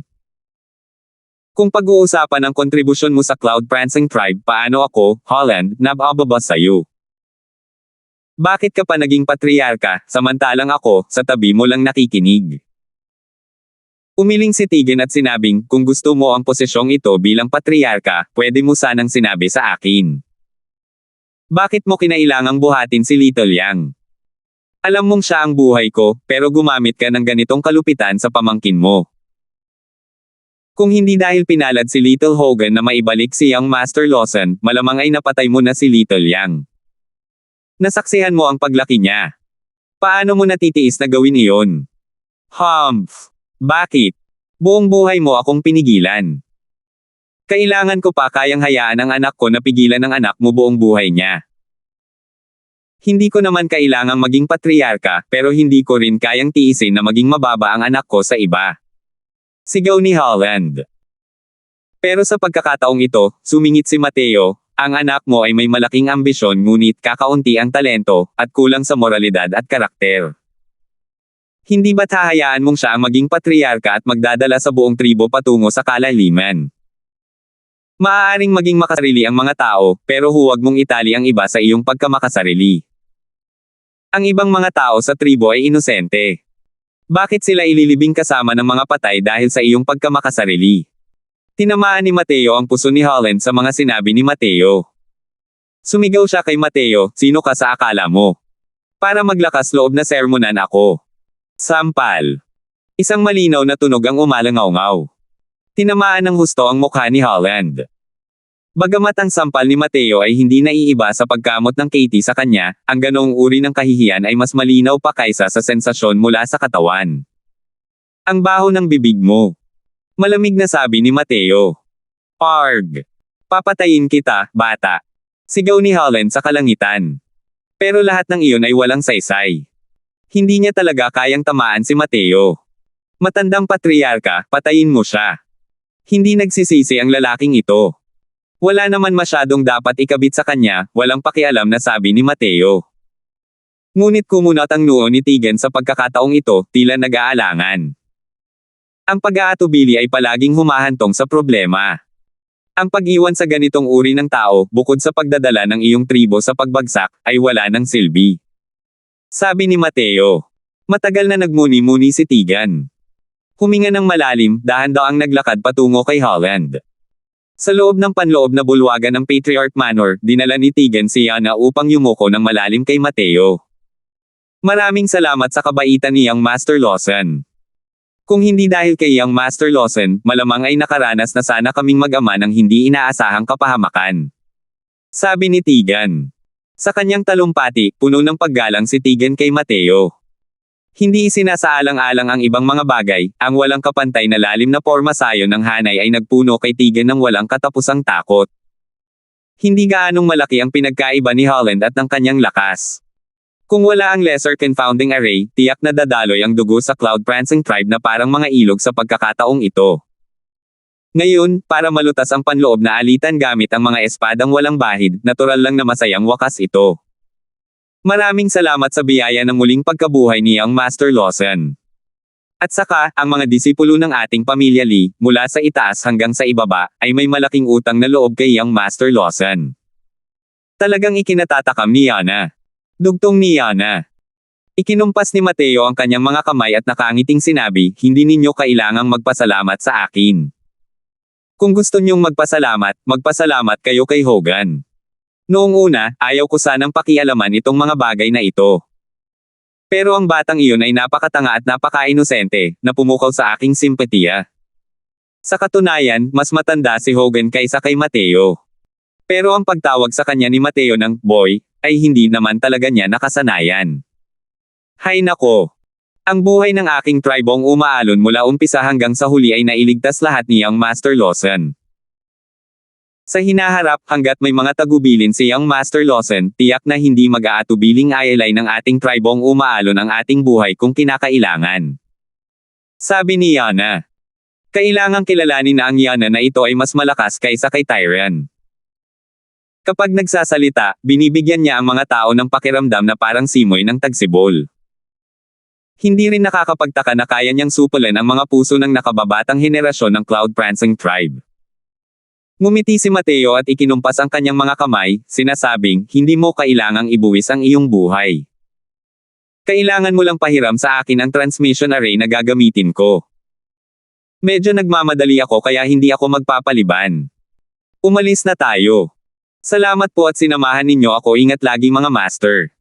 Kung pag-uusapan ang kontribusyon mo sa Cloud Prancing Tribe, paano ako, Holland, nabababa sa'yo? Bakit ka pa naging patriarka, samantalang ako, sa tabi mo lang nakikinig?" Umiling si Tegan at sinabing, "Kung gusto mo ang posisyong ito bilang patriarka, pwede mo sanang sinabi sa akin. Bakit mo kinailangang buhatin si Little Yang? Alam mong siya ang buhay ko, pero gumamit ka ng ganitong kalupitan sa pamangkin mo. Kung hindi dahil pinalad si Little Hogan na maibalik si Young Master Lawson, malamang ay napatay mo na si Little Yang. Nasaksihan mo ang paglaki niya. Paano mo natitiis na gawin iyon? Humph! Bakit? Buong buhay mo akong pinigilan. Kailangan ko pa kayang hayaan ang anak ko na pigilan ang anak mo buong buhay niya. Hindi ko naman kailangang maging patriarka, pero hindi ko rin kayang tiisin na maging mababa ang anak ko sa iba." Sigaw ni Holland. Pero sa pagkakataong ito, sumingit si Mateo, "Ang anak mo ay may malaking ambisyon ngunit kakaunti ang talento, at kulang sa moralidad at karakter. Hindi ba't hahayaan mong siya ang maging patriarka at magdadala sa buong tribo patungo sa kalaliman? Maaaring maging makasarili ang mga tao, pero huwag mong itali ang iba sa iyong pagkamakasarili. Ang ibang mga tao sa tribo ay inosente. Bakit sila ililibing kasama ng mga patay dahil sa iyong pagkamakasarili? Tinamaan ni Mateo ang puso ni Holland sa mga sinabi ni Mateo. Sumigaw siya kay Mateo, sino ka sa akala mo? Para maglakas loob na sermonan ako. Sampal. Isang malinaw na tunog ang umalangaw-ngaw. Tinamaan ng husto ang mukha ni Holland. Bagamat ang sampal ni Mateo ay hindi naiiba sa pagkamot ng Katie sa kanya, ang ganoong uri ng kahihiyan ay mas malinaw pa kaysa sa sensasyon mula sa katawan. Ang baho ng bibig mo. Malamig na sabi ni Mateo. Arg! Papatayin kita, bata. Sigaw ni Holland sa kalangitan. Pero lahat ng iyon ay walang saysay. Hindi niya talaga kayang tamaan si Mateo. Matandang patriarka, patayin mo siya. Hindi nagsisisi ang lalaking ito. Wala naman masyadong dapat ikabit sa kanya, walang pakialam na sabi ni Mateo. Ngunit kumunat ang noo ni Tegan sa pagkakataong ito, tila nag-aalangan. Ang pag-aatubili ay palaging humahantong sa problema. Ang pag-iwan sa ganitong uri ng tao, bukod sa pagdadala ng iyong tribo sa pagbagsak, ay wala ng silbi. Sabi ni Mateo. Matagal na nagmuni-muni si Tegan. Huminga ng malalim, dahan-daang naglakad patungo kay Holland. Sa loob ng panloob na bulwagan ng Patriarch Manor, dinala ni Tegan si Yana upang yumuko ng malalim kay Mateo. Maraming salamat sa kabaitan ni Young Master Lawson. Kung hindi dahil kay Young Master Lawson, malamang ay nakaranas na sana kaming mag-ama ng hindi inaasahang kapahamakan. Sabi ni Tegan. Sa kanyang talumpati, puno ng paggalang si Tegan kay Mateo. Hindi isinasaalang-alang ang ibang mga bagay, ang walang kapantay na lalim na pormasayon ng hanay ay nagpuno kay Tegan ng walang katapusang takot. Hindi gaanong malaki ang pinagkaiba ni Holland at ng kanyang lakas. Kung wala ang lesser confounding array, tiyak na dadaloy ang dugo sa Cloud-Prancing tribe na parang mga ilog sa pagkakataong ito. Ngayon, para malutas ang panloob na alitan gamit ang mga espadang walang bahid, natural lang na masayang wakas ito. Maraming salamat sa biyaya ng muling pagkabuhay ni Young Master Lawson. At saka, ang mga disipulo ng ating pamilya Lee, mula sa itaas hanggang sa ibaba, ay may malaking utang na loob kay Young Master Lawson. Talagang ikinatatakam ni Yana. Dugtong ni Yana. Ikinumpas ni Mateo ang kanyang mga kamay at nakangiting sinabi, hindi ninyo kailangang magpasalamat sa akin. Kung gusto niyong magpasalamat kayo kay Hogan. Noong una, ayaw ko sanang pakialaman itong mga bagay na ito. Pero ang batang iyon ay napakatanga at napaka-inosente, na pumukaw sa aking simpatiya. Sa katunayan, mas matanda si Hogan kaysa kay Mateo. Pero ang pagtawag sa kanya ni Mateo ng boy, ay hindi naman talaga niya nakasanayan. Hay nako! Ang buhay ng aking tribong umaalon mula umpisa hanggang sa huli ay nailigtas lahat ni Young Master Lawson. Sa hinaharap, hanggat may mga tagubilin si Young Master Lawson, tiyak na hindi mag-aatubiling ayalay ng ating tribong umaalon ang ating buhay kung kinakailangan. Sabi ni Yana. Kailangang kilalanin na ang Yana na ito ay mas malakas kaysa kay Tyrion. Kapag nagsasalita, binibigyan niya ang mga tao ng pakiramdam na parang simoy ng tagsibol. Hindi rin nakakapagtaka na kaya niyang supulan ang mga puso ng nakababatang henerasyon ng Cloud-Prancing tribe. Ngumiti si Mateo at ikinumpas ang kanyang mga kamay, sinasabing, hindi mo kailangang ibuwis ang iyong buhay. Kailangan mo lang pahiram sa akin ang transmission array na gagamitin ko. Medyo nagmamadali ako kaya hindi ako magpapaliban. Umalis na tayo. Salamat po at sinamahan ninyo ako, ingat lagi mga master.